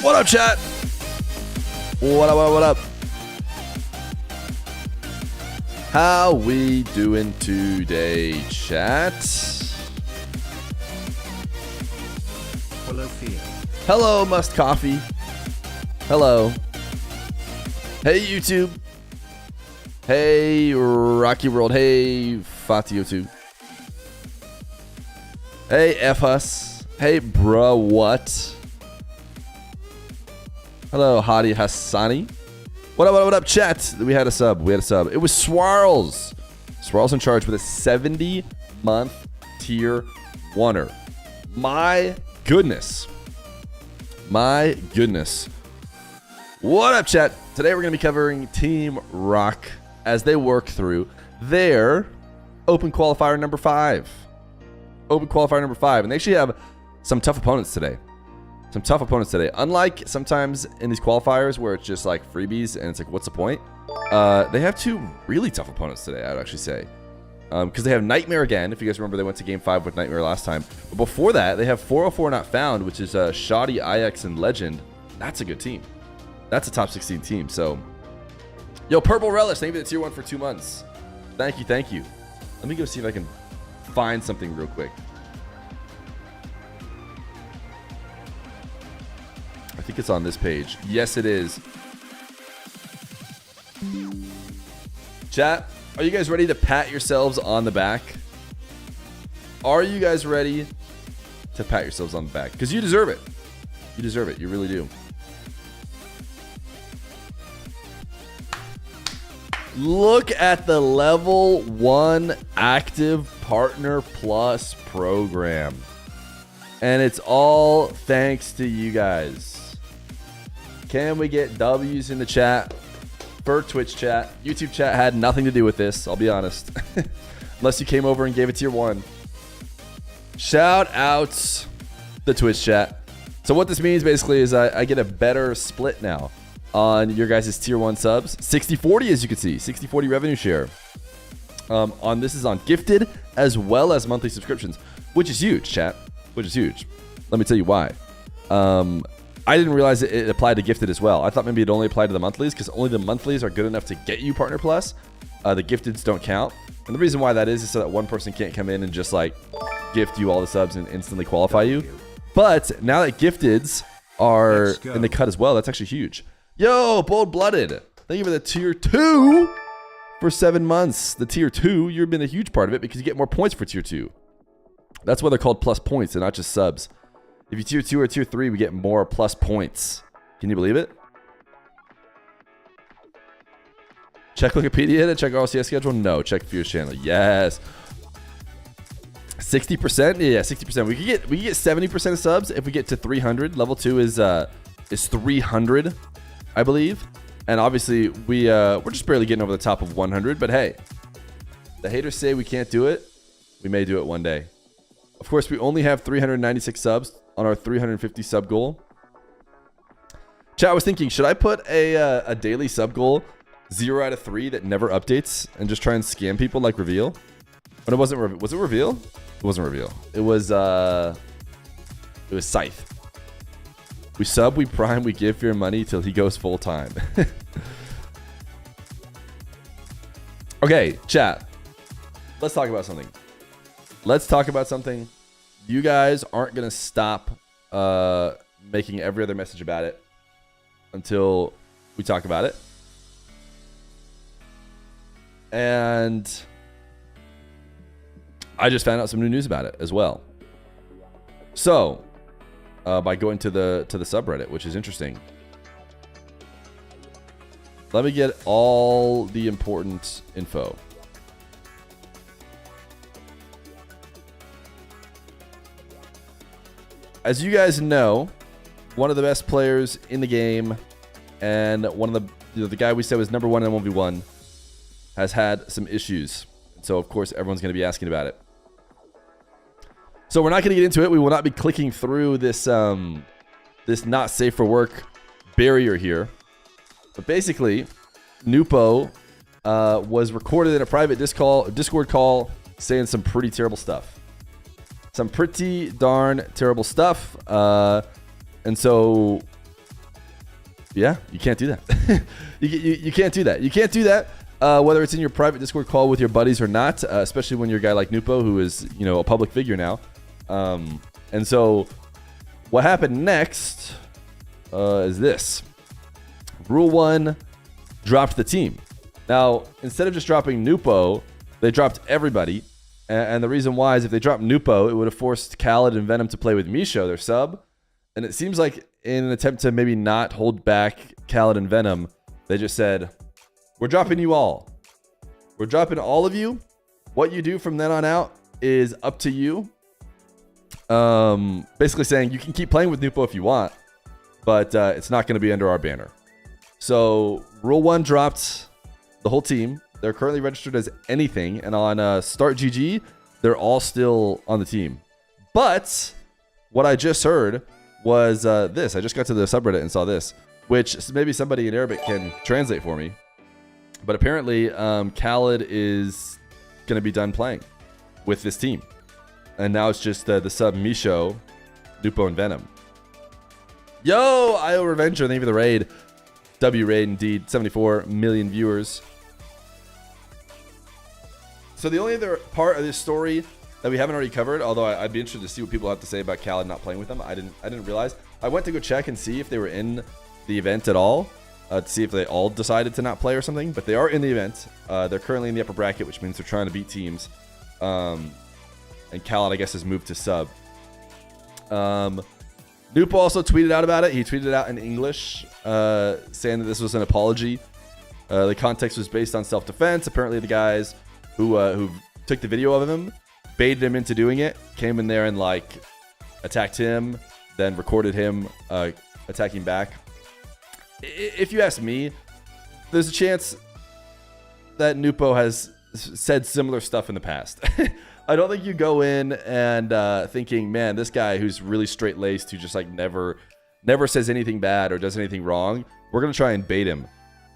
What up, chat? What up, what up? How we doing today, chat? Hello, Feer. Hello, Must Coffee. Hello. Hey, YouTube. Hey, Rocky World. Hey, Fatio2. Hey, F-Hus. Hey, bruh, what? Hello, Hadi Hassani. What up, what up, chat? We had a sub. It was Swirls. Swirls in charge with a 70-month tier 1er. My goodness. My goodness. What up, chat? Today we're going to be covering Team Rock as they work through their open qualifier number 5. Open qualifier number 5. And they actually have some tough opponents today. Unlike sometimes in these qualifiers where it's just like freebies and it's like, what's the point? They have 2 really tough opponents today, I would actually say. Because they have Nightmare again. If you guys remember, they went to Game 5 with Nightmare last time. But before that, they have 404 Not Found, which is Shoddy, IX, and Legend. That's a good team. That's a top 16 team. So, yo, Purple Relish, thank you for the tier 1 for 2 months. Thank you. Let me go see if I can find something real quick. I think it's on this page. Yes, it is. Chat, are you guys ready to pat yourselves on the back? Are you guys ready to pat yourselves on the back? Because you deserve it. You deserve it. You really do. Look at the level 1 active partner plus program. And it's all thanks to you guys. Can we get W's in the chat for Twitch chat? YouTube chat had nothing to do with this, I'll be honest. Unless you came over and gave it tier 1. Shout out the Twitch chat. So what this means basically is I get a better split now on your guys' tier 1 subs. 60-40 as you can see. 60-40 revenue share. This is on gifted as well as monthly subscriptions. Which is huge, chat. Which is huge. Let me tell you why. I didn't realize it applied to gifted as well. I thought maybe it only applied to the monthlies because only the monthlies are good enough to get you Partner Plus. The gifteds don't count. And the reason why that is so that one person can't come in and just like gift you all the subs and instantly qualify you. But now that gifteds are in the cut as well, that's actually huge. Yo, Bold Blooded. Thank you for the tier 2 for 7 months. The tier 2, you've been a huge part of it because you get more points for tier 2. That's why they're called plus points and not just subs. If you tier 2 or tier 3, we get more plus points. Can you believe it? Check Wikipedia to check RLCS schedule? No. Check Feer's channel. Yes. 60%? Yeah, 60%. We could get 70% of subs if we get to 300. Level 2 is 300, I believe. And obviously, we're just barely getting over the top of 100. But hey, the haters say we can't do it. We may do it one day. Of course, we only have 396 subs on our 350 sub goal. Chat, I was thinking, should I put a daily sub goal 0 out of 3 that never updates and just try and scam people like Reveal? But it wasn't. Was it Reveal? It wasn't Reveal. It was Scythe. We sub, we prime, we give your money till he goes full time. Okay, chat. Let's talk about something. You guys aren't going to stop making every other message about it until we talk about it. And I just found out some new news about it as well. So, by going to the subreddit, which is interesting. Let me get all the important info. As you guys know, one of the best players in the game and one of the guy we said was number 1 in 1v1 has had some issues. So of course everyone's going to be asking about it. So we're not going to get into it. We will not be clicking through this this not safe for work barrier here. But basically, Nupo was recorded in a private Discord call saying some pretty terrible stuff. Some pretty darn terrible stuff. And so Yeah, you can't do that. you can't do that. You can't do that. Whether it's in your private Discord call with your buddies or not, especially when you're a guy like Nupo, who is, you know, a public figure now. And so what happened next is this. Rule 1 dropped the team. Now, instead of just dropping Nupo, they dropped everybody. And the reason why is if they dropped Nupo, it would have forced Khaled and Venom to play with Misho, their sub. And it seems like in an attempt to maybe not hold back Khaled and Venom, they just said, we're dropping you all. We're dropping all of you. What you do from then on out is up to you. Basically saying you can keep playing with Nupo if you want, but it's not going to be under our banner. So Rule 1 dropped the whole team. They're currently registered as anything, and on Start GG, they're all still on the team. But what I just heard was this. I just got to the subreddit and saw this, which maybe somebody in Arabic can translate for me. But apparently, Khaled is going to be done playing with this team. And now it's just the sub Misho, Nupo, and Venom. Yo, IO Revenger, thank you for the raid. W raid indeed, 74 million viewers. So the only other part of this story that we haven't already covered, although I'd be interested to see what people have to say about Khaled not playing with them. I didn't realize. I went to go check and see if they were in the event at all, to see if they all decided to not play or something. But they are in the event. They're currently in the upper bracket, which means they're trying to beat teams. And Khaled, I guess, has moved to sub. Nupo also tweeted out about it. He tweeted out in English, saying that this was an apology. The context was based on self-defense. Apparently, the guys who took the video of him baited him into doing it, came in there and like attacked him, then recorded him attacking back. If you ask me, there's a chance that Nupo has said similar stuff in the past. I don't think you go in and thinking, man, this guy who's really straight-laced, who just like never says anything bad or does anything wrong, we're gonna try and bait him.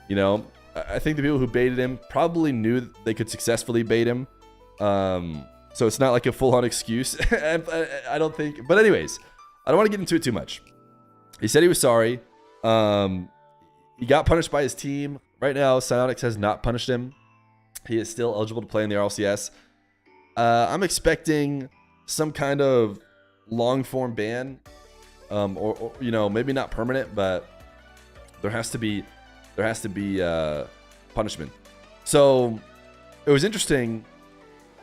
You know, I think the people who baited him probably knew that they could successfully bait him. So it's not like a full-on excuse. I don't think. But anyways, I don't want to get into it too much. He said he was sorry. He got punished by his team. Right now, Psyonix has not punished him. He is still eligible to play in the RLCS. I'm expecting some kind of long-form ban, or you know, maybe not permanent, but there has to be punishment. So it was interesting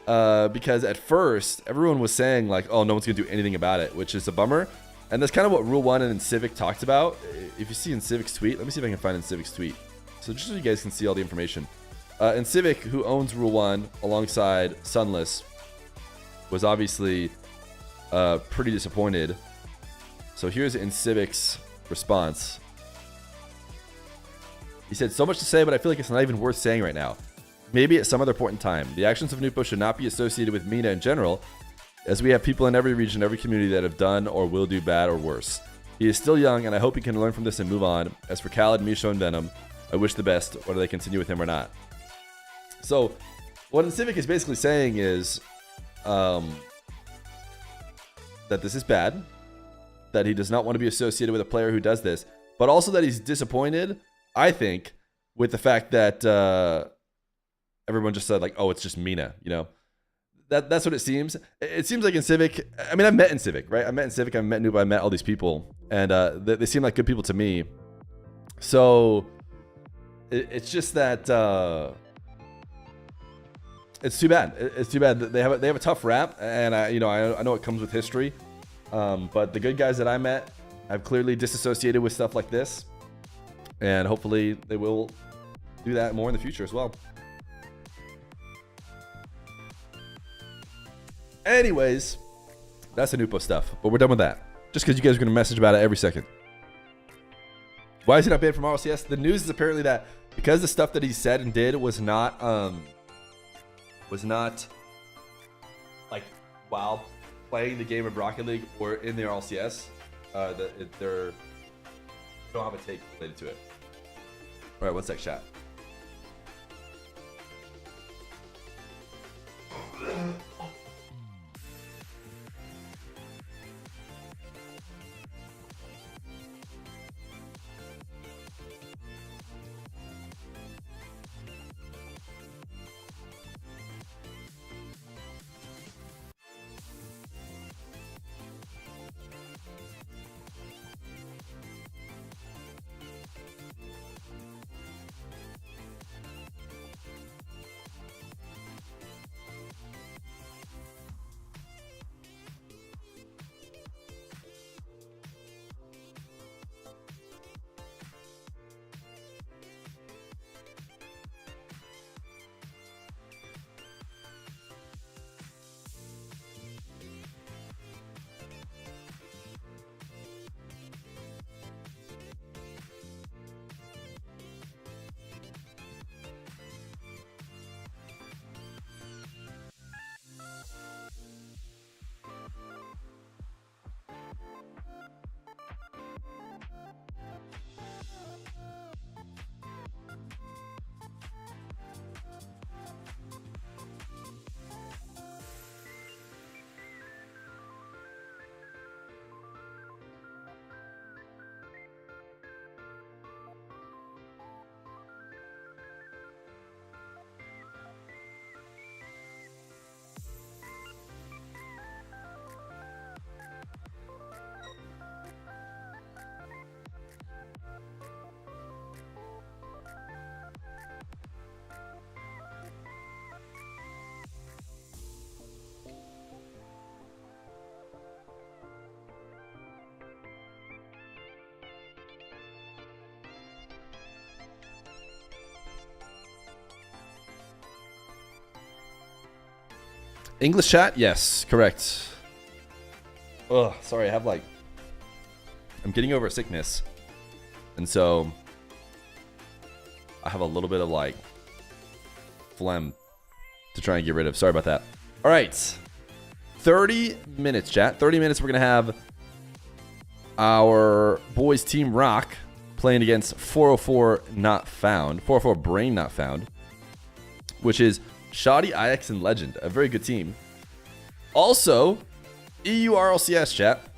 because at first everyone was saying like, oh, no one's gonna do anything about it, which is a bummer. And that's kind of what Rule 1 and Civic talked about. If you see in Civic's tweet, let me see if I can find in Civic's tweet, so just so you guys can see all the information. And Civic, who owns Rule 1 alongside Sunless, was obviously pretty disappointed. So here's in Civic's response. He said, so much to say, but I feel like it's not even worth saying right now. Maybe at some other point in time. The actions of Nupo should not be associated with Mina in general, as we have people in every region, every community that have done or will do bad or worse. He is still young, and I hope he can learn from this and move on. As for Khaled, Misho, and Venom, I wish the best, whether they continue with him or not. So what Civic is basically saying is that this is bad, that he does not want to be associated with a player who does this, but also that he's disappointed, I think, with the fact that everyone just said like, oh, it's just Mina, you know. That's what it seems. It seems like in Civic, I mean, I've met in Civic, right? I met in Civic, I met Noob, I met all these people, and they seem like good people to me. So it's just that it's too bad. It's too bad that they have a tough rap, and I know it comes with history. But the good guys that I met have clearly disassociated with stuff like this, and hopefully they will do that more in the future as well. Anyways, that's the Nupo stuff, but we're done with that. Just because you guys are going to message about it every second. Why is he not banned from RLCS? The news is apparently that because the stuff that he said and did was not like while playing the game of Rocket League or in the RLCS, they don't have a take related to it. All right, one sec, chat. English chat? Yes, correct. Ugh, sorry, I'm getting over a sickness. And so I have a little bit of like phlegm to try and get rid of. Sorry about that. All right. 30 minutes, chat. 30 minutes, we're going to have our boys Team Rock playing against 404 Not Found. 404 Brain Not Found. Which is Shoddy, IX, and Legend. A very good team. Also, EU RLCS, chat.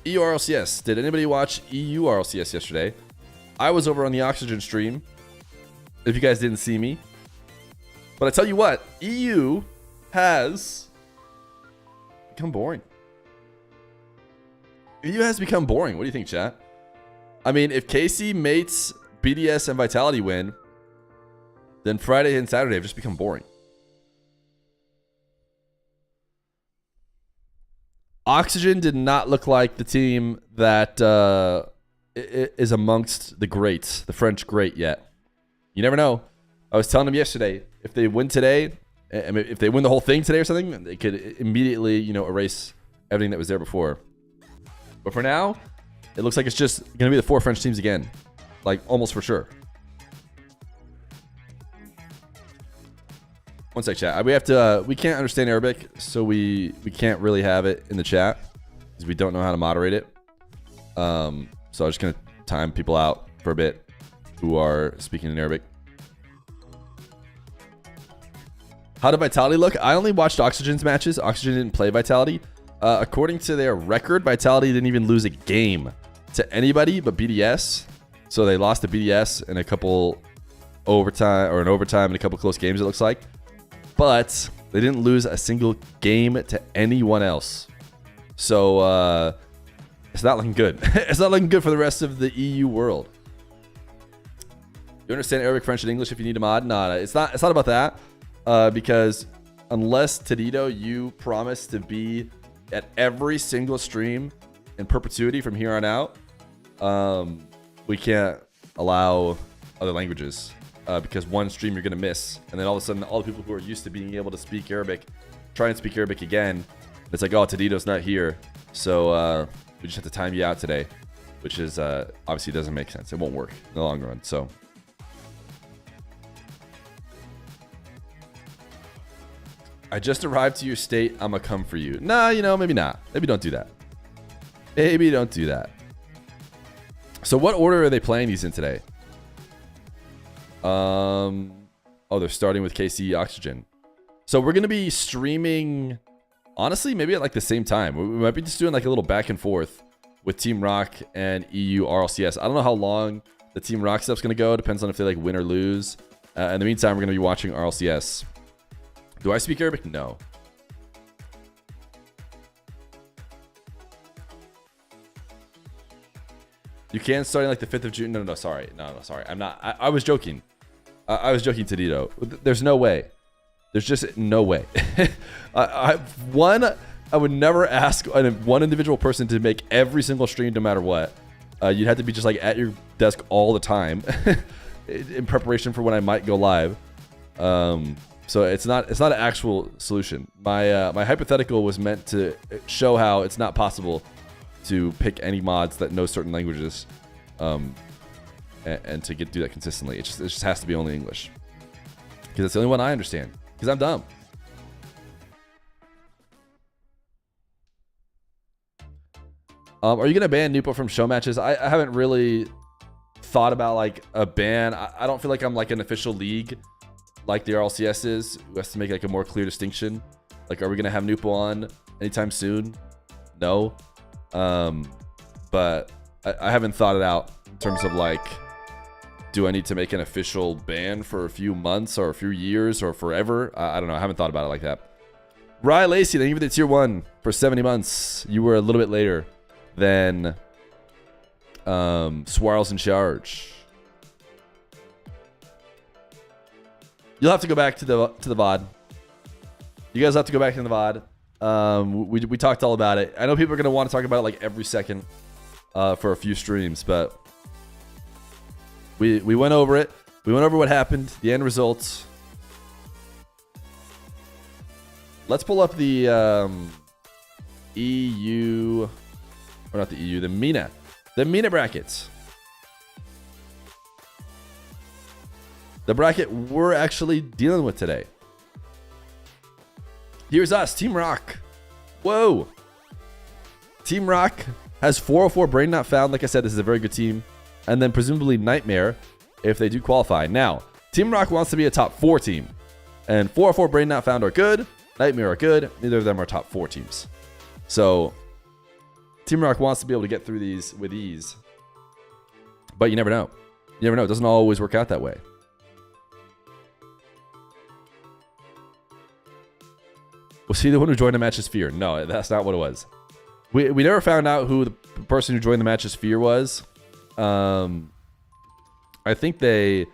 EU RLCS. Did anybody watch EU RLCS yesterday? I was over on the Oxygen stream, if you guys didn't see me. But I tell you what, EU has become boring. EU has become boring. What do you think, chat? I mean, if KC, Mates, BDS, and Vitality win, then Friday and Saturday have just become boring. Oxygen did not look like the team that is amongst the greats, the French great yet. You never know. I was telling them yesterday, if they win today, if they win the whole thing today or something, they could immediately, erase everything that was there before. But for now, it looks like it's just going to be the 4 French teams again. Like, almost for sure. One sec, chat. We can't understand Arabic, so we can't really have it in the chat because we don't know how to moderate it. So I'm just gonna time people out for a bit who are speaking in Arabic. How did Vitality look? I only watched Oxygen's matches. Oxygen didn't play Vitality. According to their record, Vitality didn't even lose a game to anybody but BDS. So they lost to BDS in a couple overtime and a couple close games, it looks like. But they didn't lose a single game to anyone else. So it's not looking good. It's not looking good for the rest of the EU world. You understand Arabic, French, and English if you need a mod? No, it's not about that. Because unless Tadito, you promise to be at every single stream in perpetuity from here on out, we can't allow other languages. Because one stream you're going to miss. And then all of a sudden, all the people who are used to being able to speak Arabic try and speak Arabic again. It's like, oh, Tadito's not here. So we just have to time you out today. Which is obviously doesn't make sense. It won't work in the long run. So I just arrived to your state. I'm going to come for you. Nah, maybe not. Maybe don't do that. Maybe don't do that. So what order are they playing these in today? They're starting with KC Oxygen. So we're going to be streaming, honestly, maybe at like the same time. We might be just doing like a little back and forth with Team Rock and EU RLCS. I don't know how long the Team Rock stuff's going to go. Depends on if they like win or lose. In the meantime, we're going to be watching RLCS. Do I speak Arabic? No. You can starting like the 5th of June. No, sorry. No, sorry. I'm not. I was joking. I was joking, Tadito. There's no way. There's just no way. I would never ask one individual person to make every single stream no matter what. You'd have to be just like at your desk all the time in preparation for when I might go live. So it's not an actual solution. My hypothetical was meant to show how it's not possible to pick any mods that know certain languages. And to do that consistently. It just has to be only English. Because it's the only one I understand. Because I'm dumb. Are you going to ban Nupo from show matches? I haven't really thought about like a ban. I don't feel like I'm like an official league like the RLCS is, who has to make like a more clear distinction. Like, are we going to have Nupo on anytime soon? No. But I haven't thought it out in terms of like, do I need to make an official ban for a few months or a few years or forever? I don't know. I haven't thought about it like that. Rye Lacey, thank you for the tier 1 for 70 months. You were a little bit later than Swarls in charge. You'll have to go back to the VOD. You guys have to go back to the VOD. We talked all about it. I know people are going to want to talk about it like every second for a few streams, but we went over it. We went over what happened, the end results. let's pull up the EU, or not the EU, the Mina. The Mina brackets. The bracket we're actually dealing with today. Here's us, Team Rock. Whoa. Team Rock has 404 Brain Not Found. Like I said, this is a very good team. And then presumably Nightmare if they do qualify. Now, Team Rock wants to be a top 4 team. And 404 Brain Not Found are good. Nightmare are good. Neither of them are top 4 teams. So, Team Rock wants to be able to get through these with ease. But you never know. You never know. It doesn't always work out that way. Was he the one who joined the match as Feer? No, that's not what it was. We never found out who the person who joined the match as Feer was. I think they...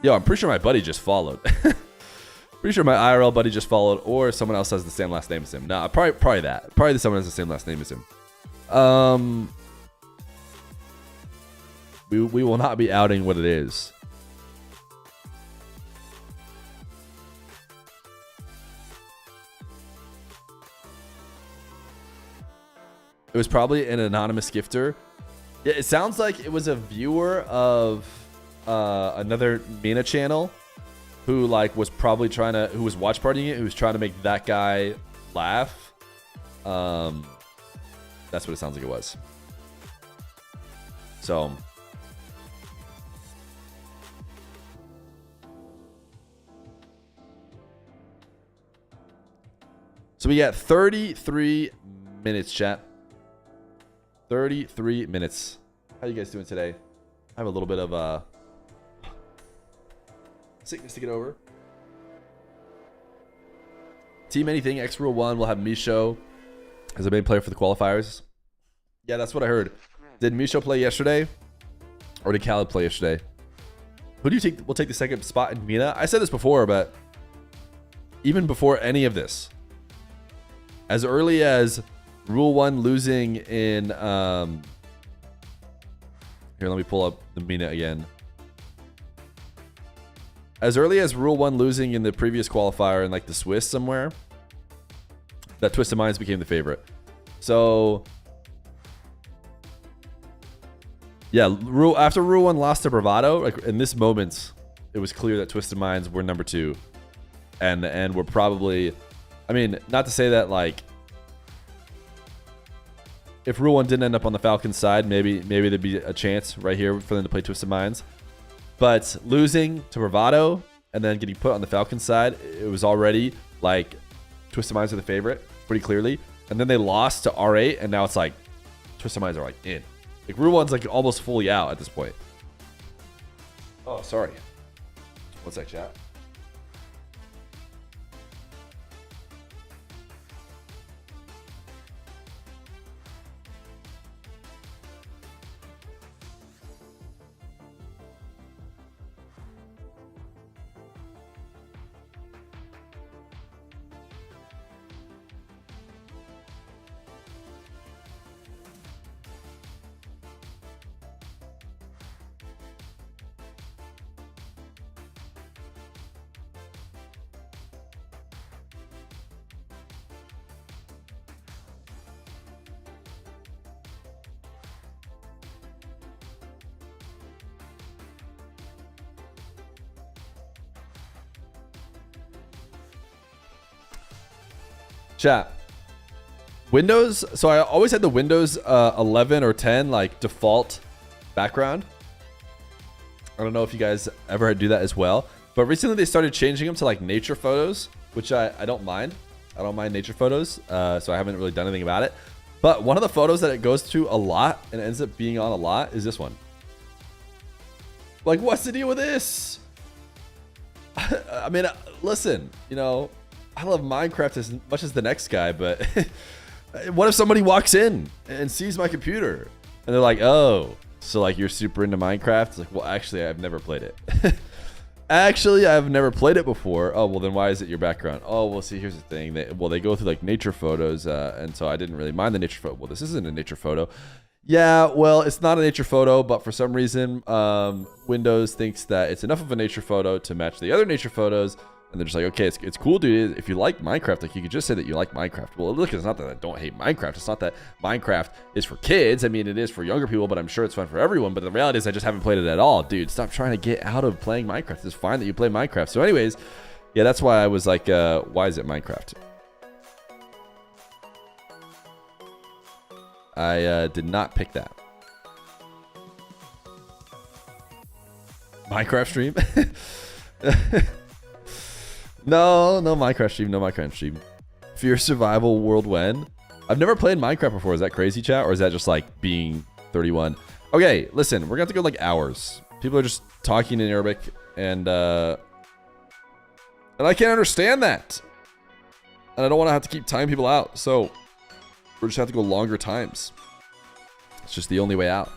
Yo, I'm pretty sure my buddy just followed. Pretty sure my IRL buddy just followed, or someone else has the same last name as him. Nah, probably that. Probably someone has the same last name as him. We will not be outing what it is. It was probably an anonymous gifter. Yeah, it sounds like it was a viewer of another Mina channel who like was probably trying to, who was watch partying it, who was trying to make that guy laugh. That's what it sounds like it was. So we got 33 minutes, chat. 33 minutes. How you guys doing today? I have a little bit of sickness to get over. Team Anything X Rule 1 will have Misho as a main player for the qualifiers. Yeah, that's what I heard. Did Misho play yesterday? Or did Khaled play yesterday? Who do you think will take the second spot in Mina? I said this before, but even before any of this, as early as Rule 1 losing in... Here, let me pull up the Mina again. As early as Rule 1 losing in the previous qualifier in like the Swiss somewhere, that Twisted Minds became the favorite. So... yeah, after Rule 1 lost to Bravado, like in this moment, it was clear that Twisted Minds were number 2. And we're probably... I mean, not to say that like... if Rule 1 didn't end up on the Falcons side, maybe there'd be a chance right here for them to play Twisted Minds. But losing to Bravado and then getting put on the Falcons side, it was already like Twisted Minds are the favorite, pretty clearly. And then they lost to R8, and now it's like Twisted Minds are like in. Like Rule 1's like almost fully out at this point. Oh, sorry. What's that, chat? Chat. Windows, so I always had the Windows 11 or 10 like default background. I don't know if you guys ever do that as well, but recently they started changing them to like nature photos, which I don't mind. I don't mind nature photos, so I haven't really done anything about it. But one of the photos that it goes to a lot and ends up being on a lot is this one. Like, what's the deal with this? I mean, listen, you know, I love Minecraft as much as the next guy, but what if somebody walks in and sees my computer and they're like, oh, so like you're super into Minecraft? It's like, well, actually, I've never played it. Actually, I've never played it before. Oh, well, then why is it your background? Oh, well, see, here's the thing. They go through like nature photos, and so I didn't really mind the nature photo. Well, this isn't a nature photo. Yeah, well, it's not a nature photo, but for some reason, Windows thinks that it's enough of a nature photo to match the other nature photos. And they're just like, okay, it's cool, dude. If you like Minecraft, like you could just say that you like Minecraft. Well, look, it's not that I don't hate Minecraft. It's not that Minecraft is for kids. I mean, it is for younger people, but I'm sure it's fun for everyone. But the reality is I just haven't played it at all. Dude, stop trying to get out of playing Minecraft. It's fine that you play Minecraft. So anyways, yeah, that's why I was like, why is it Minecraft? I did not pick that. Minecraft stream? No Minecraft stream, no Minecraft stream. Fear survival world when? I've never played Minecraft before. Is that crazy, chat? Or is that just like being 31? Okay, listen, we're gonna have to go like hours. People are just talking in Arabic and I can't understand that. And I don't want to have to keep timing people out. So we're just have to go longer times. It's just the only way out.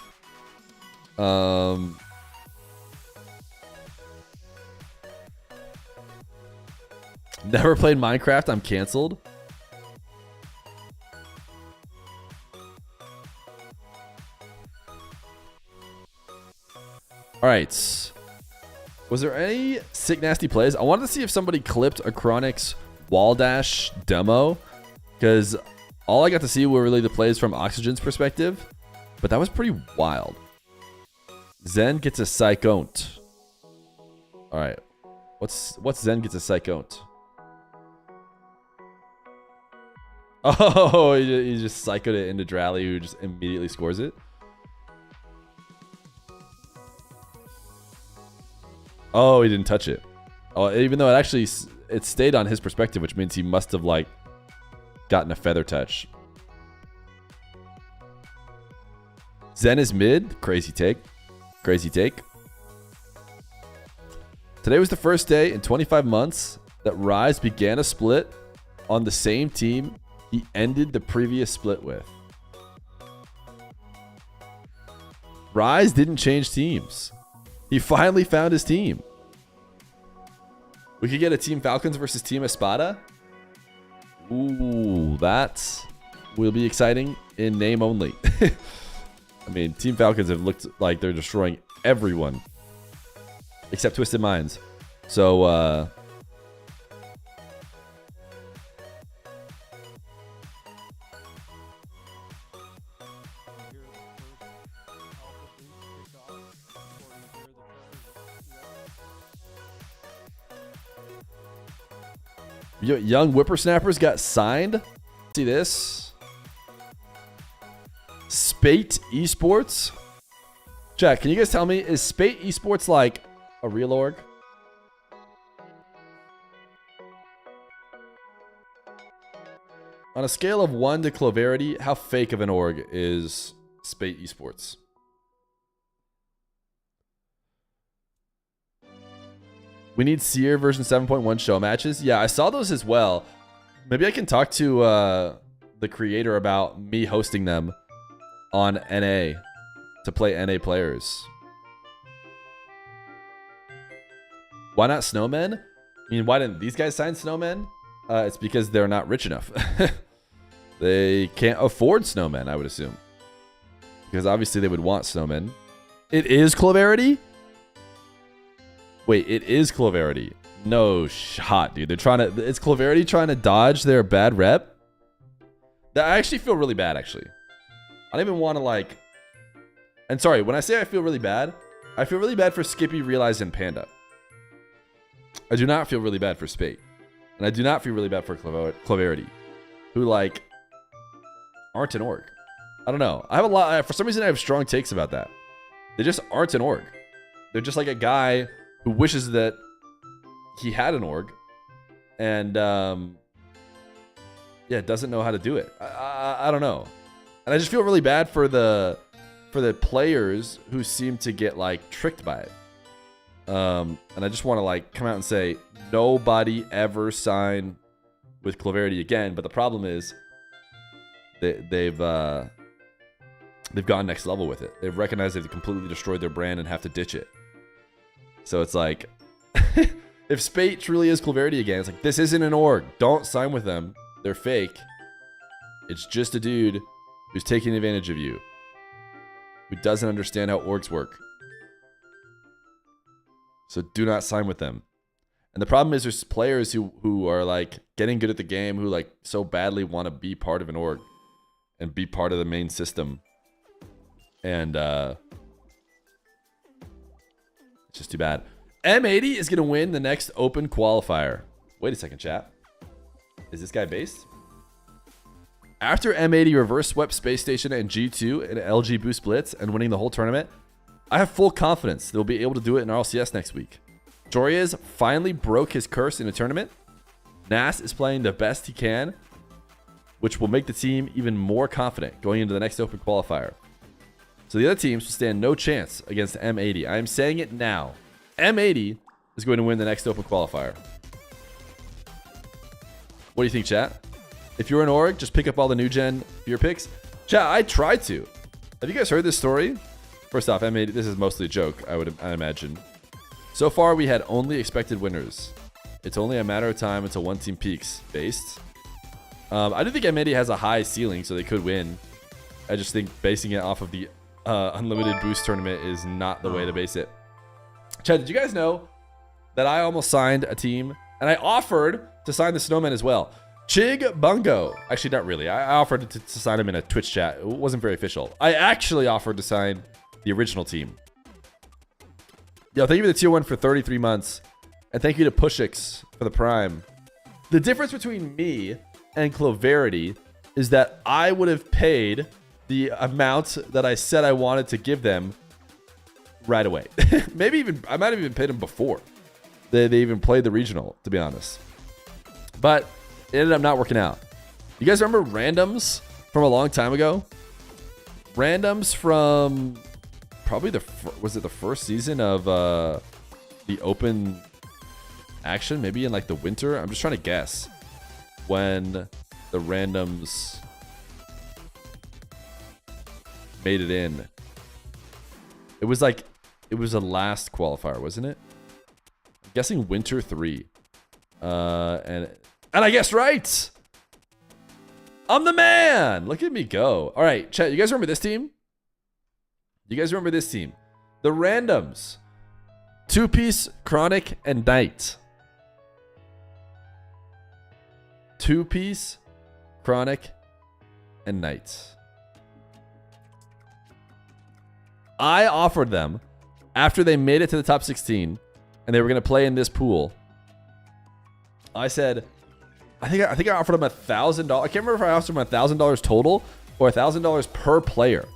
Never played Minecraft. I'm canceled. All right. Was there any sick nasty plays? I wanted to see if somebody clipped a Chronix wall dash demo, because all I got to see were really the plays from Oxygen's perspective, but that was pretty wild. Zen gets a psychont. All right. What's Zen gets a psychont? Oh, he just psychoed it into Drally, who just immediately scores it. Oh, he didn't touch it. Oh, even though it stayed on his perspective, which means he must have like gotten a feather touch. Zen is mid. Crazy take. Crazy take. Today was the first day in 25 months that Rise began a split on the same team he ended the previous split with. Rise didn't change teams. He finally found his team. We could get a Team Falcons versus Team Espada. Ooh, that will be exciting in name only. I mean, Team Falcons have looked like they're destroying everyone except Twisted Minds. So, young whippersnappers got signed. See this? Spate Esports. Jack, can you guys tell me, is Spate Esports like a real org? On a scale of 1 to Cloverity, how fake of an org is Spate Esports? We need Seer version 7.1 show matches. Yeah, I saw those as well. Maybe I can talk to the creator about me hosting them on NA to play NA players. Why not snowmen? I mean, why didn't these guys sign snowmen? It's because they're not rich enough. They can't afford snowmen, I would assume. Because obviously they would want snowmen. It is Cloverity? Wait, it is Cloverity. No shot, dude. They're trying to... Is Cloverity trying to dodge their bad rep? I actually feel really bad, actually. I don't even want to, like... And sorry, when I say I feel really bad for Skippy, Realize, and Panda. I do not feel really bad for Spate. And I do not feel really bad for Cloverity. Who, like... aren't an org. I don't know. I have a lot... For some reason, I have strong takes about that. They just aren't an org. They're just like a guy... who wishes that he had an org and yeah, doesn't know how to do it. I don't know. And I just feel really bad for the players who seem to get like tricked by it. And I just want to like come out and say nobody ever sign with Cloverity again. But the problem is they've gone next level with it. They've recognized they've completely destroyed their brand and have to ditch it. So it's like, if Spate truly is Cloverity again, it's like, this isn't an org. Don't sign with them. They're fake. It's just a dude who's taking advantage of you, who doesn't understand how orgs work. So do not sign with them. And the problem is there's players who are like getting good at the game who like so badly want to be part of an org and be part of the main system. And it's just too bad. M80 is going to win the next open qualifier. Wait a second, chat. Is this guy based? After M80 reverse swept Space Station and G2 in LG Boost Blitz and winning the whole tournament, I have full confidence they'll be able to do it in RLCS next week. Joriez finally broke his curse in a tournament. Nas is playing the best he can, which will make the team even more confident going into the next open qualifier. So the other teams will stand no chance against M80. I am saying it now. M80 is going to win the next open qualifier. What do you think, chat? If you're an org, just pick up all the new gen Feer picks. Chat, I tried to. Have you guys heard this story? First off, M80, this is mostly a joke, I imagine. So far, we had only expected winners. It's only a matter of time until one team peaks. Based. I do think M80 has a high ceiling, so they could win. I just think basing it off of the unlimited boost tournament is not the way to base it. Chad, did you guys know that I almost signed a team? And I offered to sign the Snowman as well. Chig Bungo. Actually, not really. I offered to sign him in a Twitch chat. It wasn't very official. I actually offered to sign the original team. Yo, thank you for the tier 1 for 33 months. And thank you to Pushix for the prime. The difference between me and Cloverity is that I would have paid the amount that I said I wanted to give them right away. Maybe even, I might have even paid them before they even played the regional, to be honest. But it ended up not working out. You guys remember randoms from a long time ago? Randoms from probably was it the first season of the open action? Maybe in like the winter? I'm just trying to guess when the randoms made it in. It was like, it was a last qualifier, wasn't it? I'm guessing winter 3. And I guessed right. I'm the man. Look at me go. All right, chat. You guys remember this team? You guys remember this team? The randoms. 2-piece, Chronic, and Knight. 2-piece, Chronic, and Knight. I offered them after they made it to the top 16 and they were going to play in this pool. I said, I think I offered them $1,000. I can't remember if I offered them $1,000 total or $1,000 per player,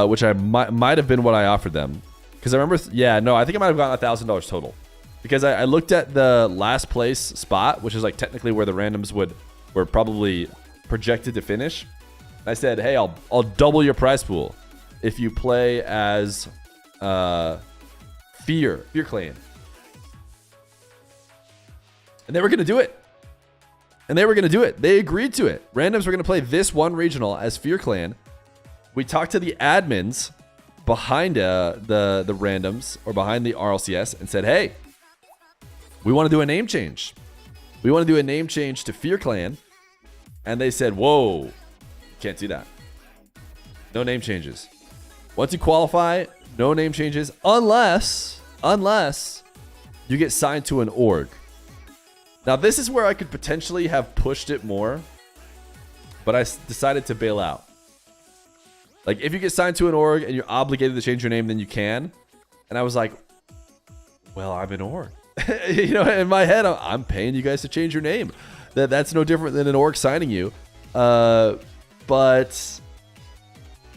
which I might have been what I offered them. Because I remember, yeah, no, I think I might have gotten $1,000 total. Because I looked at the last place spot, which is like technically where the randoms were probably projected to finish. And I said, hey, I'll double your prize pool if you play as Feer Clan. And they were going to do it. They agreed to it. Randoms were going to play this one regional as Feer Clan. We talked to the admins behind the randoms or behind the RLCS and said, hey, we want to do a name change. We want to do a name change to Feer Clan. And they said, whoa, can't do that. No name changes. Once you qualify, no name changes unless you get signed to an org. Now, this is where I could potentially have pushed it more, but I decided to bail out. Like, if you get signed to an org and you're obligated to change your name, then you can. And I was like, well, I'm an org. You know, in my head, I'm paying you guys to change your name. That's no different than an org signing you. But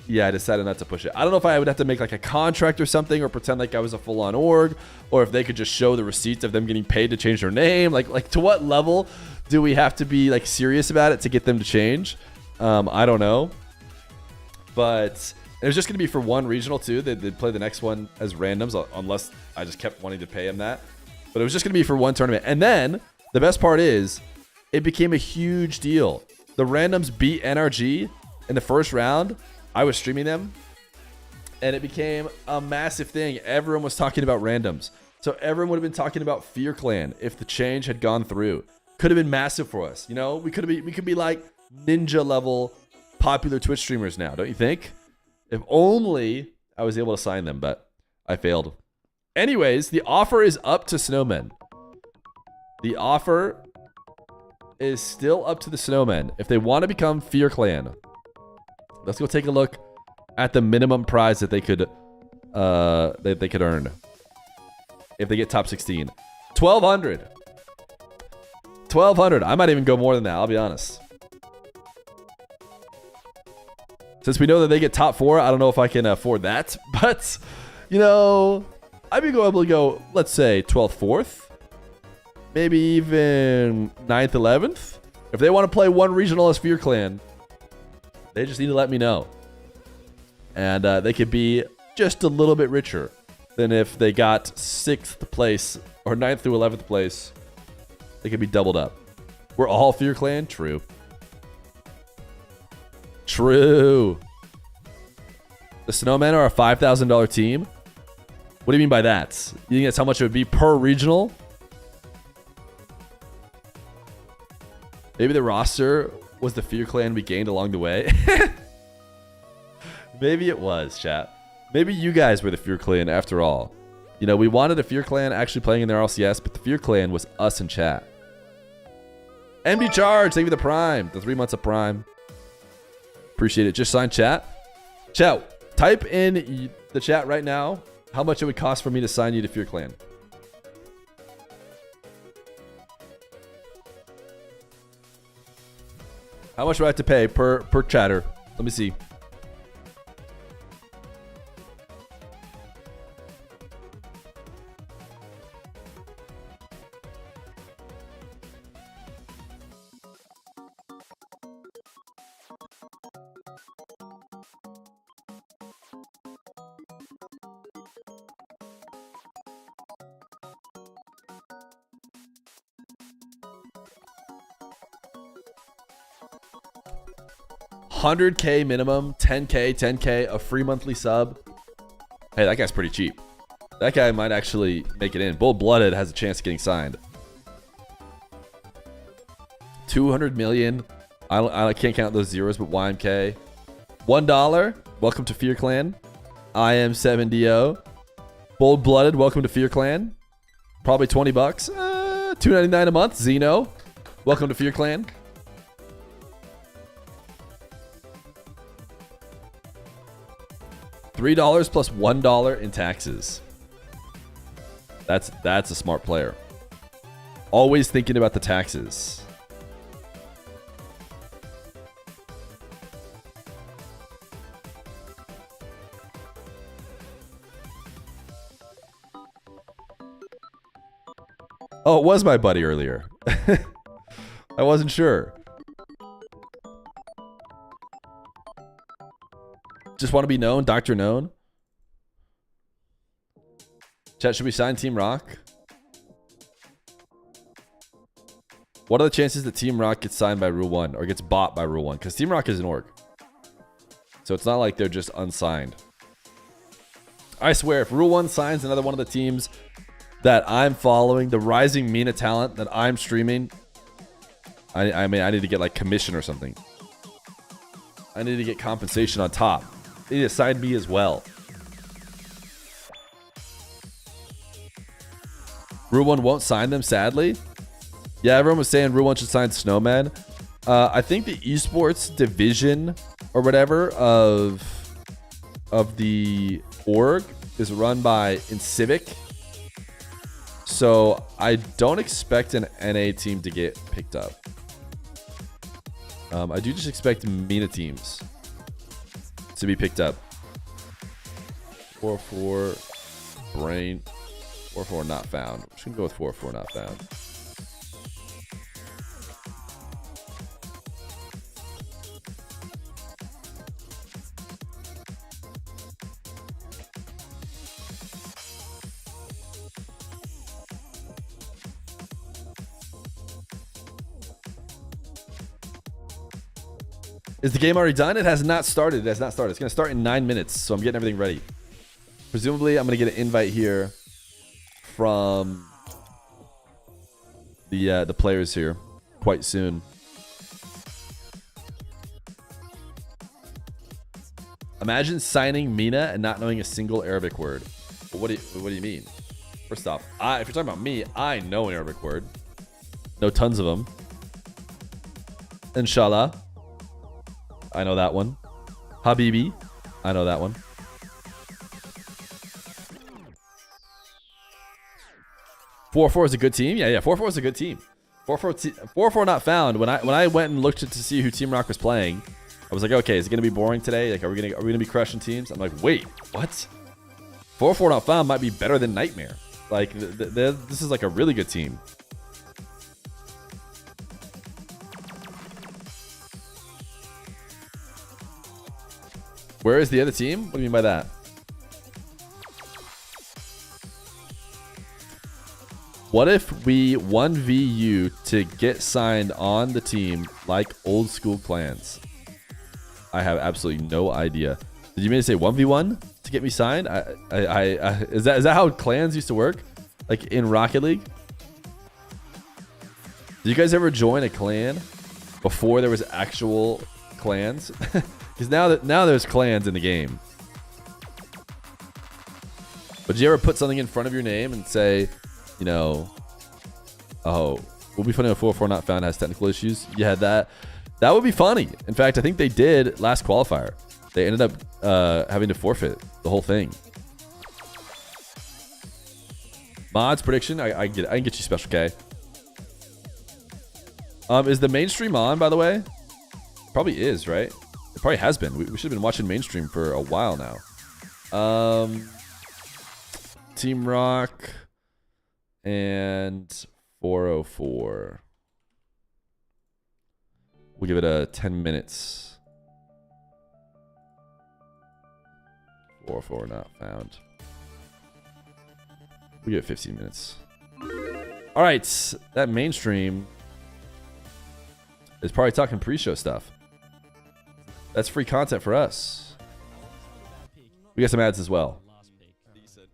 yeah, I decided not to push it. I don't know if I would have to make like a contract or something or pretend like I was a full-on org, or if they could just show the receipts of them getting paid to change their name. Like to what level do we have to be like serious about it to get them to change? I don't know. But it was just going to be for one regional too. They'd play the next one as randoms unless I just kept wanting to pay them that. But it was just going to be for one tournament. And then the best part is it became a huge deal. The randoms beat NRG in the first round. I was streaming them and it became a massive thing. Everyone was talking about randoms. So everyone would have been talking about Feer Clan if the change had gone through. Could have been massive for us. You know, we could be like ninja level popular Twitch streamers now, don't you think? If only I was able to sign them, but I failed. Anyways, the offer is up to Snowmen. The offer is still up to the snowmen. If they want to become Feer Clan, let's go take a look at the minimum prize that they could earn if they get top 16. 1,200. 1,200. I might even go more than that, I'll be honest. Since we know that they get top 4, I don't know if I can afford that. But, you know, I'd be able to go, let's say, 12th, 4th. Maybe even 9th, 11th. If they want to play one regional as Feer Clan, they just need to let me know. And they could be just a little bit richer than if they got 6th place or 9th through 11th place. They could be doubled up. We're all Feer Clan? True. True. The Snowmen are a $5,000 team? What do you mean by that? You think that's how much it would be per regional? Maybe the roster was the Feer Clan we gained along the way. Maybe it was, chat. Maybe you guys were the Feer Clan after all. You know, we wanted a Feer Clan actually playing in their RLCS, but the Feer Clan was us in chat. MD Charge, thank you for the Prime. The 3 months of Prime. Appreciate it. Just sign chat. Chat, type in the chat right now how much it would cost for me to sign you to Feer Clan. How much do I have to pay per chatter? Let me see. $100K minimum, 10K, a free monthly sub. Hey, that guy's pretty cheap. That guy might actually make it in. Bull Blooded has a chance of getting signed. 200 million. I can't count those zeros, but YMK. $1. Welcome to Feer Clan. I am 7DO. Bold Blooded, welcome to Feer Clan. Probably 20 bucks. $2.99 a month. Zeno, welcome to Feer Clan. $3 plus $1 in taxes. That's a smart player. Always thinking about the taxes. Oh, it was my buddy earlier. I wasn't sure. Just want to be known, Dr. Known. Chat, should we sign Team Rock? What are the chances that Team Rock gets signed by Rule 1 or gets bought by Rule 1? Because Team Rock is an org. So it's not like they're just unsigned. I swear, if Rule 1 signs another one of the teams that I'm following, the rising Mina talent that I'm streaming, I mean, I need to get like commission or something. I need to get compensation on top. They need to sign me as well. Rule 1 won't sign them, sadly. Yeah, everyone was saying Rule 1 should sign Snowman. I think the esports division or whatever of the org is run by Incivic. So I don't expect an NA team to get picked up. I do just expect Mina teams to be picked up. 4-4 brain. 4-4 not found. I'm just gonna go with 4-4 not found. Is the game already done? It has not started. It has not started. It's going to start in 9 minutes, so I'm getting everything ready. Presumably, I'm going to get an invite here from the players here quite soon. Imagine signing Mina and not knowing a single Arabic word. What do you mean? First off, if you're talking about me, I know an Arabic word. Know tons of them. Inshallah. I know that one. Habibi. I know that one. Four is a good team. Yeah. 4-4 is a good team. 4-4 not found. When I went and looked to see who Team Rock was playing, I was like, okay, is it gonna be boring today? Like, are we gonna be crushing teams? I'm like, wait, what? 4-4 not found might be better than Nightmare. Like, this is like a really good team. Where is the other team? What do you mean by that? What if we 1v you to get signed on the team like old school clans? I have absolutely no idea. Did you mean to say 1v1 to get me signed? Is that how clans used to work? Like in Rocket League? Did you guys ever join a clan before there was actual clans? Because now there's clans in the game. But did you ever put something in front of your name and say, you know, oh, will be funny if 4-4 not found has technical issues? You had that. That would be funny. In fact, I think they did last qualifier. They ended up having to forfeit the whole thing. Mods prediction. I can get you special K. Is the mainstream on, by the way? Probably is, right? It probably has been. We should have been watching mainstream for a while now. Team Rock and 404. We'll give it a 10 minutes. 404 not found. We give it 15 minutes. All right, that mainstream is probably talking pre-show stuff. That's free content for us. We got some ads as well. Decent.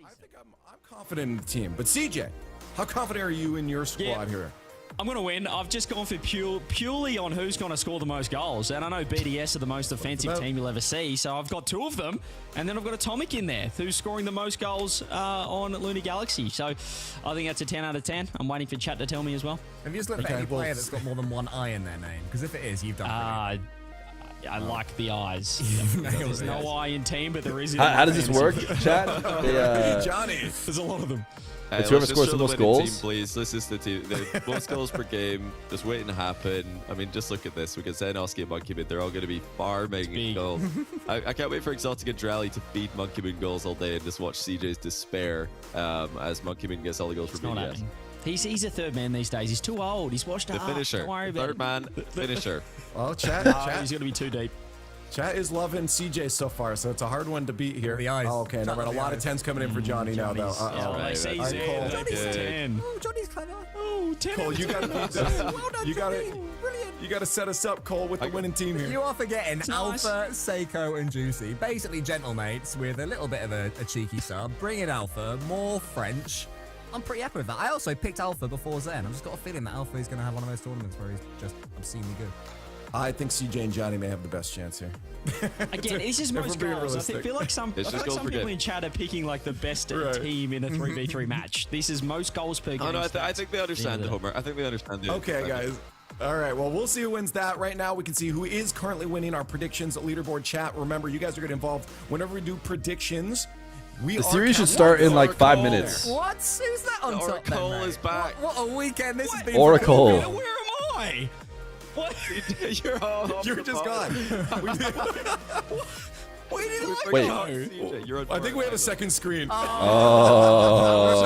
I think I'm confident in the team. But CJ, how confident are you in your squad here? I'm going to win. I've just gone for purely on who's going to score the most goals. And I know BDS are the most offensive team you'll ever see. So I've got 2 of them. And then I've got Atomic in there, who's scoring the most goals on Lunar Galaxy. So I think that's a 10 out of 10. I'm waiting for chat to tell me as well. Have you just looked at any player that's got more than 1 I in their name? Because if it is, you've done brilliant. I like the eyes. There's no I in team, but there is. How does this work, chat? Johnny. There's a lot of them. It's whoever scores the most goals. Team, please. This is the team. The most goals per game. Just waiting to happen. I mean, just look at this. We can say Oski and Monkey Moon. They're all going to be farming goals. I can't wait for Exotic and Drally to feed Monkey Moon goals all day and just watch CJ's despair as Monkey Moon gets all the goals for BDS. He's a third man these days. He's too old. He's washed up. The finisher. Don't worry about Third man finisher. Well, chat. He's going to be too deep. Chat is loving CJ so far, so it's a hard one to beat here. The eyes. Oh, okay, now we're at a lot of 10s coming in for Johnny now, though. I see All right, Cole. Johnny's 10. Oh, Johnny's clever. Oh, 10. Cole, you gotta beat this. You gotta set us up, Cole, with the winning team here. You are forgetting nice. Alpha, Seiko, and Juicy. Basically gentlemates with a little bit of a cheeky sub. Bring in Alpha, more French. I'm pretty happy with that. I also picked Alpha before Zen. I've just got a feeling that Alpha is going to have one of those tournaments where he's just obscenely good. I think CJ and Johnny may have the best chance here. Again, it's just most goals. I feel like some people in chat are picking like the best team in a 3v3 match. This is most goals per game. Oh, no, I think they understand it, Homer. I think they understand it. Okay, guys. All right, well, we'll see who wins that. Right now, we can see who is currently winning our predictions leaderboard chat. Remember, you guys are getting involved whenever we do predictions. The series should start in like 5 minutes. What? Who's that on top Oracle then, is back. What a weekend this has been. Oracle. Where am I? What? You're just gone. Where did I Wait. go? I think we have a second screen. Oh.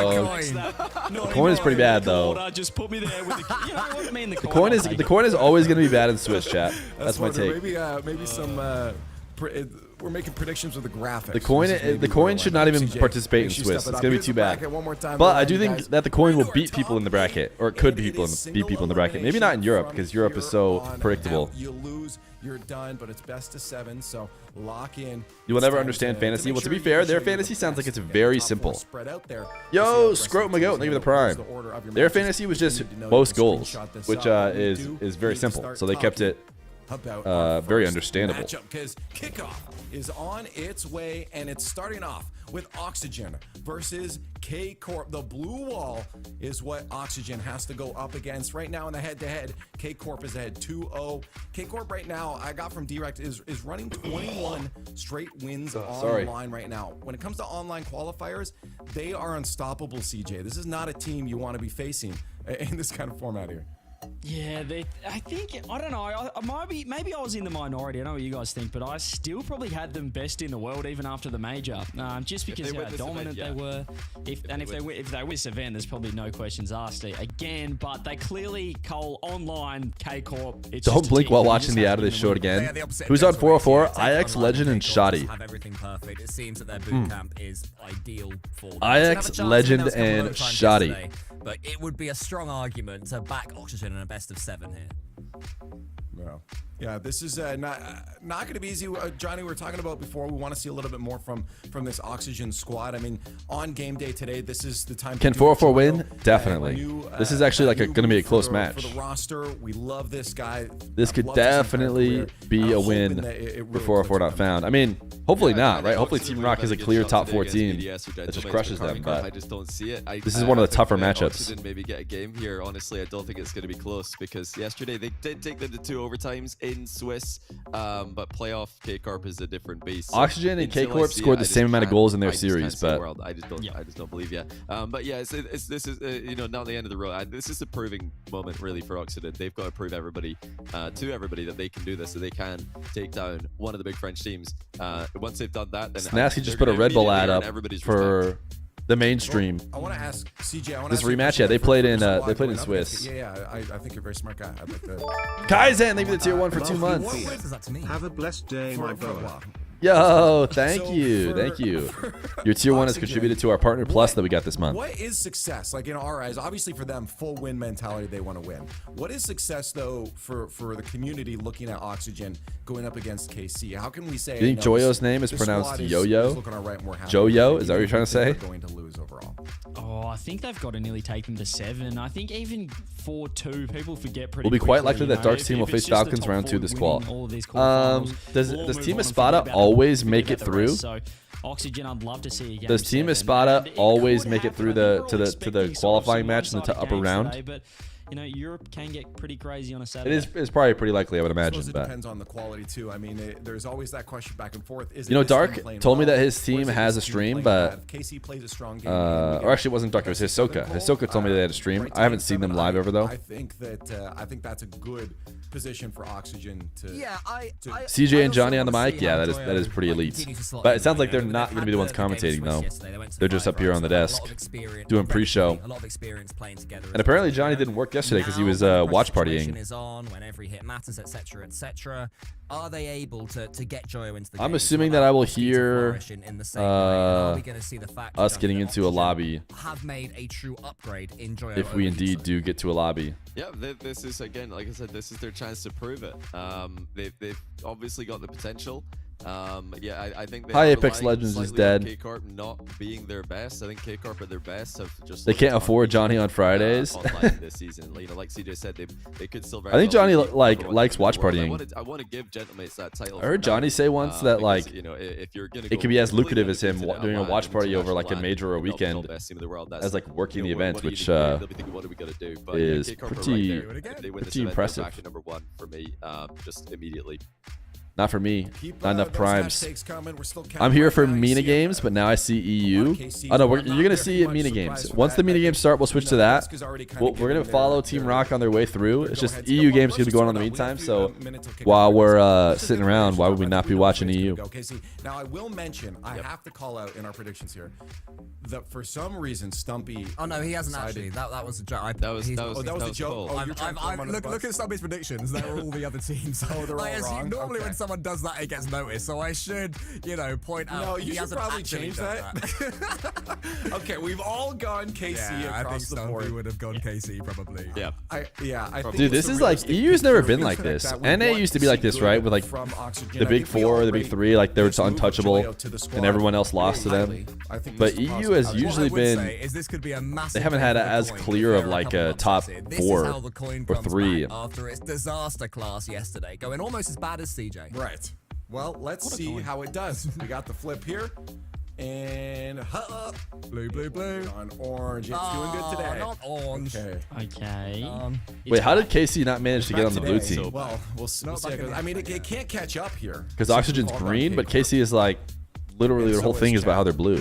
The coin is pretty bad though. Just put me there with the. You know what I mean? The coin is always going to be bad in Swiss chat. That's my take. Maybe some. We're making predictions with the graphics. The coin should not even participate in Swiss. It's gonna be too bad. But I do think that the coin will beat people in the bracket, or it could beat people in the bracket. Maybe not in Europe because Europe is so predictable. You lose, you're done. But it's best of 7, so lock in. You will never understand fantasy. Well, to be fair, their fantasy sounds like it's very simple. Yo, Scrotum Magoat, thank you for the prime. Their fantasy was just most goals, which is very simple. So they kept it very understandable. Kickoff. is on its way, and it's starting off with Oxygen versus K Corp. The blue wall is what Oxygen has to go up against right now in the head-to-head. K Corp is ahead 2-0. K Corp right now, I got from Direct, is running 21 straight wins online right now. When it comes to online qualifiers, they are unstoppable, CJ. This is not a team you want to be facing in this kind of format here. Yeah, I don't know. Maybe I was in the minority. I don't know what you guys think, but I still probably had them best in the world even after the major, just because how dominant they were. If they win this event, there's probably no questions asked again. But they clearly online K Corp. Don't blink while watching the ad of this show again. Who's on 404? IX, Legend, and Shoddy. Have everything perfect. It seems that their boot camp is ideal for them. IX, Legend, and Shoddy. But it would be a strong argument to back Oxygen in a best of 7 here. Yeah, this is not going to be easy. Johnny, we were talking about before. We want to see a little bit more from this Oxygen squad. I mean, on game day today, this is the time. Can 404 win? Definitely. This is actually going to be a close match. For the roster, we love this guy. This could definitely be a win for 404 not found. I mean, hopefully not, right? Hopefully Team Rock is a clear top 14 that just crushes them. But I just don't see it. This is one of the tougher matchups. Didn't maybe get a game here. Honestly, I don't think it's going to be close because yesterday they did take them to 2 overtimes in Swiss, but playoff K Corp is a different beast. Oxygen and K Corp scored the same amount of goals in their series, but I just don't believe yet. But yeah, this is not the end of the road. This is a proving moment really for Oxygen. They've got to prove to everybody that they can do this, so they can take down one of the big French teams. Once they've done that, then Snasky just put a Red Bull ad up for the mainstream. I want to ask CJ. This rematch, yeah, they played in Swiss. Yeah, I think you're a very smart guy. I'd like to. Kaizen, thank you for the tier 1 for 2 months. What is that to me? Have a blessed day, my brother. Yo, thank you. Your tier 1 has contributed to our Partner Plus that we got this month. What is success? Like in our eyes, obviously for them, full win mentality, they want to win. What is success though for the community looking at Oxygen going up against KC? How can we say? You think Joyo's name is pronounced Yo-Yo? Joyo? Is that what you're trying to say? Going to lose overall. Oh, I think they've got to nearly take them to 7. I think even 4-2, people forget pretty. Will be quite quickly, likely that Dark's team will face Falcons round 2 this qual. Does Team Espada always always make it through? So Oxygen, I'd love to see again. Does Team Espada always make it through to the qualifying match in the upper round? But you know, Europe can get pretty crazy on a Saturday. It's probably pretty likely, I would imagine. It depends on the quality too. I mean, there's always that question back and forth. You know, Dark told me that his team has a stream, but KC plays a strong game. or actually, it wasn't Dark. It was Hisoka. Hisoka told me they had a stream. I haven't seen them live ever though. I think that's a good position for Oxygen to. Yeah, CJ and Johnny on the mic. Yeah, that is pretty elite. But it sounds like they're not going to be the ones commentating though. They're just up here on the desk doing pre-show. And apparently Johnny didn't work yesterday because he was watch partying. Is on when every hit matters, etc., etc. Are they able to get Joyo into the game? I'm assuming that I will hear us getting into a lobby have made a true upgrade in Joyo if we indeed do get to a lobby. Yeah, this is again, like I said, this is their chance to prove it. They've obviously got the potential. I think they Hi Apex Legends is dead. K Corp not being their best. I think K Corp at their best have just. They can't afford Johnny on Fridays. Online this season, you know, like CJ said, they could still. I think Johnny likes watch partying. I want to give Gentlemates that title. I heard Johnny say once that because, you know, if you're gonna it could be as lucrative as him doing a watch party over like a major or a weekend as like working the event, which is pretty impressive. Number 1 for me, just immediately. Not for me. Not enough primes. I'm here for Mina games, but now I see EU. Oh no, you're going to see Mina games. Once the Mina games start, we'll switch to that. We're going to follow Team Rock on their way through. It's just EU games going to be going on in the meantime. So while we're sitting around, why would we not be watching EU? Now I will mention, I have to call out in our predictions here that for some reason Stumpy. Oh no, he hasn't actually. That was a joke. That was a joke. Look at Stumpy's predictions. They're all the other teams. Oh, they're all wrong. Normally when someone does that, it gets noticed. So I should, point out. No, you should probably change that. Okay, we've all gone KC across the board. We would have gone KC probably. Yeah. I think dude, this is like EU's never been like this. NA used to be like this, right? With like the big 4, the big 3, like they were just untouchable, and everyone else lost to them. But EU has usually been. They haven't had as clear of like a top 4 or 3. After its disaster class yesterday, going almost as bad as CJ. Right. Well, let's see how it does. We got the flip here. And Blue, blue, blue. on orange. It's doing good today. Not orange. Okay. Okay. Wait, how did KC not manage to get on the blue Today. team? Well, we'll see. Not back in the I mean, it can't catch up here. Because Oxygen's green, but KC is like, literally the whole thing is about how they're blue.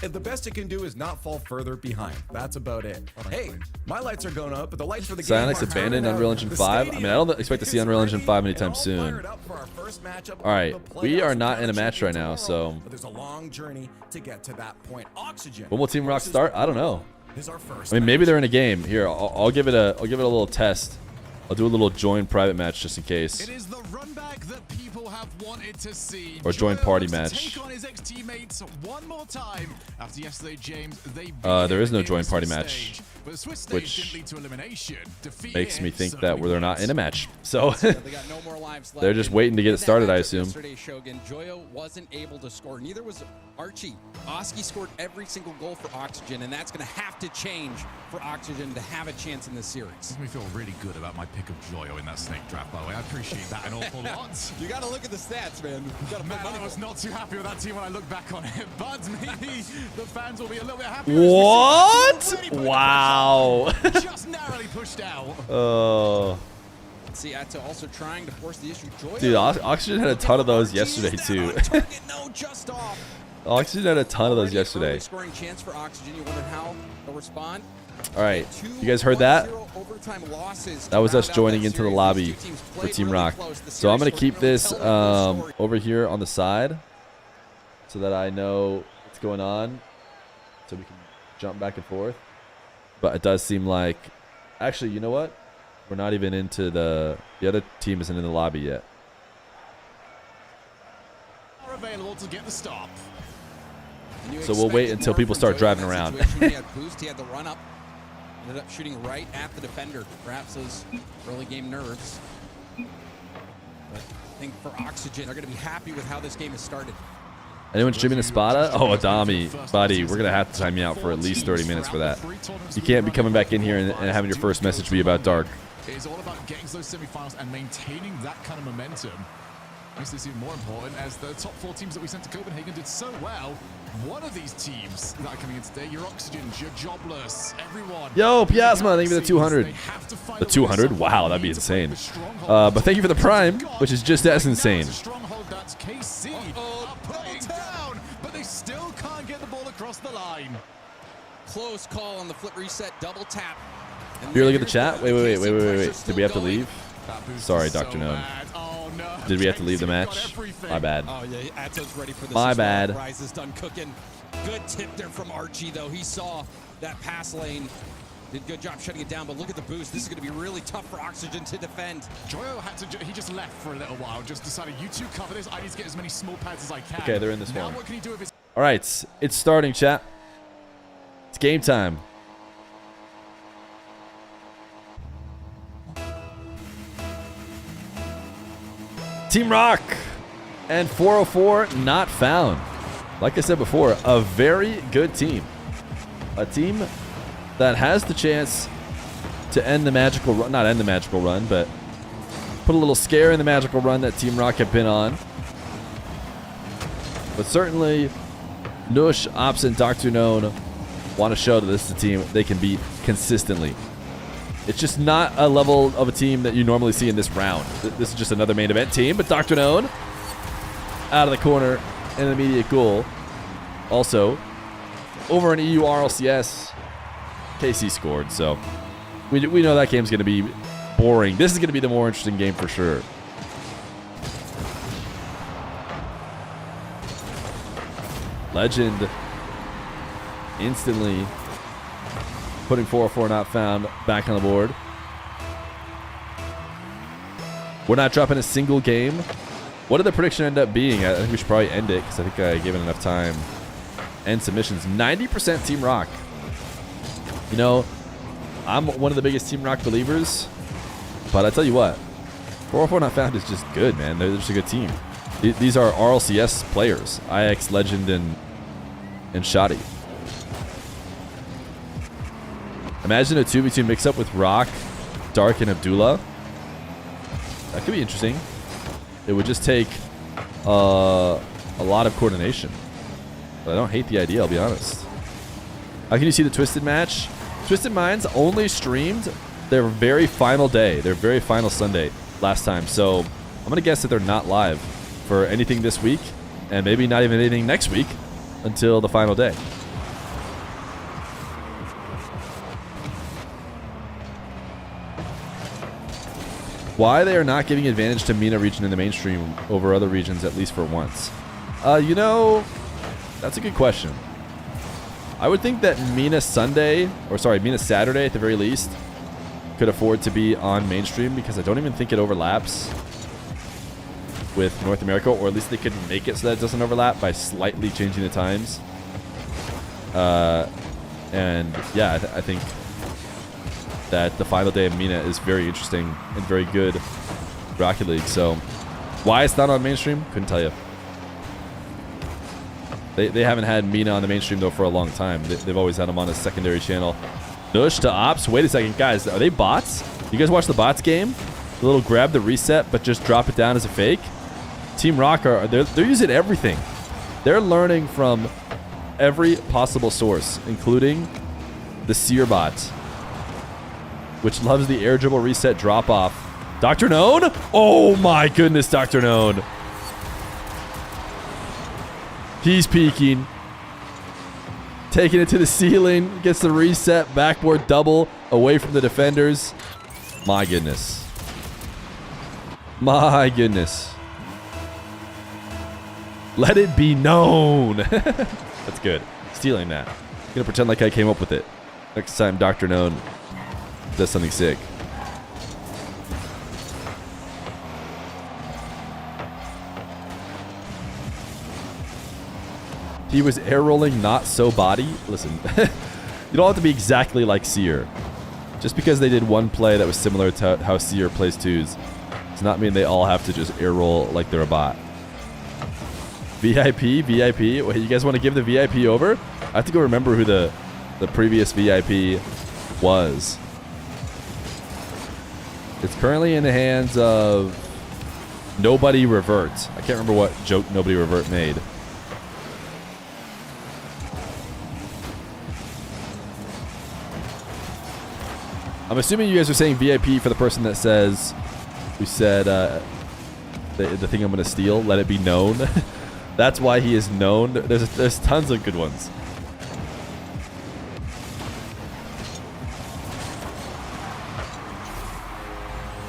So the best it can do is not fall further behind. That's about it. Hey, my lights are going up, but the lights for the game Psyonix are abandoned turning Unreal out. Engine The 5. I stadium mean, I don't expect to see Unreal Engine 5 anytime all soon. fired up for our first matchup All right, of the we are playoffs. not in a Gotta match check right in now, tomorrow, so but there's a long journey to get to that point. Oxygen. when will Team Rock start? I don't know. Is our first I mean, maybe match. they're in a game. Here, I'll give it a little test. I'll do a little join private match just in case. It is the run back that people have wanted to see. Or join Joel party wants to match. Take on his ex-teammates one more time. After yesterday, James, they There is no beat him join in party Swiss match, stage, but the Swiss stage which didn't lead to elimination. Defeat makes me it think that certainly they're not did. in a match. So They got no more lives left. they're just waiting to get it started, I assume. Yesterday, Shogun, Joyo wasn't able to score. Neither was Archie. Oski scored every single goal for Oxygen, and that's going to have to change for Oxygen to have a chance in this series. Makes me feel really good about my pick of Joyo in that snake draft, by the way. I appreciate that an awful lot. You got to look at the stats, man. You got to Man, put money I was on it. not too happy with that team when I look back on it, but maybe the fans will be a little bit happier. What? Wow. Just narrowly pushed out. Oh, See, Atta also trying to force the issue. Joyo. dude, Oxygen had a ton of those yesterday too. No, just off. Oxygen had a ton of those Already yesterday. early scoring chance for Oxygen. You wonder how they'll respond. All right, you guys heard that? That was us joining into the lobby for Team Rock. So I'm gonna keep this over here on the side so that I know what's going on, so we can jump back and forth. But it does seem like, actually, you know what? We're not even into the other team isn't in the lobby yet. Are available to get the stop. So we'll wait until people start driving around. He had boost. He had the run up. Ended up shooting right at the defender. Perhaps those early game nerves. But I think for Oxygen, they're going to be happy with how this game has started. Anyone streaming Espada? Oh, Adami, buddy, we're gonna have to time you out for at least 30 minutes for that. You can't be coming back in here and having your first message be about Dark. It's all about getting to those semifinals and maintaining that kind of momentum. Makes this even more important as the top 4 teams that we sent to Copenhagen did so well. One of these teams that are coming in today, your Oxygen, your Jobless, everyone. Yo, Piasma, thank you for the 200. The 200? Wow, that'd be insane. But thank you for the Prime, which is just as insane. Stronghold, that's KC. Are putting down, but they still can't get the ball across the line. Close call on the flip reset, double tap. Here, look at the chat. Wait. Did we have to leave? Sorry, Dr. Gnome. Oh, no. Did we have to leave the match? My bad. Oh, yeah, Atto's ready for this. My as well. bad. Rise is done cooking. Good tip there from Archie, though. He saw that pass lane. Did a good job shutting it down, but look at the boost. This is going to be really tough for Oxygen to defend. Joyo had to, he just left for a little while, just decided, you two cover this, I need to get as many small pads as I can. Okay, they're in this now one. What can he do if it's All right, it's starting, chat. It's game time. Team Rock and 404 not found. Like I said before, a very good team. A team that has the chance to end the magical run. Not end the magical run, but put a little scare in the magical run that Team Rock have been on. But certainly, Nush, Ops, and Dr. Known want to show that this is a team they can beat consistently. It's just not a level of a team that you normally see in this round. This is just another main event team, but Dr. Known out of the corner, an immediate goal. Also, over in EU RLCS, KC scored, so we know that game's going to be boring. This is going to be the more interesting game for sure. Legend instantly putting 404 not found back on the board. We're not dropping a single game. What did the prediction end up being? I think we should probably end it because I think I gave it enough time. End submissions. 90% Team Rock. You know, I'm one of the biggest Team Rock believers, but I tell you what, 404 not found is just good, man. They're just a good team. These are RLCS players. IX, Legend, and Shoddy. Imagine a 2v2 mix-up with Rock, Dark, and Abdullah. That could be interesting. It would just take a lot of coordination. But I don't hate the idea, I'll be honest. How can you see the Twisted match? Twisted Minds only streamed their very final day, their very final Sunday last time. So I'm going to guess that they're not live for anything this week, and maybe not even anything next week until the final day. Why they are not giving advantage to Mina region in the mainstream over other regions, at least for once? You know, that's a good question. I would think that Mina Saturday at the very least could afford to be on mainstream, because I don't even think it overlaps with North America, or at least they could make it so that it doesn't overlap by slightly changing the times. And yeah, I think that the final day of Mina is very interesting and very good Rocket League. So why it's not on mainstream, couldn't tell you. They haven't had Mina on the mainstream though for a long time. They've always had them on a secondary channel. Nush to Ops. Wait a second, guys. Are they bots? You guys watch the bots game? The little grab the reset, but just drop it down as a fake. Team Rock they're using everything. They're learning from every possible source, including the Seer bot, which loves the air dribble reset drop off. Dr. Known? Oh my goodness, Dr. Known. He's peeking. Taking it to the ceiling. Gets the reset. Backboard double away from the defenders. My goodness. My goodness. Let it be known. That's good. Stealing that. I'm gonna pretend like I came up with it. Next time Dr. Known does something sick. He was air rolling, not so body. Listen, you don't have to be exactly like Seer. Just because they did one play that was similar to how Seer plays twos does not mean they all have to just air roll like they're a bot. VIP. Wait, you guys want to give the VIP over? I have to go remember who the previous VIP was. It's currently in the hands of Nobody Revert. I can't remember what joke Nobody Revert made. I'm assuming you guys are saying VIP for the person that says, who said the thing I'm going to steal, let it be known. That's why he is known. There's tons of good ones.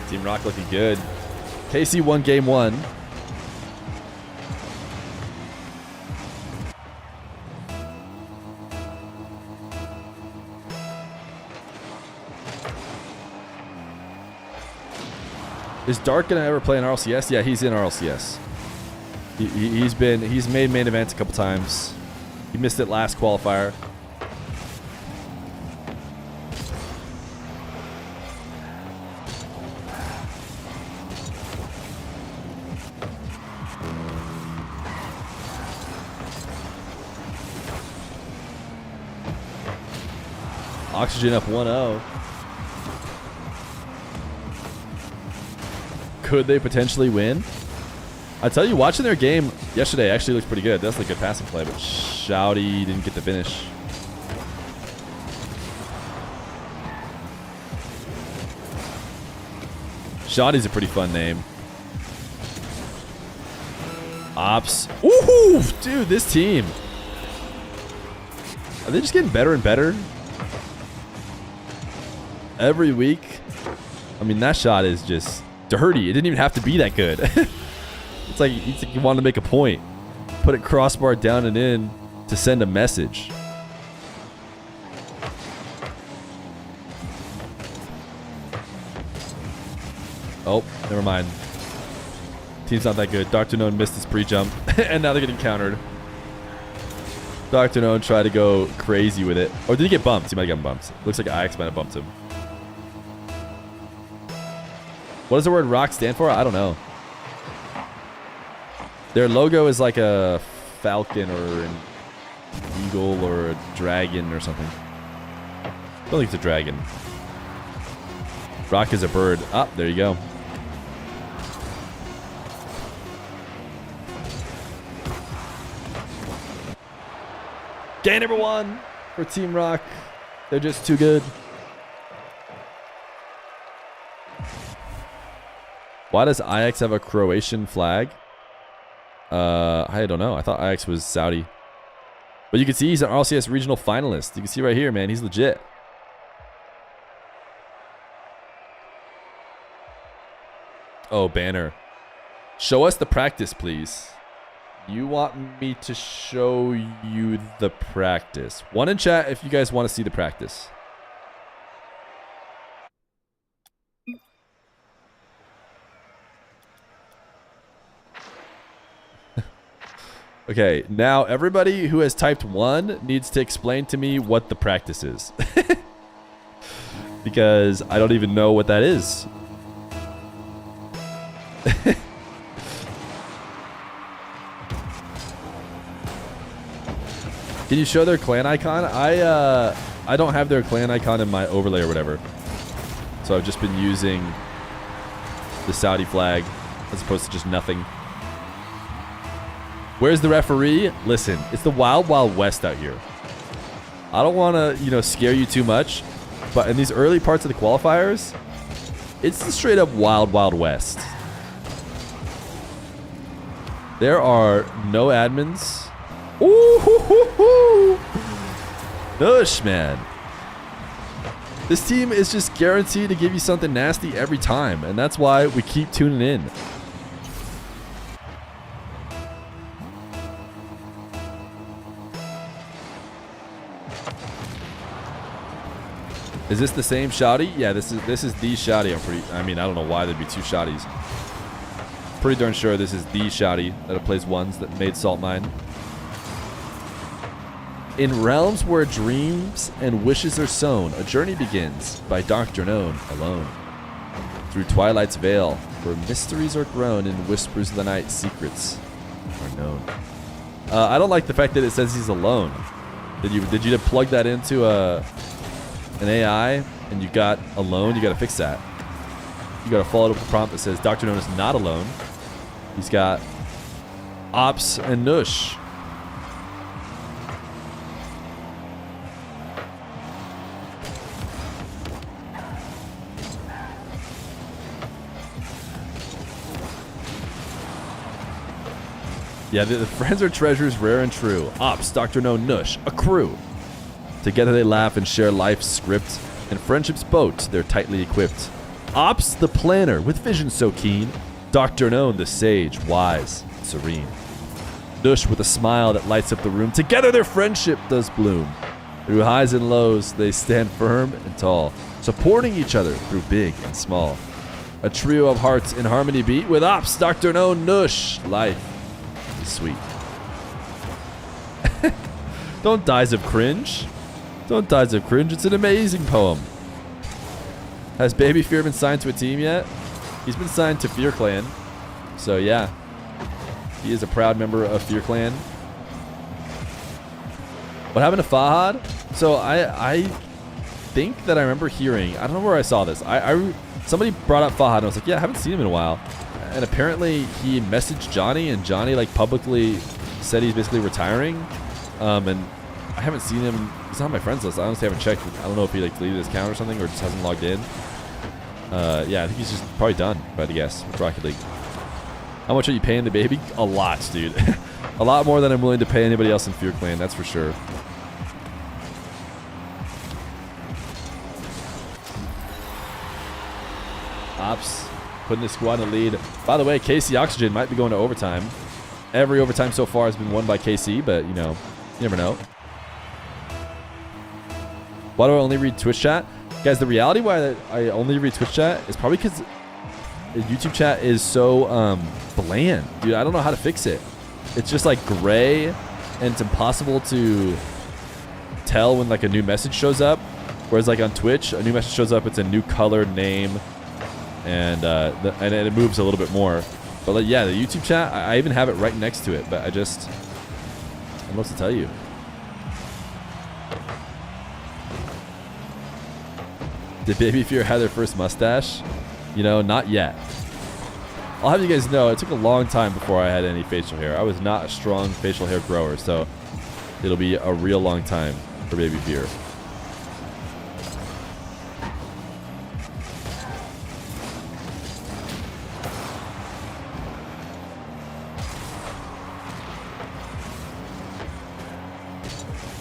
Team Rock looking good. KC won game one. Is Dark gonna ever play in RLCS? Yeah, he's in RLCS. He's made main events a couple times. He missed it last qualifier. Oxygen up 1-0. Could they potentially win? I tell you, watching their game yesterday actually looks pretty good. That's like a good passing play, but Shouty didn't get the finish. Shouty's a pretty fun name. Ops. Ooh, dude, this team. Are they just getting better and better? Every week. I mean, that shot is just dirty. It didn't even have to be that good. It's like you wanted to make a point. Put it crossbar down and in to send a message. Oh, never mind. Team's not that good. Dr. Known missed his pre-jump. And now they're getting countered. Dr. Known tried to go crazy with it. Or did he get bumped? He might have gotten bumped. Looks like IX might have bumped him. What does the word rock stand for? I don't know. Their logo is like a falcon or an eagle or a dragon or something. I don't think it's a dragon. Rock is a bird. Ah, there you go. Game number 1 for Team Rock. They're just too good. Why does Ajax have a Croatian flag? I don't know. I thought Ajax was Saudi. But you can see he's an RLCS regional finalist. You can see right here, man. He's legit. Oh, banner. Show us the practice, please. You want me to show you the practice. One in chat if you guys want to see the practice. Okay, now everybody who has typed 1 needs to explain to me what the practice is. Because I don't even know what that is. Can you show their clan icon? I don't have their clan icon in my overlay or whatever. So I've just been using the Saudi flag as opposed to just nothing. Where's the referee? Listen, it's the wild, wild west out here. I don't want to, scare you too much, but in these early parts of the qualifiers, it's the straight up wild, wild west. There are no admins. Ooh, hoo, hoo, hoo. Nush, man. This team is just guaranteed to give you something nasty every time, and that's why we keep tuning in. Is this the same shoddy? Yeah, this is the shoddy. I don't know why there'd be 2 shotties. Pretty darn sure this is the shoddy that plays ones that made Salt Mine. In realms where dreams and wishes are sown, a journey begins by Dr. Known alone. Through Twilight's veil, where mysteries are grown and whispers of the night secrets are known. I don't like the fact that it says he's alone. Did you plug that into an AI and you got alone? You got to fix that. You got to follow up with a prompt that says Dr. Known is not alone. He's got Ops and Nush. Yeah, the friends are treasures rare and true. Ops, Dr. No, Nush, a crew. Together they laugh and share life's script, and friendship's boat, they're tightly equipped. Ops, the planner, with vision so keen. Dr. Known, the sage, wise, serene. Nush with a smile that lights up the room. Together their friendship does bloom. Through highs and lows, they stand firm and tall, supporting each other through big and small. A trio of hearts in harmony beat with Ops, Dr. Known, Nush. Life is sweet. Don't dies of cringe. Don't dies of cringe. It's an amazing poem. Has Baby Feer been signed to a team yet? He's been signed to Feer Clan. So yeah, he is a proud member of Feer Clan. What happened to Fahad? So I think that I remember hearing, I don't know where I saw this. Somebody brought up Fahad and I was like, yeah, I haven't seen him in a while. And apparently he messaged Johnny and Johnny like publicly said he's basically retiring. And I haven't seen him. He's not on my friends list. I honestly haven't checked. I don't know if he like deleted his account or something or just hasn't logged in. Yeah, I think he's just probably done, if I had to guess, with Rocket League. How much are you paying the baby? A lot, dude. A lot more than I'm willing to pay anybody else in Fear Clan, that's for sure. Ops putting the squad in the lead. By the way, KC Oxygen might be going to overtime. Every overtime so far has been won by KC, but you know, you never know. Why do I only read Twitch chat? Guys, the reality why I only read Twitch chat is probably because YouTube chat is so bland. Dude, I don't know how to fix it. It's just like gray, and it's impossible to tell when like a new message shows up. Whereas like on Twitch, a new message shows up, it's a new color, name, and it moves a little bit more. But like, yeah, the YouTube chat, I even have it right next to it, but I don't know what to tell you. Did Baby Fear have their first mustache? You know, not yet. I'll have you guys know, it took a long time before I had any facial hair. I was not a strong facial hair grower, so it'll be a real long time for baby Feer.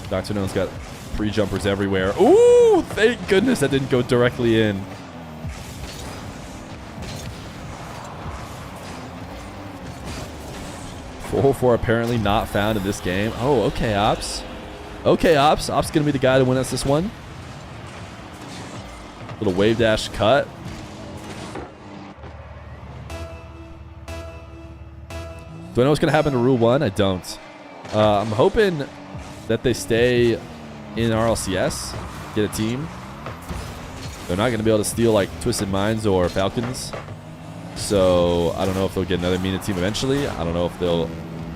Dr. No's got 3 jumpers everywhere. Ooh, thank goodness that didn't go directly in. .404 apparently not found in this game. Oh, okay, Ops. Okay, Ops. Ops going to be the guy to win us this one. Little wave dash cut. Do I know what's going to happen to Rule 1? I don't. I'm hoping that they stay in RLCS, get a team. They're not going to be able to steal like Twisted Minds or Falcons. So I don't know if they'll get another Mina team eventually. I don't know if they'll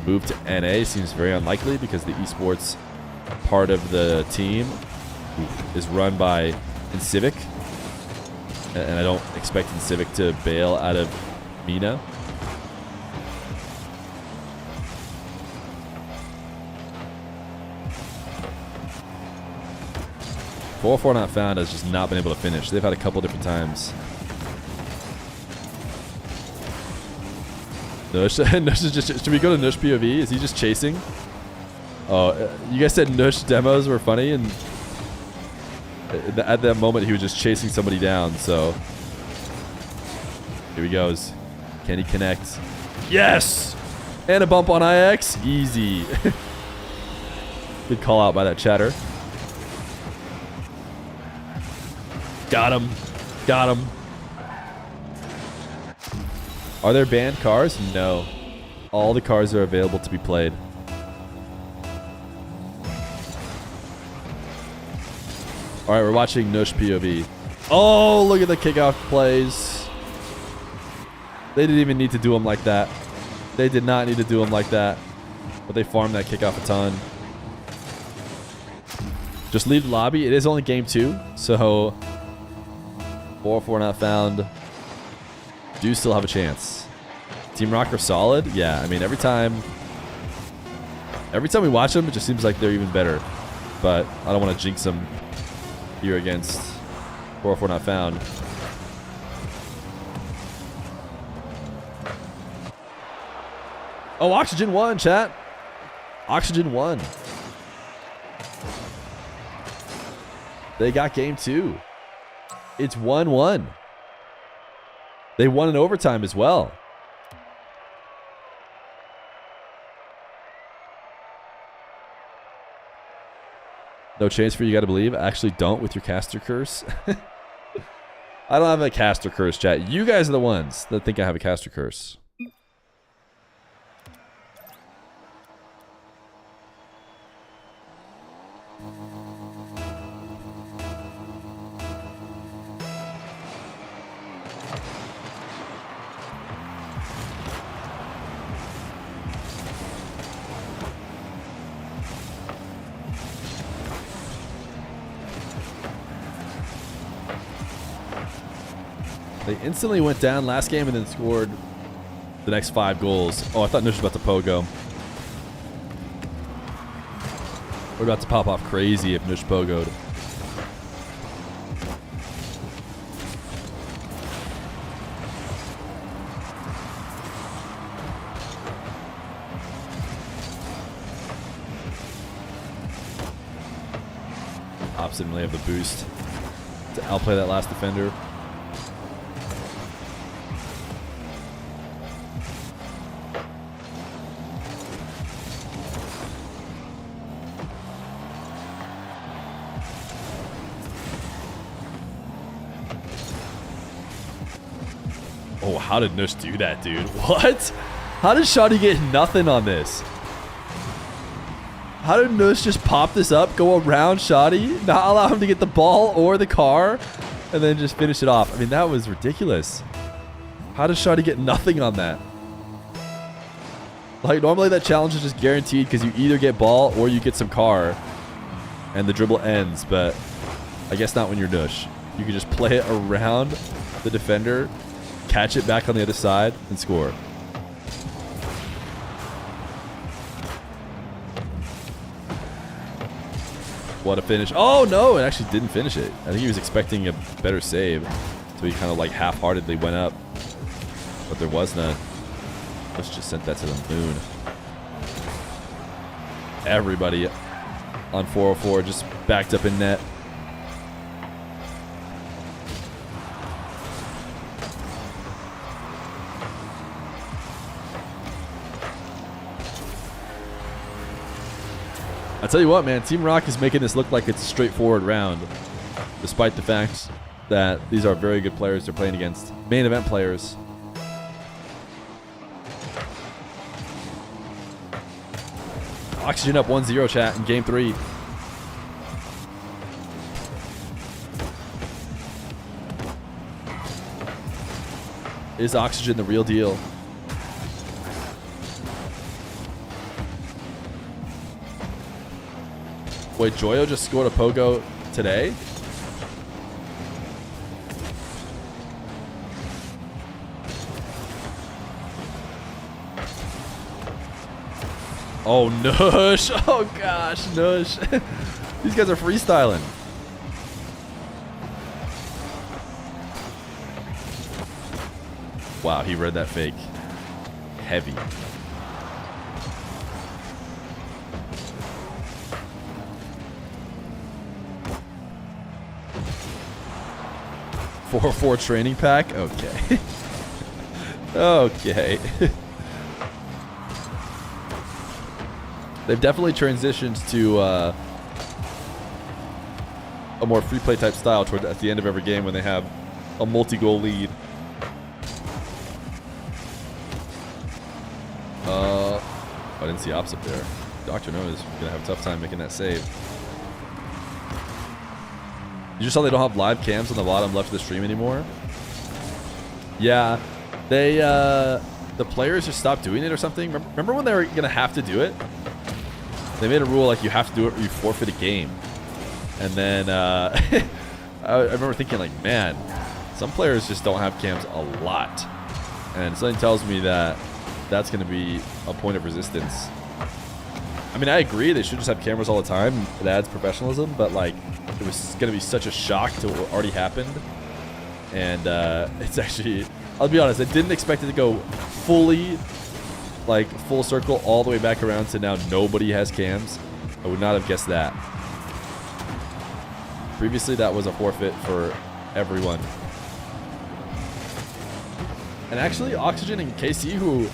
move to NA. Seems very unlikely because the esports part of the team is run by Incivic. And I don't expect Incivic to bail out of Mina. .404 not found has just not been able to finish. They've had a couple different times. Nush, Nush is just. Should we go to Nush POV? Is he just chasing? Oh, you guys said Nush demos were funny, and at that moment he was just chasing somebody down. So here he goes. Can he connect? Yes, and a bump on IX. Easy. Good call out by that chatter. Got him. Got him. Are there banned cars? No. All the cars are available to be played. Alright, we're watching Nush POV. Oh, look at the kickoff plays. They didn't even need to do them like that. They did not need to do them like that. But they farmed that kickoff a ton. Just leave the lobby. It is only game 2, so... 404 not found. Do still have a chance. Team Rocker solid. Yeah, I mean every time we watch them, it just seems like they're even better. But I don't want to jinx them here against 404 not found. Oh, Oxygen won, chat. Oxygen won. They got game 2. It's 1-1. They won in overtime as well. No chance for you gotta believe. I actually don't with your caster curse. I don't have a caster curse, chat. You guys are the ones that think I have a caster curse. They instantly went down last game and then scored the next 5 goals. Oh, I thought Nush was about to pogo. We're about to pop off crazy if Nush pogoed. Ops didn't really have the boost to outplay that last defender. Oh, how did Nush do that, dude? What? How did Shoddy get nothing on this? How did Nush just pop this up, go around Shoddy, not allow him to get the ball or the car, and then just finish it off? I mean, that was ridiculous. How does Shoddy get nothing on that? Like, normally that challenge is just guaranteed because you either get ball or you get some car, and the dribble ends, but I guess not when you're Nush. You can just play it around the defender, catch it back on the other side, and score. What a finish. Oh, no, it actually didn't finish it. I think he was expecting a better save. So he kind of like half-heartedly went up. But there was none. Let's just send that to the moon. Everybody on 404 just backed up in net. I tell you what, man, Team Rock is making this look like it's a straightforward round, despite the fact that these are very good players they're playing against. Main event players. Oxygen up 1-0, chat, in game 3. Is Oxygen the real deal? Wait, Joyo just scored a pogo today? Oh, Nush. Oh, gosh, Nush. These guys are freestyling. Wow, he read that fake. Heavy. Four training pack? Okay. Okay. They've definitely transitioned to a more free play type style toward at the end of every game when they have a multi-goal lead. I didn't see Ops up there. Dr. No is gonna have a tough time making that save. You just saw they don't have live cams on the bottom left of the stream anymore? Yeah, they the players just stopped doing it or something. Remember when they were gonna have to do it? They made a rule like you have to do it or you forfeit a game. And then I remember thinking like, man, some players just don't have cams a lot. And something tells me that that's going to be a point of resistance. I mean, I agree they should just have cameras all the time. It adds professionalism, but like it was going to be such a shock to what already happened. And it's actually, I'll be honest, I didn't expect it to go fully, like full circle all the way back around to now nobody has cams. I would not have guessed that. Previously, that was a forfeit for everyone. And actually, Oxygen and KC, who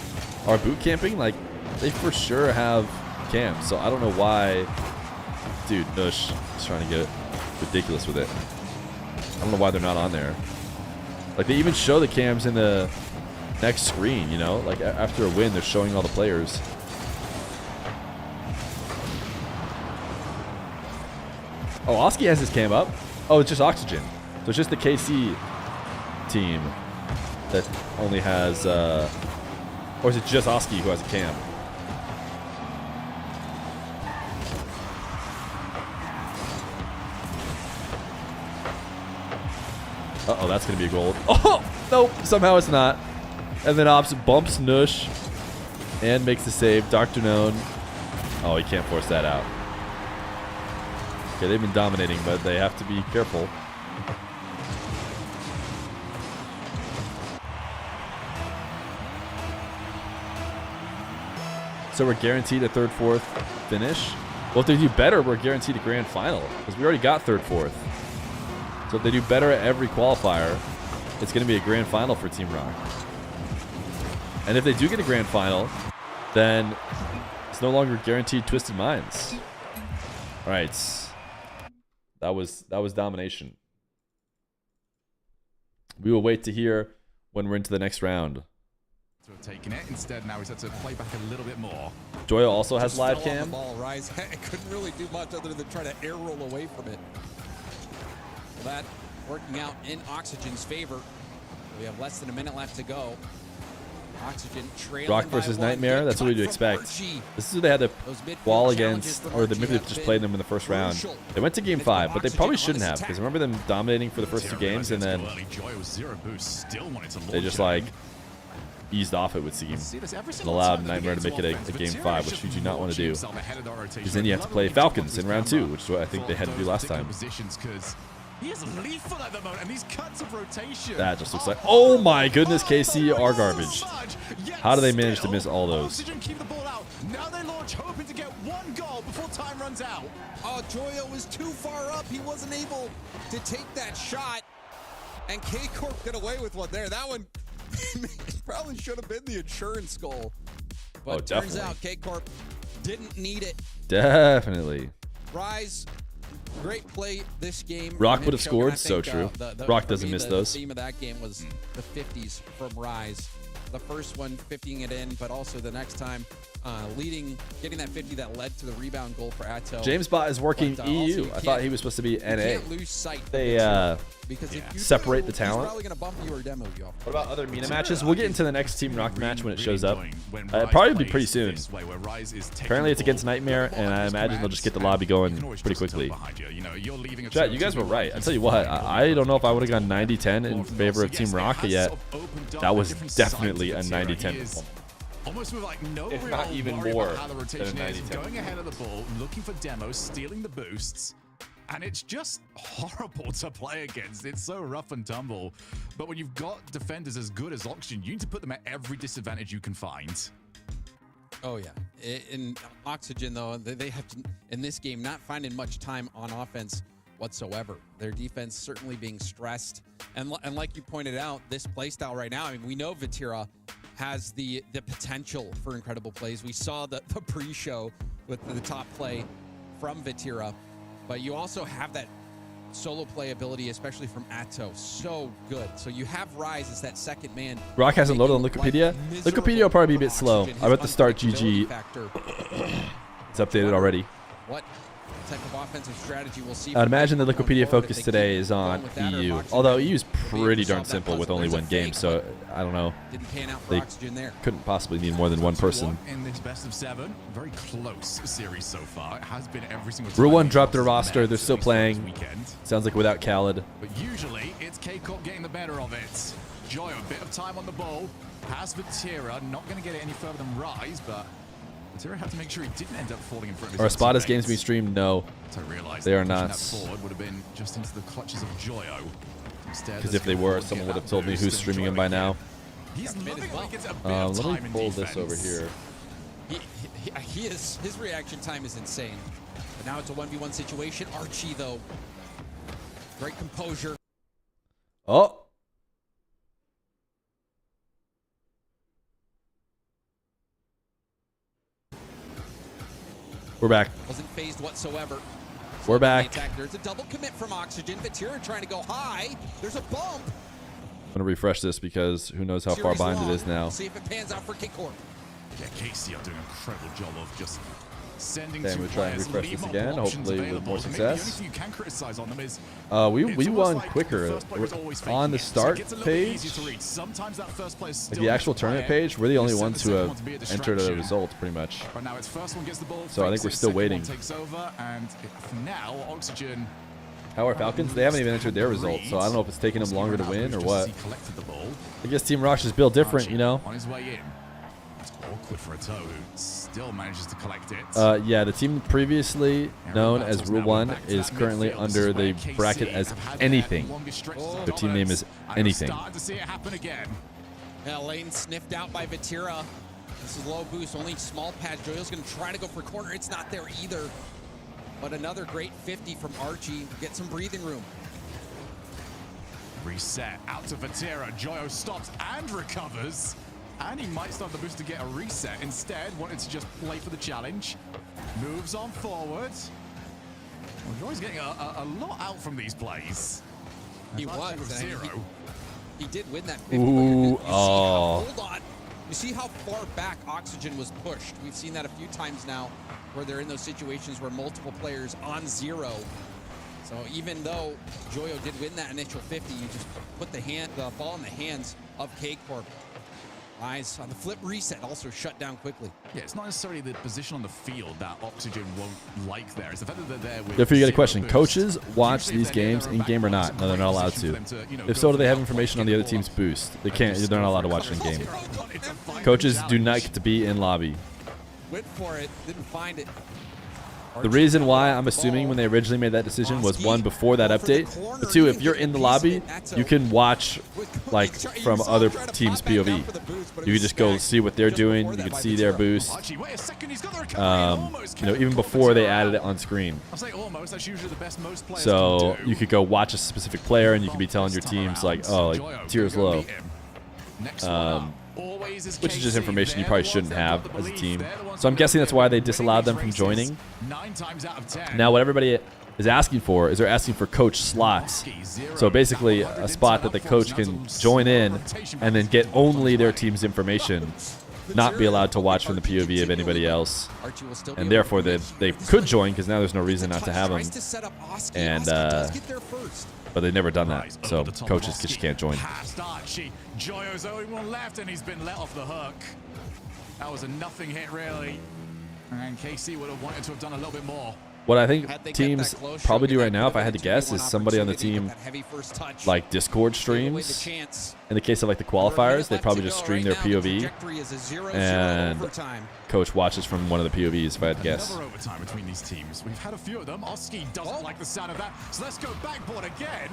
are boot camping, like, they for sure have cams. So I don't know why. Dude, Nush is trying to get ridiculous with it. I don't know why they're not on there. Like, they even show the cams in the next screen, you know? Like, after a win, they're showing all the players. Oh, Oski has his cam up. Oh, it's just Oxygen. So it's just the KC team that only has, or is it just Oski who has a cam? Uh-oh, that's going to be a goal. Oh, nope, somehow it's not. And then Ops bumps Nush and makes the save. Dr. Known. Oh, he can't force that out. Okay, they've been dominating, but they have to be careful. So we're guaranteed a third, fourth finish. Well, if they do better, we're guaranteed a grand final because we already got third, fourth. So if they do better at every qualifier, it's going to be a grand final for Team Rock. And if they do get a grand final, then it's no longer guaranteed Twisted Minds. All right. That was domination. We will wait to hear when we're into the next round. To have taken it. Instead, now he's had to play back a little bit more. Joyo also has Just live fell on cam. the ball, Rise couldn't really do much other than try to air roll away from it. Well, that working out in Oxygen's favor. We have less than a minute left to go. Oxygen trailing Rock versus by one. Nightmare. Good That's what cut we'd from expect. Archie. This is who they had to Those midfield wall challenges against, from or the Archie midfield have just been played them in the first round. crucial. They went to game If 5, but they probably Oxygen shouldn't on have this because attack. remember them dominating for the first two games and then Early Joy with zero boost, still wanted to they launch just it. like eased off, it would seem. See this every And single allowed time that Nightmare to they make get it into a game offense. 5, Viteria which you just do not want to do. launch himself ahead of the rotation. Because then you have to play Falcons in round 2, which is what I think they had to do last time. Because he is lethal at the moment, and these cuts of rotation. That just looks like, oh my goodness, KC are garbage. How do they manage to miss all those? Oxygen keep the ball out. Now they launch, hoping to get one goal before time runs out. Oh, Joyo was too far up. He wasn't able to take that shot. And K-Corp got away with one there. That one probably should have been the insurance goal. But it turns out K-Corp didn't need it. Definitely. Rise, great play this game. Rock from would have him, scored, and I so think, true. the- Rock for doesn't me, miss the those. theme of that game was the 50s from Rise. The first one, 50ing it in, but also the next time getting that 50 that led to the rebound goal for Atto. James Bot is working But, also, EU. you I thought can't- he was supposed to be You NA. can't lose sight of They it, because if you separate do, the talent. He's probably going to bump you or demo you off. What about other Mina matches? We'll get into the next Team Rock match when it shows up. When It'll Rise probably be plays pretty soon. this way, where Rise is taking Apparently the it's against ball, Nightmare, the ball and I has imagine they'll just get the commands, lobby going you can always pretty trust quickly. behind you. You know, you're leaving a Chat, you guys were right. I tell you what, I don't know if I would have gone 90-10 in favor of Team Rocket yet. That was definitely a 90-10. Almost with like no If real not even worry more about how the than a rotation is, 90-10. going ahead of the ball, looking for demos, stealing the boosts, and it's just horrible to play against. It's so rough and tumble. But when you've got defenders as good as Oxygen, you need to put them at every disadvantage you can find. Oh, yeah. In Oxygen, though, they have to, in this game, not finding much time on offense whatsoever. Their defense certainly being stressed. And like you pointed out, this playstyle right now, I mean, we know Vatira has the potential for incredible plays. We saw the pre-show with the top play from Vatira, but you also have that solo play ability, especially from Atto. So good. So you have Rise as that second man. Rock hasn't loaded on Wikipedia. Wikipedia will probably be a bit slow. I bet the start GG is updated already. What type of offensive strategy we'll see? I'd imagine the Wikipedia focus today is on EU. Although EU is pretty darn simple with only one game, so I don't know. Didn't pan out for They Oxygen there. couldn't possibly need more than one person. In this best of 7, very close series so far. It has been every single Rule time 1 these dropped their losses roster. met They're still this playing. weekend. Sounds like without Khaled. But usually, it's K-Corp getting the better of it. Joy, a bit of time on the ball. Has Vatira, not going to get it any further than Rise, but Vatira had to make sure he didn't end up falling in front of his Are Espada's teammates. games being streamed? No. So I realized They are pushing not. that forward would have been just into the clutches of Joyo. Because if they were, someone would have told me who's streaming them by now. He's loving it when he gets a bit Let of me time in pull this defense. over here. His reaction time is insane. But now it's a 1v1 situation. Archie, though, great composure. Oh. We're back. Wasn't phased whatsoever. We're The back. attack. There's a double commit from Oxygen. Vatira trying to go high. There's a bump. I'm going to refresh this because who knows how far Series behind long. it is now. See if it pans out for K-Corp. Yeah, Casey are doing an incredible job of just sending Okay, two we'll try and players, refresh leave this multiple again, options hopefully with available. more Maybe the success. only thing you can criticize on them is We it's won almost like quicker. the first player is always On the faking it, so it start gets a little bit easier page, to read. Sometimes that first player like still the actual gets to play tournament it. page, we're the only You send ones the who second have one to be a entered a distraction. result, pretty much. But now it's first one gets the ball. So I think fakes we're it, still second one waiting. Takes over, and for now, Oxygen. How are Falcons? They haven't even entered their results, so I don't know if it's taking them longer to win or what. He collected the ball. I guess Team Rock's is built different, you know? On his way in. It's awkward for a toe who still manages to collect it. Yeah, the team previously known as Rule 1 is currently under the bracket as anything. Their team name is anything. Starting to see it happen again. Yeah, lane sniffed out by Vatira. This is low boost, only small patch. Joyo's going to try to go for corner. It's not there either. But another great 50 from Archie. Get some breathing room. Reset out to Vatira. Joyo stops and recovers. And he might start the boost to get a reset. Instead, wanted to just play for the challenge. Moves on forward. Well, Joyo's getting a lot out from these plays. He was. With and zero. He did win that 50. Ooh, hold on. You see how far back Oxygen was pushed. We've seen that a few times now where they're in those situations where multiple players on zero. So even though Joyo did win that initial 50, you just put the ball in the hands of K-Corp. Eyes on the flip reset, also shut down quickly. Yeah, it's not necessarily the position on the field that Oxygen won't like there. It's the fact that they're there with If you get a 0 question, boost. coaches watch Usually these if they're games near in their game or back line, not? No, they're not allowed it's a to. great position for them to, If so, do go they for have the information on outplay, the other get team's ball boost? They and can't. just They're not go allowed to for watch it in game. It's a fighting Coaches do challenge. not get to be in lobby. Went for it, didn't find it. The reason why I'm assuming when they originally made that decision was, one, before that update, but two, if you're in the lobby, you can watch like from other teams' POV. You can just go see what they're doing. You can see their boost. Archie, wait a second, he's got the recovery and almost You know, kept even it before they Corp added it zero. on screen. I'll say almost. That's usually the best most players So can do. you could go watch a specific player, and you could be telling your This time teams around, like, oh, Joyo like tier's gonna go low. meet him. Next one up, always is Which is just KC. information you They're probably the shouldn't ones that have got the as a belief. team. They're the ones So I'm that guessing are that's why they winning disallowed them from races. joining. 9 times out of 10. Now, what everybody is asking for is they're asking for coach slots. So basically, a spot that the coach can join in and then get only their team's information, not be allowed to watch from the POV of anybody else. Archie will still be And able therefore, to they could join because now there's no reason not to have them. Tries to set up Oski. And, Oski does get there first. But they've never done Right, that. So over the top coaches of Oski. just can't join. Past Archie. Joyo's only one left, and he's been let off the hook. That was a nothing hit, really. And KC would have wanted to have done a little bit more. What I think Had they kept teams that close, probably do Shogun, right that now, if could've I had to been a guess, 2v1 is somebody on the opportunity, team but that heavy first touch like Discord gave away the streams. chance. In the case of like the qualifiers, they probably just stream their POV, and coach watches from one of the POVs, if I had to guess. Another overtime between these teams. We've had a few of them. Oski doesn't like the sound of that. So let's go backboard again.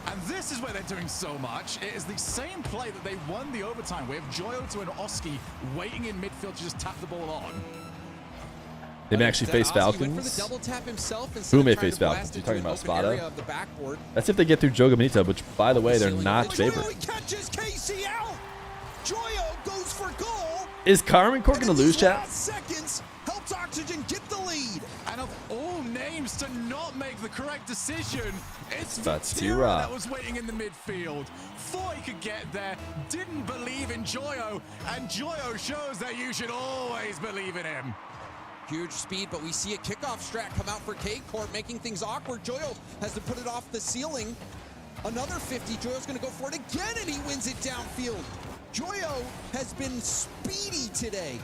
And this is where they're doing so much. It is the same play that they won the overtime with. Joyo to an Oski waiting in midfield to just tap the ball on. They may actually face Falcons. Who may face Falcons? You're talking about Spada? That's if they get through Joga Bonito, which, by the way, they're not favored. Catches KC out. Joyo goes for goal. Is Karmine Corp going to lose, chat? Seconds helps Oxygen get the lead. And of all names to not make the correct decision, it's That's Vatira Tira. that was waiting in the midfield. Thought he could get there, didn't believe in Joyo, and Joyo shows that you should always believe in him. Huge speed, but we see a kickoff strat come out for K-Corp, making things awkward. Joyo has to put it off the ceiling. Another 50. Joyo's going to go for it again, and he wins it downfield. Joyo has been speedy today.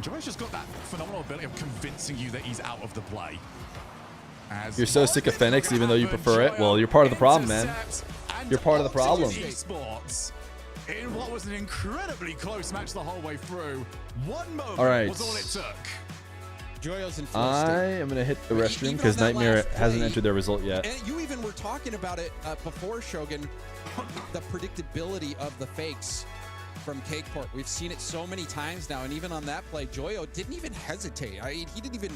Joyo's just got that phenomenal ability of convincing you that he's out of the play. As You're so sick of Fenix, even though you prefer it. Well, you're part of the problem, man. You're part of the problem. Esports, in what was an incredibly close match the whole way through, one moment All right. was all it took. Joyo's in full I state. am going to hit the Even restroom on because that Nightmare last hasn't play, entered their result yet. And you even were talking about it before, Shogun, the predictability of the fakes from K-Corp. We've seen it so many times now, and even on that play, Joyo didn't even hesitate. He didn't even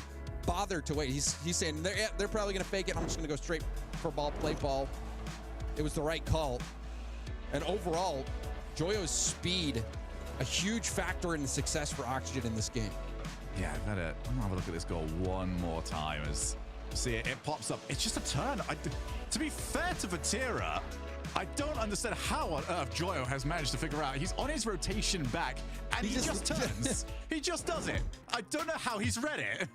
bother to wait. He's saying, they're probably going to fake it. I'm just going to go straight for ball, play ball. It was the right call. And overall, Joyo's speed, a huge factor in the success for Oxygen in this game. Yeah, I'm gonna have a look at this goal one more time as see it pops up. It's just a turn. To be fair to Vatira, I don't understand how on earth Joyo has managed to figure out. He's on his rotation back, and he just turns. He just does it. I don't know how he's read it.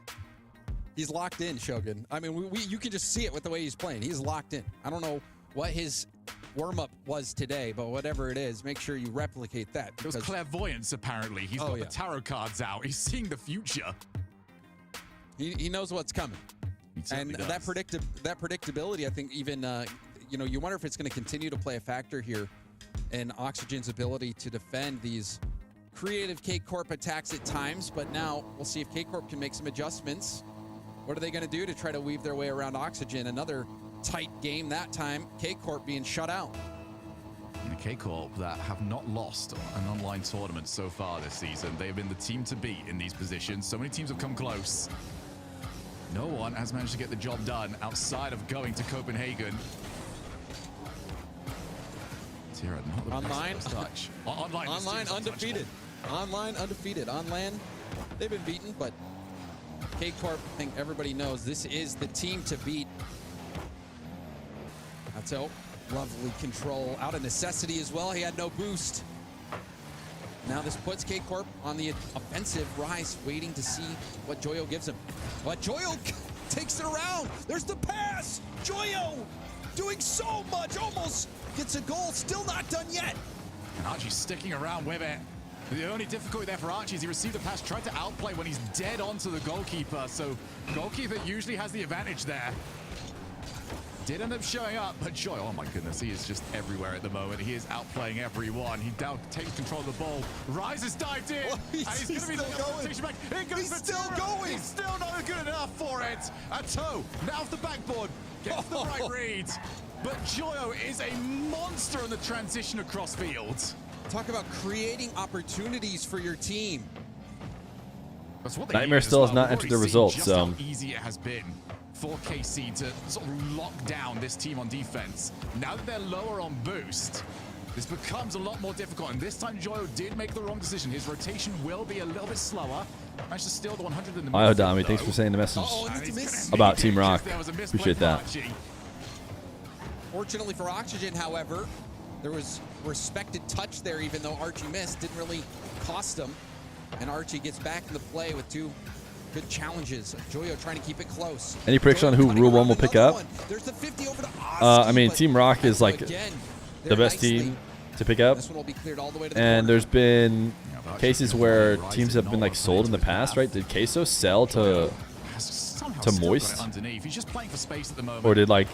He's locked in, Shogun. I mean, you can just see it with the way he's playing. He's locked in. I don't know what his warm-up was today, but whatever it is, make sure you replicate that. It was clairvoyance, apparently. He's got yeah. the tarot cards out. He's seeing the future. He knows what's coming. And does. that predictability, I think even, you wonder if it's going to continue to play a factor here in Oxygen's ability to defend these creative K-Corp attacks at times. But now we'll see if K-Corp can make some adjustments. What are they going to do to try to weave their way around Oxygen? Another tight game that time, K-Corp being shut out. And the K-Corp that have not lost an online tournament so far this season. They've been the team to beat in these positions. So many teams have come close. No one has managed to get the job done outside of going to Copenhagen. Tira, not the Online? best touch. Online, this Online team's undefeated. Online undefeated. On land, they've been beaten, but K-Corp, I think everybody knows this is the team to beat. That's a lovely control. Out of necessity as well. He had no boost. Now this puts K-Corp on the offensive rise, waiting to see what Joyo gives him. But Joyo takes it around. There's the pass. Joyo doing so much. Almost gets a goal. Still not done yet. And Archie sticking around with it. The only difficulty there for Archie is he received a pass, tried to outplay when he's dead onto the goalkeeper. So goalkeeper usually has the advantage there. Did end up showing up, but Joy, oh my goodness, he is just everywhere at the moment. He is outplaying everyone. He now takes control of the ball. Rise has dived in. Oh, he's going to be the rotation back. In goes He's still Vatira. going. He's still not good enough for it. A toe, now off the backboard. Gets the right read. But Joyo is a monster in the transition across fields. Talk about creating opportunities for your team. That's what they Nightmare need as still has well. not We've entered the already seen results, just so how easy it has been for KC to sort of lock down this team on defense. Now that they're lower on boost, this becomes a lot more difficult. And this time, Joyo did make the wrong decision. His rotation will be a little bit slower. Managed to steal the 100 in the Hi, midfield, Odami. Thanks though. for saying the message And it's a miss. about Team Rock. There was a misplay Appreciate from that. Archie. Fortunately for Oxygen, however, there was respected touch there, even though Archie missed. Didn't really cost him. And Archie gets back in the play with two good challenges. Joyo trying to keep it close. Any prediction on who Joyo cutting Rule 1 around will pick another up? one. There's the 50 over to I mean, but Team Rock is like again, the there best nicely. team to pick up. This one will be cleared all the way to the And corner. there's been cases where teams have been like sold in the past, right? Did Queso sell to, Somehow to still got it Moist? underneath. He's just playing for space at the moment. or did like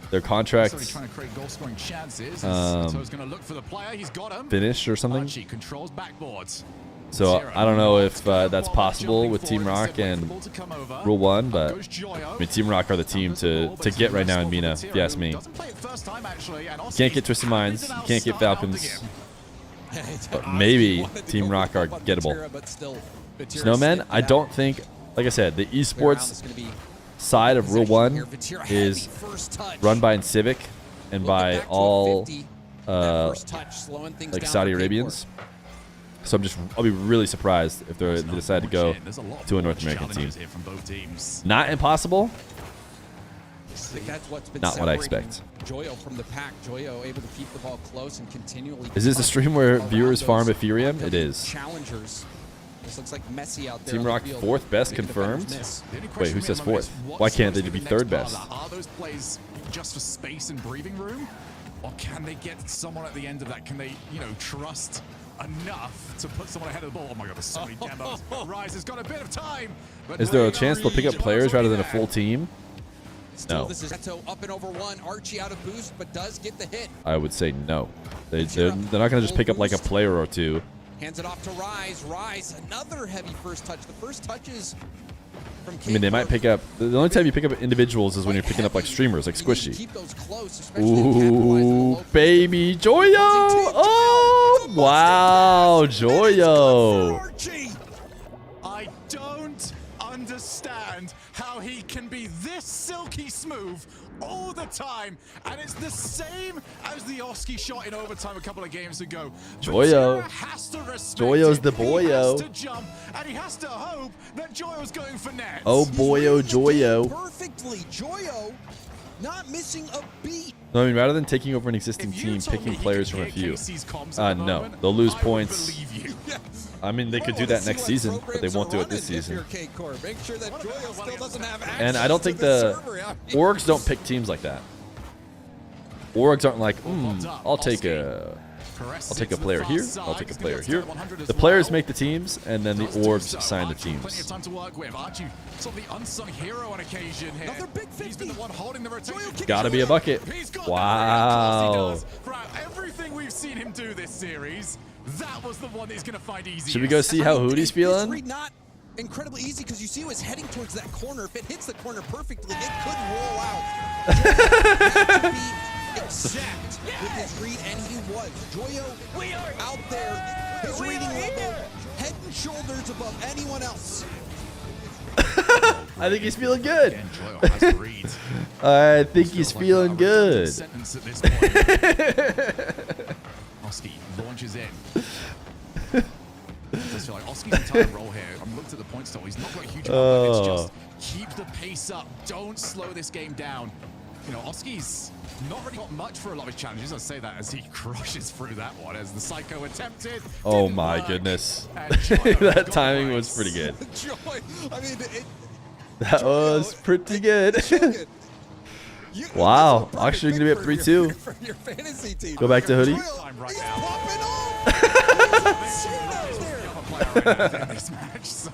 their So contract he's trying to create goal-scoring chances. Um, So he's going to look for the player. He's got him. finish or something? Archie controls backboards. So I don't know if that's possible with Team Rock and Rule 1, but I mean, Team Rock are the team to get right now in Mina, if you ask me. Can't get Twisted Minds, you can't get Falcons, but maybe Team Rock are gettable. Snowmen, I don't think, like I said, the esports side of Rule 1 is run by Civic and by all like Saudi Arabians. So I'll be really surprised if they decide to go to a North American team. Not impossible. Not what I expect. Joyo from the pack. Joyo able to keep the ball close and continually. Is this a stream where viewers farm Ethereum? It is. Challengers. This looks like Messi out there. Team on the Rock field. 4th best Making the defenders confirmed. miss. Wait, who says 4th? Why can't they be 3rd best? Are those plays just for space and breathing room? Or can they get someone at the end of that? Can they, trust enough to put someone ahead of the ball? Oh my god, there's so many demos. Rise has got a bit of time. But Is there a Raynor chance they'll pick up Joyo's players rather than a already full there. team? Still, No. this is Neto up and over one. Archie out of boost, but does get the hit. I would say no. They're not going to just pick up like a player or two. Hands it off to Rise. Rise, another heavy first touch. The first touches from I mean, they might pick up. The only time you pick up individuals is when you're picking up like streamers, like Squishy. Keep those close, especially capitalize on the Ooh, low. baby Joyo! Oh, wow, Joyo! Archie. I don't understand how he can be this silky smooth all the time, and it's the same as the Oski shot in overtime a couple of games ago. Joyo. Vatira has to respect Joyo's it. the He boyo. has to jump, and he has to hope that Joyo's going for net. Oh, boyo, Joyo. Perfectly. Joyo not missing a beat. No, I mean, rather than taking over an existing If you team, told picking me he players could from a hear few. KC's comms at the No, moment, they'll lose I would points. believe you. I mean, they could do that next season, but they won't do it this season. Make sure that Joyo still doesn't have access And I don't think to the server. orgs don't pick teams like that. Orgs aren't like, I'll take a player here, I'll take a player here. The players make the teams, and then the orgs assign the Plenty of teams. time to work with. Archie, sort of the unsung hero on occasion here. Another big He's been the 50. one holding the rotation. Gotta be a bucket. He's got Wow. the of course he does. Throughout everything we've seen him do this series, that was the one that he's going to find easy. Should we go see how Hootie's This feeling? read not incredibly easy because you see it was heading towards that corner. If it hits the corner perfectly, it could roll out. Had to be exact with his read, and he was. Joyo out there, his reading level, head and shoulders above anyone else. I think he's feeling good. Again, Joyo has the read. I think he's Feels like feeling a good. redundant sentence at this point. Oski launches in. It does feel like Oski's entire role here. I'm looked at the points total. He's not got a huge amount of it. It's just keep the pace up. Don't slow this game down. Oski's not really got much for a lot of his challenges. I say that as he crushes through that one as the Psycho attempted. Oh Didn't my work. goodness. And Joyo That got timing the was price. pretty good. Joy, I mean, That was pretty good. You- Wow, this is a Oxygen perfect gonna be pick up for 3-2. your- for your fantasy team. Go back to Hoodie. Joyo Time right is now. popping off. player in this match, so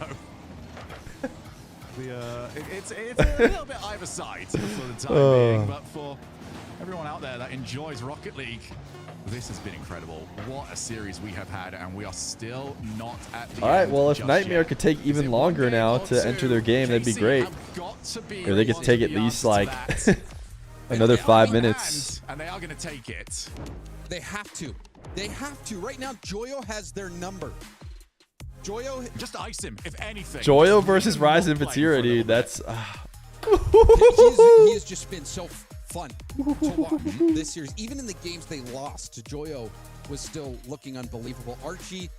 it's a little bit either side for the time being, but for everyone out there that enjoys Rocket League, this has been incredible. What a series we have had, and we are still not at the All right, end well, if just Nightmare yet. could take Is even it longer one game now or to enter their two? game, that'd be KC great. have got to be Or they could the take at answer least to like that. another They are 5 in minutes. hand, and they are going to take it. They have to. They have to. Right now, Joyo has their number. Joyo, Just ice him, if anything. Joyo Just versus leave him Rise not and playing for a Vatira, little dude. bit. That's he has just been so fun to watch this series. Even in the games they lost, Joyo was still looking unbelievable. Archie,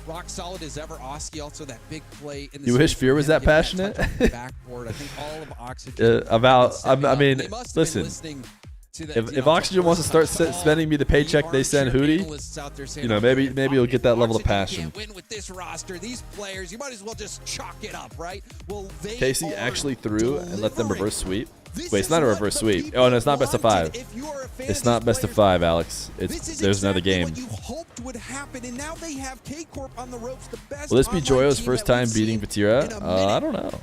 rock solid as ever. Oski also that big play in the You wish series Feer for was him that to get passionate? touch off the backboard. I think all of Oxygen about. stepping I up. mean, They must have been listen. listening to the, If Oxygen wants to start spending me the paycheck they send Hootie, you know, maybe you'll get that level of passion. Can't win with this roster. These players, you might as well just chalk it up, right? Well, they Casey are actually threw and let them delivering. reverse sweep. This Wait, it's is not a what reverse the sweep. people Oh no, it's not best of wanted. 5. If you are a fan It's of not these best of players, 5, Alex. this is There's another exactly game. what you hoped would happen, and now they have K-Corp on the ropes, the best Will this be online Joyo's team first that time we've beating seen Vatira? in a I minute. don't know.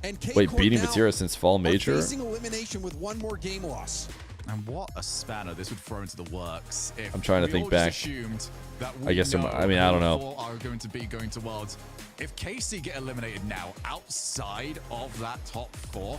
And Wait, K-Corp beating now Vatira since Fall are Major? facing elimination with one more game loss. And what a spanner this would throw into the works. If I'm trying to we think all back. Just assumed that I guess know I mean, I don't who know. four are going to be going to Worlds. If KC get eliminated now outside of that top 4,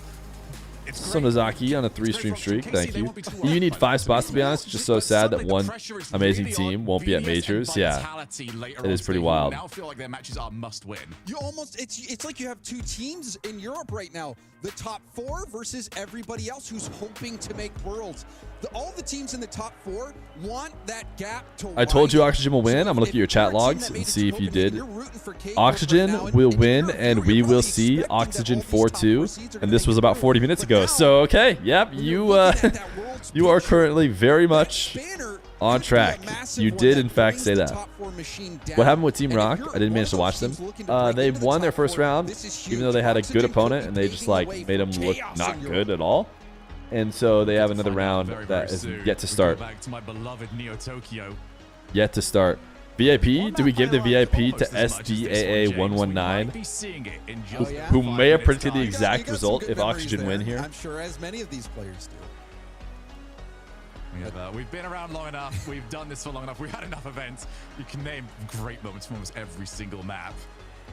it's great. Sonozaki on a 3-stream streak. Thank you. You need 5 spots, to be honest. It's just so sad that one amazing team won't be at majors. Yeah, it is pretty wild. Now feel like their matches are must win. You almost it's like you have two teams in Europe right now. The top 4 versus everybody else who's hoping to make Worlds. All the teams in the top 4 want that gap to I told you widen. Oxygen will win. So I'm gonna look if at your you're chat a team logs that and made it see to if you Copenhagen, did. you're rooting for K-Corp Oxygen right now, will and win, you're and we really will see expecting that all Oxygen these top 4-2. 4 seeds are And gonna this was make about it 40 through. minutes But ago. now, So okay, yep, when you you're looking at that Worlds you are picture, currently very that much banner on could be a track. massive You one did that in fact brings say the that. top 4 machine down. What happened with Team And if Rock? you're I didn't manage to one of watch those them. teams looking to break They into the won their top first 4, round, this is even though huge. they had a good Oxygen could opponent be and they just paving like the way made them for look chaos not in good Europe. at all. And so they have To another find out round very, that very is soon. yet to We go start. back to my beloved Neo Tokyo. Yet to start. VIP? Do we give the VIP to Almost as much as this one, James. We might SDAA119? be seeing it in Oh, just yeah? Who 5 may have minutes' predicted the time. exact You got some result good if memories Oxygen there. win here? I'm sure as many of these players do. We've been around long enough. We've done this for long enough. We've had enough events. You can name great moments from almost every single map.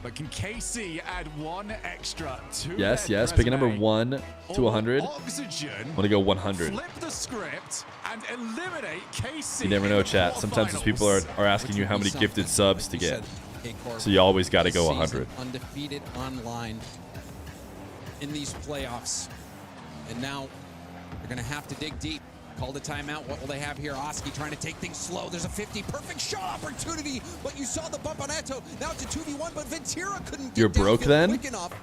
But can KC add one extra to Yes, their yes. Picking number resume? 1 to 100. I'm Or Oxygen going to go 100. flip the script and eliminate KC. You never in know, the chat. Sometimes those people are quarterfinals. asking you how many Something, gifted subs like to you get. said, K-Corp So you always got to this go season 100. Undefeated online in these playoffs. And now they're going to have to dig deep. Call the timeout. What will they have here? Oski trying to take things slow. There's a 50. Perfect shot opportunity. But you saw the bump on Eto. Now it's a 2v1, but Vatira couldn't get You're broke downfield then? quick enough.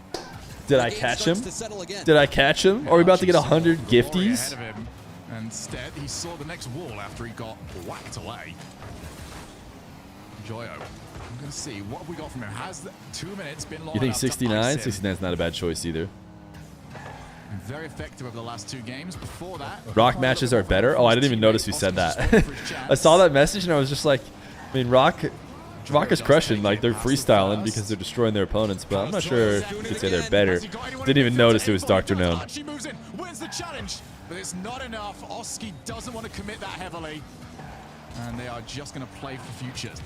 Did The I game catch him? starts to settle again. Did I catch him? Are we about to get 100 Glory gifties? ahead of him. Instead, he saw the next wall after he got whacked away. Joyo. I'm going to see. What have we got from him? Has the 2 minutes been long You think enough to 69? ice him? 69 is not a bad choice either. Very effective over the last 2 games. Before that, Rock matches are better? Oh, I didn't even notice you said that. I saw that message and I was just like, I mean, Rock is crushing. Like, they're freestyling because they're destroying their opponents, but I'm not sure if you could say they're better. Didn't even notice it was Dr. Known. He moves in, wins the challenge, but it's not enough. Oski doesn't want to commit that heavily, and they are just going to play for futures.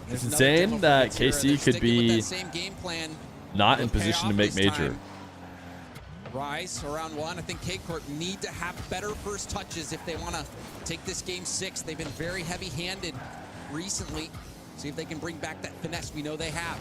It's Another demo insane from that Vatira. They're KC could sticking with be that same game plan. not in Will pay position to off make this major. time. Rise around 1. I think K-Corp need to have better first touches if they want to take this game 6. They've been very heavy-handed recently. See if they can bring back that finesse we know they have.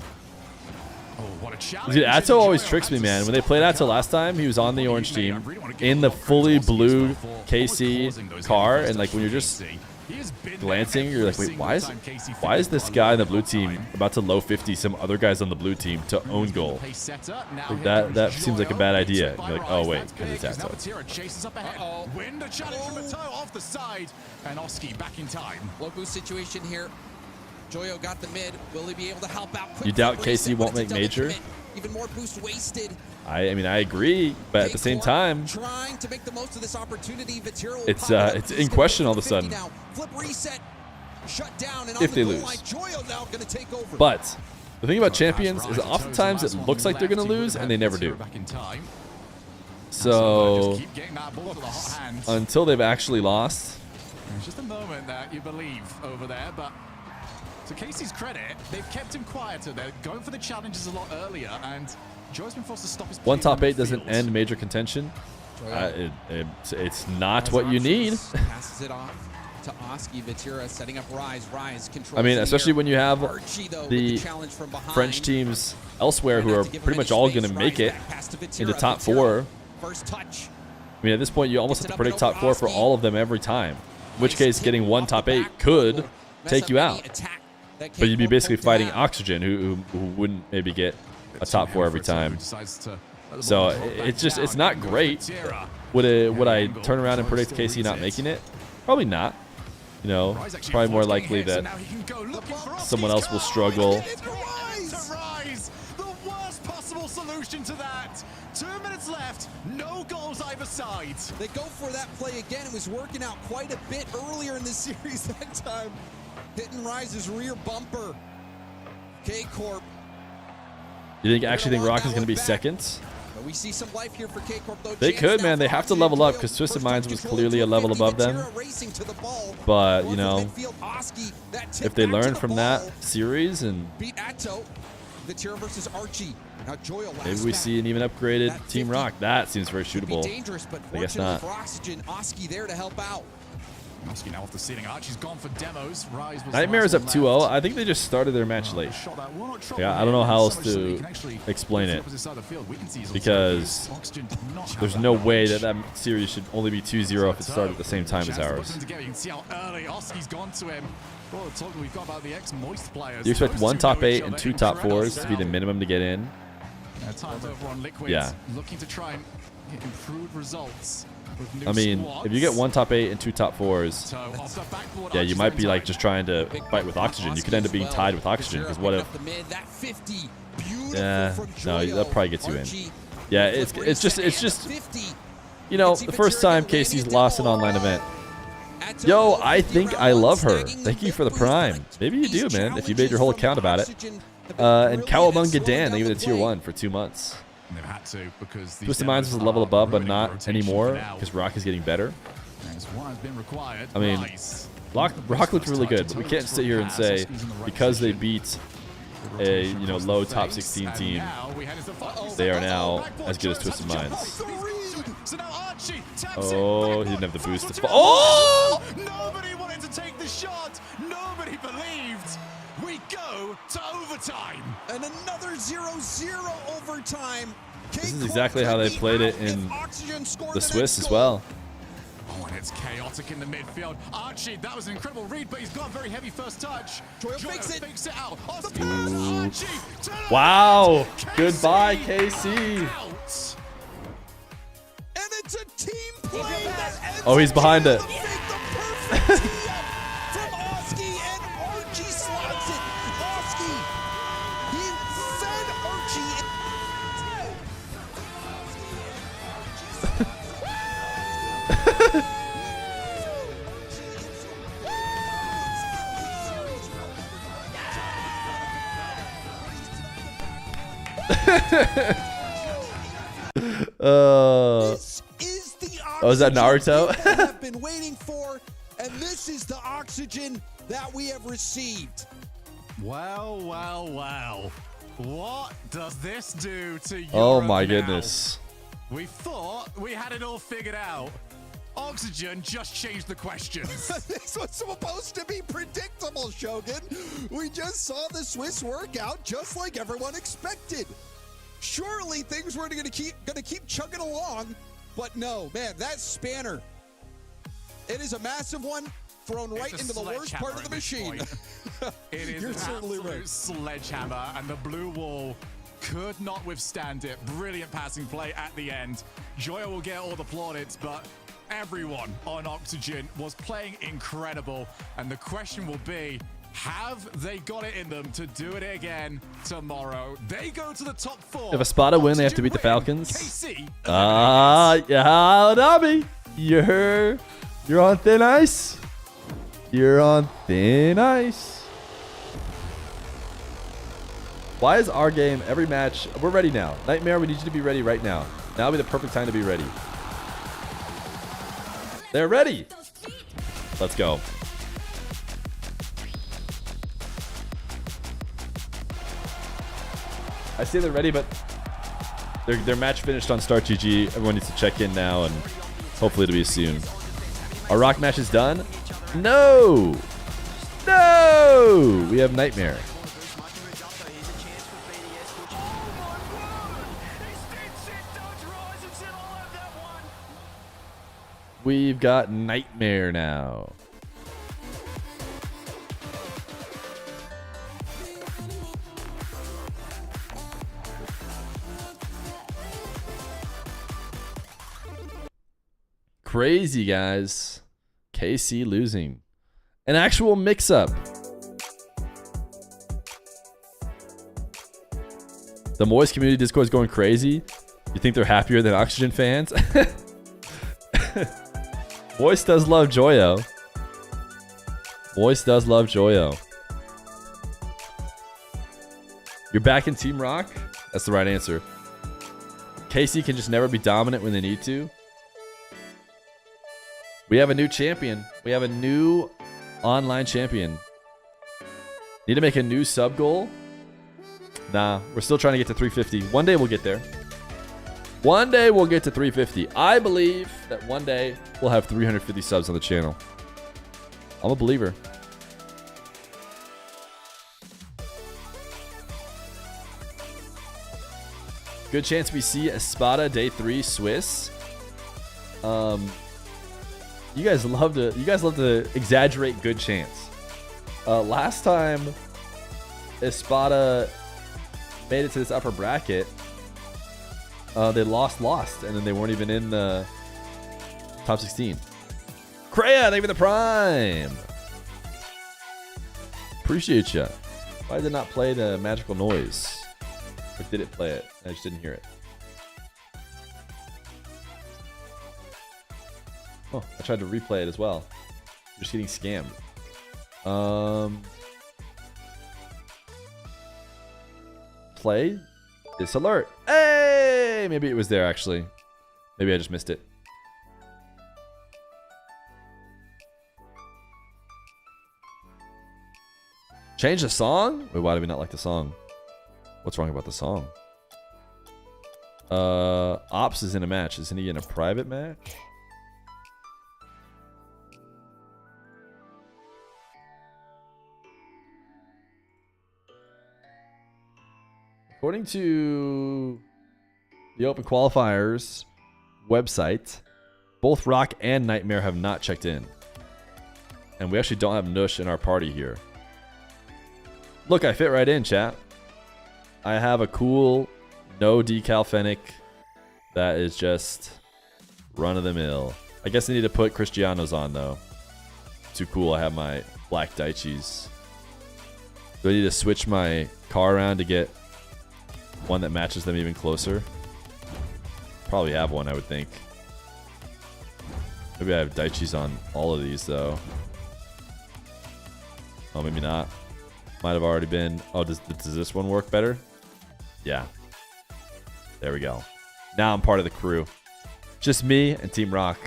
Oh, what a challenge. Dude, Atto always Joyo tricks me, has man. to When they played spike Atto up. last time, he was on the orange Mate, I team really wanna give in a the lot of fully credit to Oski blue as well for always KC causing those car, heavy and like when you're first just touches. He has been there glancing, you're like, every wait, why is single time KC why is finished this a guy in the lot blue of team time. about to low 50 some other guys on the blue team to own goal? Pace setter. Now Like here that comes seems like a Joyo. bad It's idea. hit by You're like, Rise. oh wait, That's because it's big, 'cause Atto. now Vatira chases up ahead. Uh-oh. Win the challenge from Atto off the side, and Oski back in time. Low boost situation here. Joyo got the mid. Will he be able to help out? Quick You doubt flip KC reset, won't but it's a make double major? commit. Even more boost wasted. I mean, I agree, but at the same K-Corp time, trying to make the most of this opportunity. Vatira will It's, pop it up. it's He's in gonna question go all of a for 50 sudden. now. Flip reset. Shut down. And If on they the goal lose. line, Joyo now going to take over. but The thing about champions is oftentimes it looks like they're going to lose, and they never do. So Just keep getting that ball to the hot hand. until they've actually lost, It's just a moment that you believe over there, but to Casey's credit, they've kept him quieter. They're going for the challenges a lot earlier, and Joe's been forced to stop his one play top in 8 doesn't midfield. end major contention. It's not what you need. Passes it off to Oski. Vatira setting up Rise controls. I mean, the especially air. when you have Archie, though, with the challenge from behind. French teams elsewhere who Trying are not to give him pretty much any all space. going to make Rise it back pass to Vatira. into top Vatira, 4. First touch. I mean, at this point, you almost have to Gets it up predict and top over 4 for Oski. all of them every time. In which Nice case, kick getting one off the top 8 back could will take mess you up any out. attack that But you'd be K-Corp basically hoped to fighting have. Oxygen, who wouldn't maybe get a top 4 every time. So it's not great. Would I turn around and predict KC not making it? Probably not. You know, it's probably more likely that someone else will struggle. Rise, the worst possible solution to that. 2 minutes left, no goals either side. They go for that play again. It was working out quite a bit earlier in the series that time. Hitting Rise's rear bumper. K-Corp. You actually think Rock is going to be second? But we see some life here for K-Corp, though. They Chance could, now man. for They have to Oxygen level up Doyle. because Twisted First Minds touch was control clearly a to level 50. above them. Vatira racing to the ball. But, North you know, of midfield, Oski, that tip if they back to learn the from ball. that series and Beat Atto. Vatira versus Archie. Now Joyle last maybe we back. see an even upgraded That Team 50 Rock, that seems very Could be shootable. dangerous, but I guess fortunately not. for Oxygen, Oski there to help out. Oski now off the ceiling. Archie's gone for demos. Rise was Nightmare is the up last 2-0. one I think they just started their match late. left. Shot that will not trouble Yeah, I don't know him how so else much so that he to can actually explain go to it. the opposite side of the field. We can see he's Because Oxygen did not have There's that no way knowledge. that series should only be 2-0 if it started at the same time as Chance to put ours. them together. You can see how early Oski's gone to him. Well, the talk we've got about the ex-Moist players. You expect Those one two top know each 8 and other 2 top incredibly 4s to be the well. minimum to get in. Time's over on Liquid. Yeah. Looking to try and get improved results with new I mean, if you get squads. one top 8 and 2 top 4s, So off the backboard, yeah, you Archie's might be in like time. just trying to Big fight with bumper Oxygen. You from could end up Oski being as tied well. with Oxygen because Vatira what picking if? up the mid, that 50. Beautiful Yeah, from no, Joyle. that probably gets you in. Archie Yeah, with the it's just reset and the 50. you know, Can see the first Vatira time get landing Casey's at lost the an online ball. event. Atto Yo, with I 50 think I love her. snagging the Thank you for the big boost, prime. but Maybe you these do, man, if you made your challenges whole from account about it. Oxygen have been And brilliant Cowabunga at slowing Dan, down they even the a tier play. 1 for 2 months. They've had to because the Twisted Minds was a demos level are above, but ruining not rotation anymore for now. because Rock is getting better. As what has been required. I mean, Rise. Rock looked really good, but we can't sit here and say because they beat a low top 16 team, they are now as good as Twisted Minds. So now Archie taps Oh, it he back didn't have the on boost to towards Oh! Nobody wanted to take the shot. Nobody believed. We go to overtime. And another 0-0 overtime. This is exactly how they played it in the Swiss as well. Oh, and it's chaotic in the midfield. Archie, that was an incredible read, but he's got a very heavy first touch. Joyle fakes it. Fakes it out. Off the pass, Archie. Turn it Wow. around. Goodbye, KC. Out. And it's a team play that ends Oh, he's behind up it. the perfect tee up from Oski, and Archie slots it. Oski, he fed Archie. This is the Oh, is that Naruto? oxygen people have been waiting for, and this is the oxygen that we have received. Well, well, well. What does this do to Europe Oh my now? goodness. We thought we had it all figured out. Oxygen just changed the questions. This was supposed to be predictable, Shogun. We just saw the Swiss work out just like everyone expected. Surely things were gonna keep chugging along, but no, man, that spanner. It is a massive one thrown right It's a into the worst part of the sledgehammer machine. at this point. It is You're an certainly absolute right. sledgehammer, and the blue wall could not withstand it. Brilliant passing play at the end. Joya will get all the plaudits, but everyone on Oxygen was playing incredible, and the question will be, have they got it in them to do it again tomorrow? They go to the top 4. If a Spada win, they have to beat the Oxygen win. Falcons. KC Yeah, Dobby. You're on thin ice. You're on thin ice. Why is our game every match? We're ready now. Nightmare, we need you to be ready right now. Now would be the perfect time to be ready. They're ready. Let's go. I say they're ready, but their match finished on Start GG. Everyone needs to check in now, and hopefully it'll be soon. Our rock match is done. No! No! We have Nightmare. We've got Nightmare now. Crazy, guys. KC losing. An actual mix-up. The Moist community Discord is going crazy. You think they're happier than Oxygen fans? Moist does love Joyo. Moist does love Joyo. You're back in Team Rock? That's the right answer. KC can just never be dominant when they need to. We have a new champion. We have a new online champion. Need to make a new sub goal? Nah, we're still trying to get to 350. One day we'll get there. One day we'll get to 350. I believe that one day we'll have 350 subs on the channel. I'm a believer. Good chance we see Espada Day 3 Swiss. You guys love to exaggerate good chance. Last time Espada made it to this upper bracket, they lost, and then they weren't even in the top 16. Kreia, thank you for the prime. Appreciate you. Why did it not play the magical noise? Or did it play it? I just didn't hear it. Oh, I tried to replay it as well. You're just getting scammed. Play this alert. Hey, maybe it was there actually. Maybe I just missed it. Change the song? Wait, why do we not like the song? What's wrong about the song? Ops is in a match. Isn't he in a private match? According to the Open Qualifiers website, both Rock and Nightmare have not checked in. And we actually don't have Nush in our party here. Look, I fit right in, chat. I have a cool, no decal Fennec that is just run-of-the-mill. I guess I need to put Cristiano's on, though. Too cool, I have my black Daichis. Do I need to switch my car around to get one that matches them even closer? Probably have one, I would think. Maybe I have Daichis on all of these, though. Oh, maybe not. Might have already been. Oh, does this one work better? Yeah. There we go. Now I'm part of the crew. Just me and Team Rock.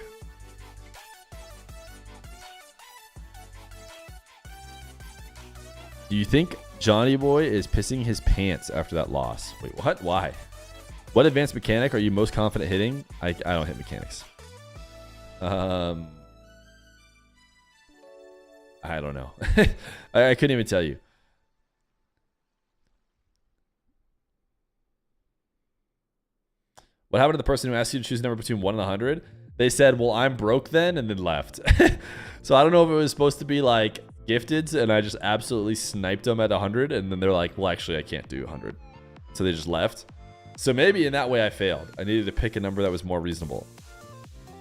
Do you think Johnny Boy is pissing his pants after that loss? Wait, what? Why? What advanced mechanic are you most confident hitting? I don't hit mechanics. I don't know. I couldn't even tell you. What happened to the person who asked you to choose a number between 1 and 100? They said, well, I'm broke then, and then left. So I don't know if it was supposed to be like gifted, and I just absolutely sniped them at 100, and then they're like, well, actually, I can't do 100. So they just left. So maybe in that way I failed. I needed to pick a number that was more reasonable.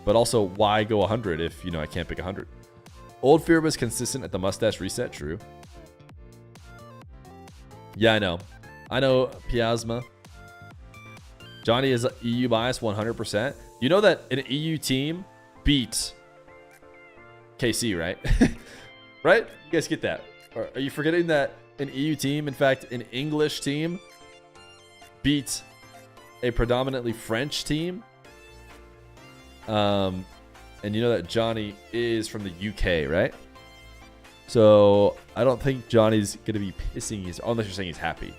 But also, why go 100 if, you know, I can't pick 100? Old Fear was consistent at the mustache reset, true. Yeah, I know. I know, Piasma. Johnny is EU bias 100%. You know that an EU team beat KC, right? Right? You guys get that? Or are you forgetting that an EU team, in fact, an English team, beat a predominantly French team. And you know that Johnny is from the UK, right? So I don't think Johnny's gonna be pissing his. Unless you're saying he's happy.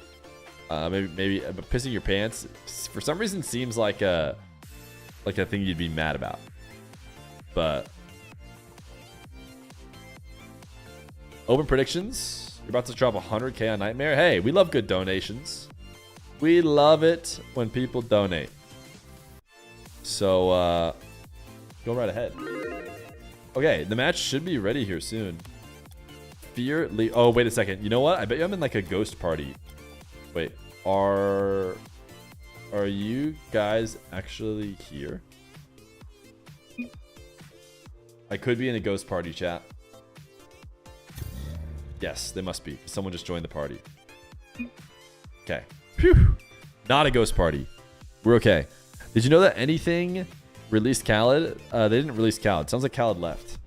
Maybe, but pissing your pants for some reason seems like a thing you'd be mad about. But open predictions. You're about to drop 100K on Nightmare. Hey, we love good donations. We love it when people donate. So go right ahead. Okay, the match should be ready here soon. Feer, oh, wait a second. You know what? I bet you I'm in like a ghost party. Wait, are you guys actually here? I could be in a ghost party, chat. Yes, they must be. Someone just joined the party. Okay. Phew. Not a ghost party. We're okay. Did you know that anything released Khaled? They didn't release Khaled. Sounds like Khaled left.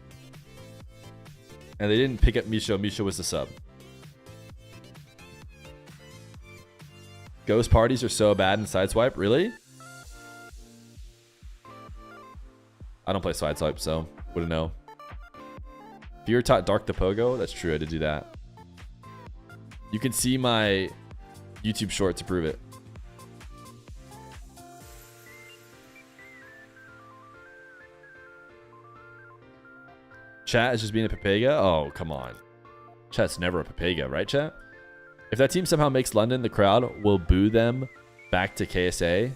And they didn't pick up Misho. Misho was the sub. Ghost parties are so bad in Sideswipe. Really? I don't play Sideswipe, so wouldn't know. Fear taught Dark the Pogo. That's true. I did do that. You can see my YouTube short to prove it. Chat is just being a Papega? Oh, come on. Chat's never a Papega, right, chat? If that team somehow makes London, the crowd will boo them back to KSA.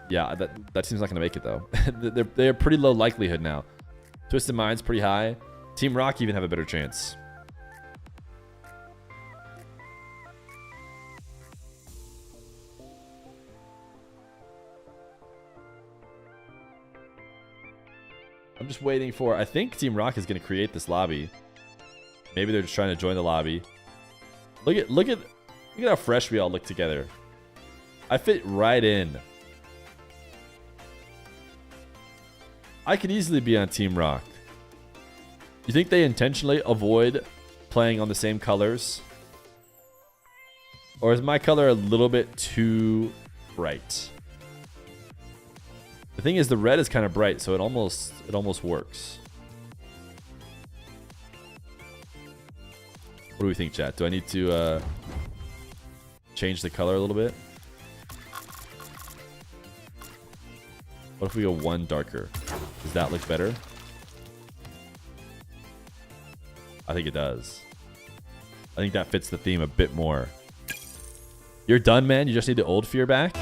Yeah, that team's not going to make it, though. They're pretty low likelihood now. Twisted Mind's pretty high. Team Rock even have a better chance. I'm just waiting for... I think Team Rock is going to create this lobby. Maybe they're just trying to join the lobby. Look at how fresh we all look together. I fit right in. I could easily be on Team Rock. You think they intentionally avoid playing on the same colors? Or is my color a little bit too bright? The thing is, the red is kind of bright, so it almost works. What do we think, chat? Do I need to change the color a little bit? What if we go one darker? Does that look better? I think it does. I think that fits the theme a bit more. You're done, man? You just need the old Fear back?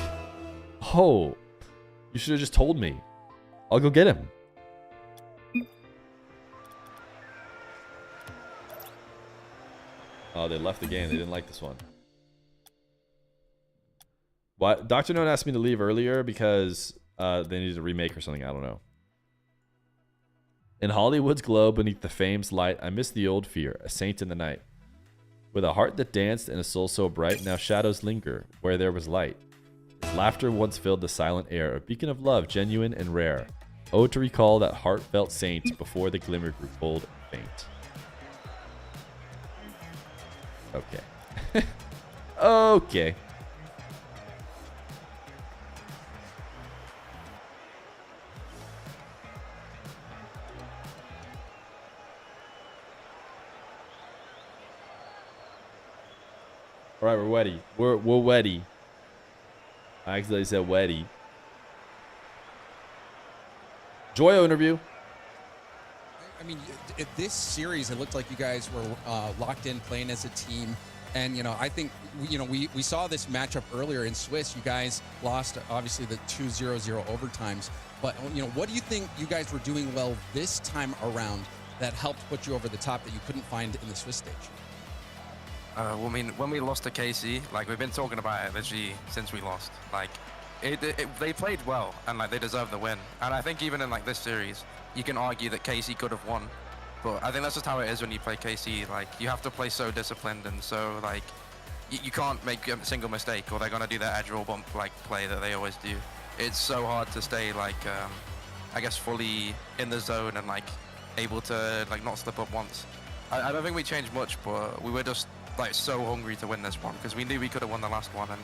Oh, you should have just told me. I'll go get him. Oh, they left the game. They didn't like this one. What? Dr. Note asked me to leave earlier because they needed a remake or something. I don't know. In Hollywood's glow beneath the fame's light, I miss the old Fear, a saint in the night. With a heart that danced and a soul so bright, now shadows linger where there was light. His laughter once filled the silent air, a beacon of love, genuine and rare. Oh, to recall that heartfelt saint before the glimmer grew cold and faint. Okay. Okay. All right, we're wetty. We're wetty. I accidentally said wetty. Joyo interview. I mean, this series, it looked like you guys were locked in, playing as a team. And, you know, I think, you know, we saw this matchup earlier in Swiss. You guys lost, obviously, the 2-0-0 overtimes. But, you know, what do you think you guys were doing well this time around that helped put you over the top that you couldn't find in the Swiss stage? Well, I mean, when we lost to KC, like, we've been talking about it literally since we lost. Like, they played well, and, like, they deserved the win. And I think even in, like, this series, you can argue that KC could have won. But I think that's just how it is when you play KC. Like, you have to play so disciplined and so, like, you can't make a single mistake or they're going to do that edge roll bump, like, play that they always do. It's so hard to stay, like, I guess fully in the zone and, like, able to, like, not slip up once. I don't think we changed much, but we were just like so hungry to win this one because we knew we could have won the last one, and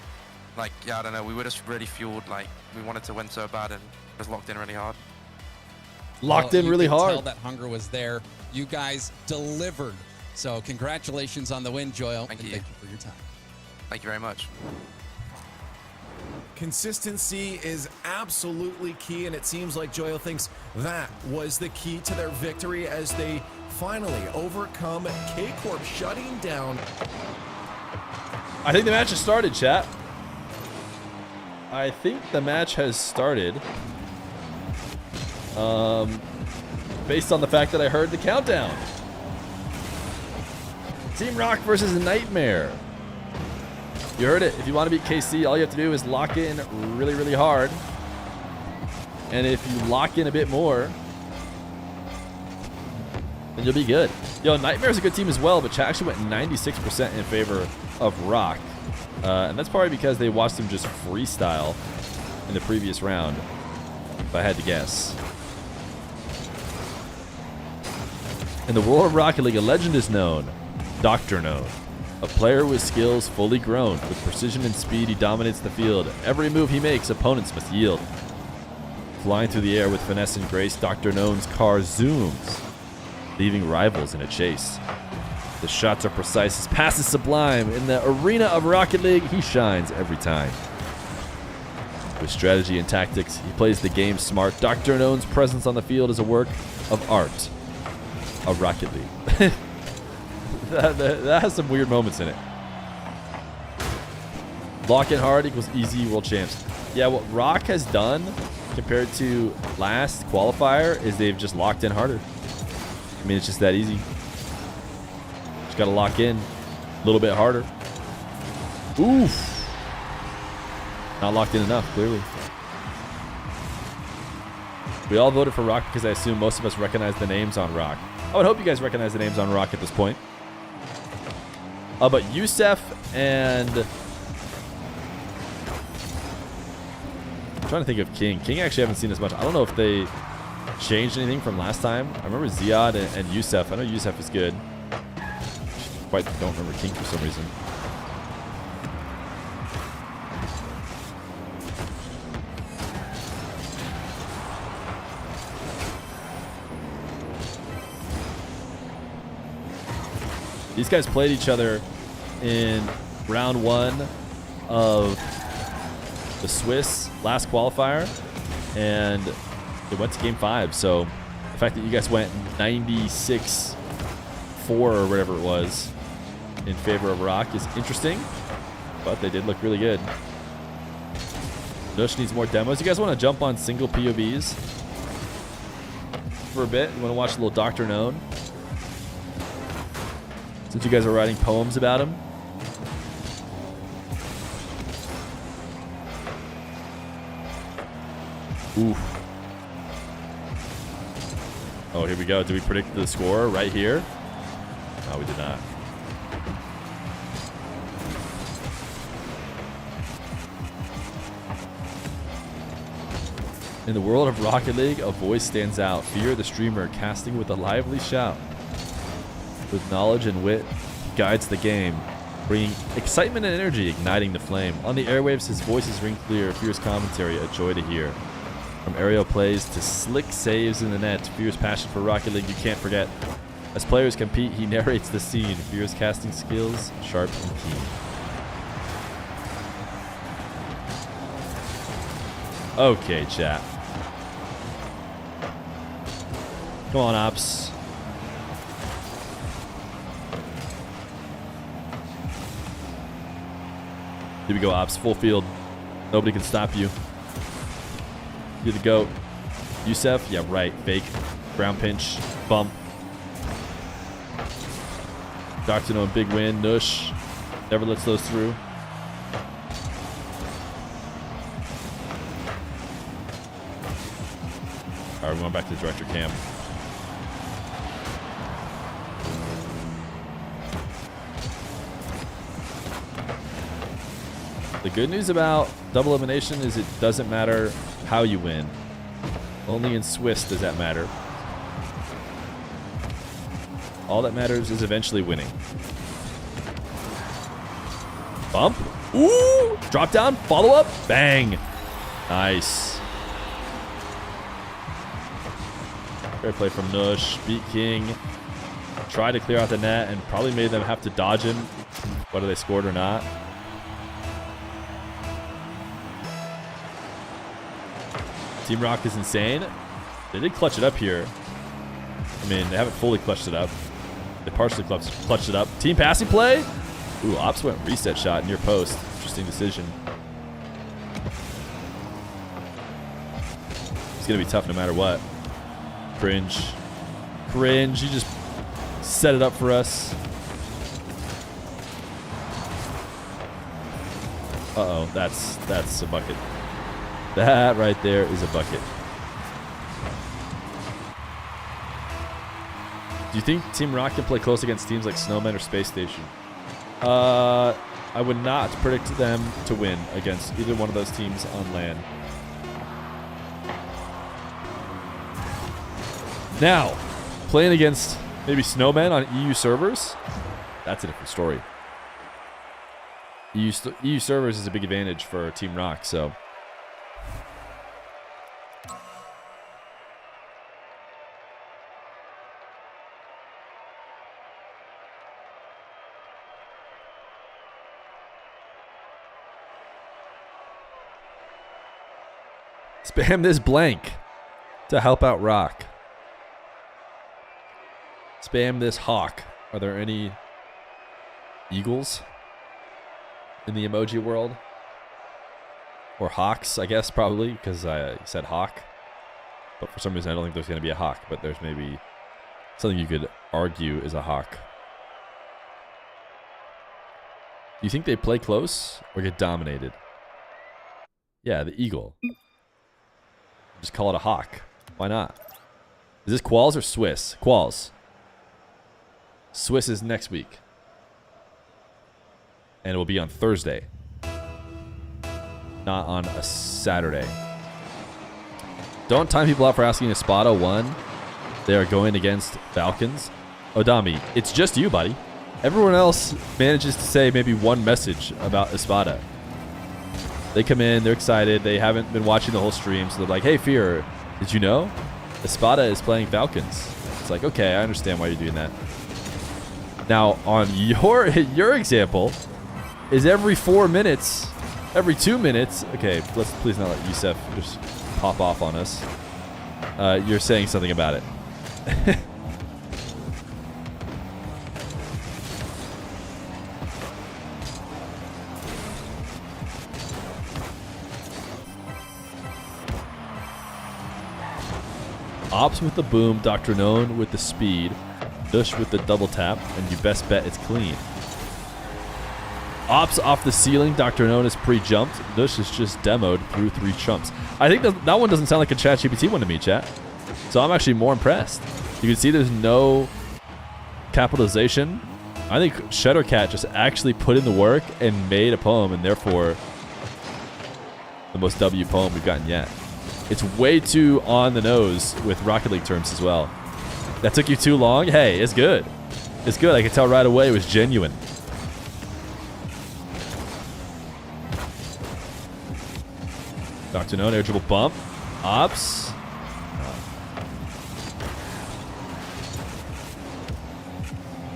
like, yeah, I don't know, we were just really fueled. Like, we wanted to win so bad and just locked in really hard. Locked in really you could hard. Tell that hunger was there. You guys delivered. So congratulations on the win, Joel. Thank you. Thank you for your time. Thank you very much. Consistency is absolutely key, and it seems like Joel thinks that was the key to their victory as they finally overcome K-Corp shutting down. I think the match has started, chat. I think the match has started. Based on the fact that I heard the countdown. Team Rock versus Nightmare. You heard it. If you want to beat KC, all you have to do is lock in really, really hard. And if you lock in a bit more, then you'll be good. Yo, Nightmare's a good team as well, but chat actually went 96% in favor of Rock. And that's probably because they watched him just freestyle in the previous round, if I had to guess. In the world of Rocket League, a legend is known, Dr. Known. A player with skills fully grown. With precision and speed, he dominates the field. Every move he makes, opponents must yield. Flying through the air with finesse and grace, Dr. Known's car zooms, leaving rivals in a chase. The shots are precise, his pass is sublime. In the arena of Rocket League, he shines every time. With strategy and tactics, he plays the game smart. Dr. Known's presence on the field is a work of art. Of Rocket League. that has some weird moments in it. Lock in hard equals easy world champs. Yeah, what Rock has done compared to last qualifier is they've just locked in harder. I mean, it's just that easy. Just got to lock in a little bit harder. Oof. Not locked in enough, clearly. We all voted for Rock because I assume most of us recognize the names on Rock. I would hope you guys recognize the names on Rock at this point. But Youssef and... I'm trying to think of King. King actually haven't seen as much. I don't know if they changed anything from last time. I remember Ziad and Youssef. I know Youssef is good. Quite don't remember King for some reason. These guys played each other in round 1 of the Swiss last qualifier, and it went to game 5. So the fact that you guys went 96-4 or whatever it was in favor of Rock is interesting, but they did look really good. Nush needs more demos. You guys want to jump on single POVs for a bit? You want to watch a little Dr. Known? Since you guys are writing poems about him. Oof. Oh, here we go. Did we predict the score right here? No, we did not. In the world of Rocket League, a voice stands out. Feer, the streamer, casting with a lively shout. With knowledge and wit, he guides the game, bringing excitement and energy, igniting the flame. On the airwaves, his voices ring clear. Feer's commentary, a joy to hear. From aerial plays to slick saves in the net, Feer's passion for Rocket League you can't forget. As players compete, he narrates the scene. Feer's casting skills, sharp and keen. Okay, chat. Come on, Ops. Here we go, Ops. Full field. Nobody can stop you. You're the GOAT. Youssef? Yeah, right. Fake. Ground pinch. Bump. Dr. No, big win. Nush. Never lets those through. Alright, we're going back to the director cam. The good news about double elimination is it doesn't matter how you win. Only in Swiss does that matter. All that matters is eventually winning. Bump. Ooh! Drop down. Follow up. Bang. Nice. Great play from Nush. Beat King. Tried to clear out the net and probably made them have to dodge him, whether they scored or not. Team Rock is insane. They did clutch it up here. I mean, they haven't fully clutched it up. They partially clutched it up. Team passing play. Ooh, Ops went reset shot near post. Interesting decision. It's going to be tough no matter what. Cringe. Cringe. You just set it up for us. Uh-oh. That's a bucket. That right there is a bucket. Do you think Team Rock can play close against teams like Snowman or Space Station? I would not predict them to win against either one of those teams on land. Now, playing against maybe Snowman on EU servers, that's a different story. EU servers is a big advantage for Team Rock, so. Spam this blank to help out Rock. Spam this hawk. Are there any eagles in the emoji world? Or hawks, I guess, probably, because I said hawk. But for some reason, I don't think there's going to be a hawk, but there's maybe something you could argue is a hawk. Do you think they play close or get dominated? Yeah, the eagle. Just call it a hawk. Why not? Is this Quals or Swiss? Quals. Swiss is next week. And it will be on Thursday. Not on a Saturday. Don't time people out for asking Espada won. They are going against Falcons. Odami, it's just you, buddy. Everyone else manages to say maybe one message about Espada. They come in, they're excited, they haven't been watching the whole stream, so they're like, hey, Feer, did you know? Espada is playing Falcons. It's like, okay, I understand why you're doing that. Now, on your example, is every 4 minutes, every 2 minutes, okay, let's please not let Yusef just pop off on us. You're saying something about it. Ops with the boom, Dr. Known with the speed, Dush with the double tap, and you best bet it's clean. Ops off the ceiling, Dr. Known is pre-jumped, Dush is just demoed through 3 chumps. I think that one doesn't sound like a ChatGPT one to me, chat. So I'm actually more impressed. You can see there's no capitalization. I think Shuttercat just actually put in the work and made a poem, and therefore the most W poem we've gotten yet. It's way too on the nose with Rocket League terms as well. That took you too long? Hey, it's good. It's good. I could tell right away it was genuine. Dr. Known, air dribble bump. Ops.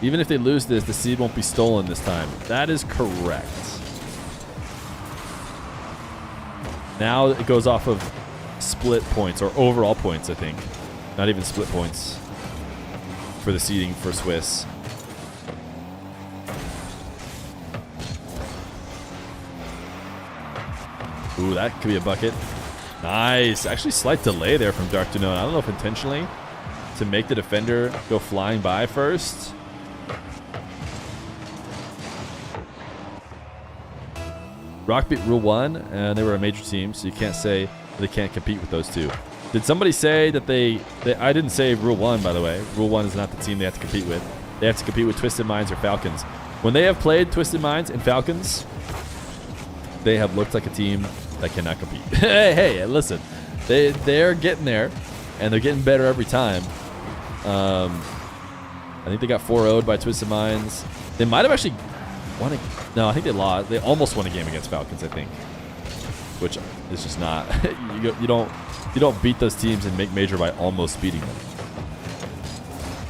Even if they lose this, the seed won't be stolen this time. That is correct. Now it goes off of split points or overall points, I think. Not even split points for the seeding for Swiss. Ooh, that could be a bucket. Nice. Actually, slight delay there from Dark to Known. I don't know if intentionally to make the defender go flying by first. Rock beat Rule 1, and they were a major team, so you can't say they can't compete with those two. Did somebody say that they I didn't say Rule 1, by the way. Rule 1 is not the team they have to compete with. They have to compete with Twisted Minds or Falcons. When they have played Twisted Minds and Falcons, they have looked like a team that cannot compete. hey, listen. They're getting there, and they're getting better every time. I think they got 4-0'd by Twisted Minds. They might have actually won a... No, I think they lost. They almost won a game against Falcons, I think. Which is just not... you don't beat those teams and make major by almost beating them.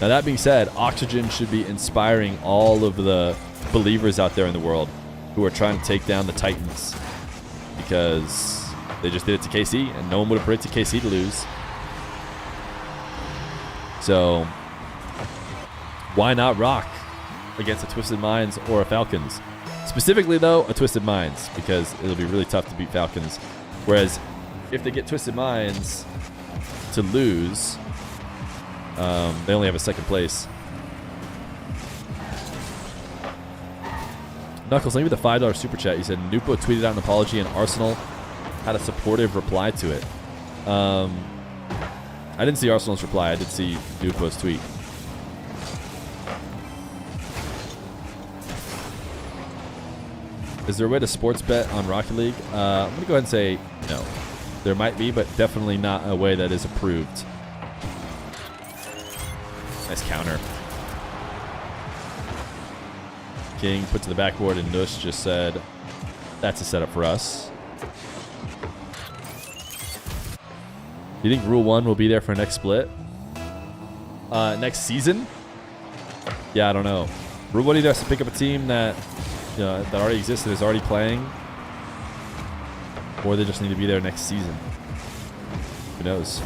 Now, that being said, Oxygen should be inspiring all of the believers out there in the world who are trying to take down the Titans, because they just did it to KC, and no one would have predicted KC to lose. So, why not rock against a Twisted Minds or a Falcons? Specifically, though, a Twisted Minds, because it'll be really tough to beat Falcons. Whereas, if they get Twisted Minds to lose, they only have a second place. Knuckles, thank you for the $5 super chat. You said Nupo tweeted out an apology and Arsenal had a supportive reply to it. I didn't see Arsenal's reply. I did see Nupo's tweet. Is there a way to sports bet on Rocket League? I'm going to go ahead and say no. There might be, but definitely not a way that is approved. Nice counter. King put to the backboard, and Nush just said, that's a setup for us. Do you think Rule 1 will be there for next split? Next season? Yeah, I don't know. Rule 1 either has to pick up a team that, that already exists and is already playing, or they just need to be there next season. Who knows?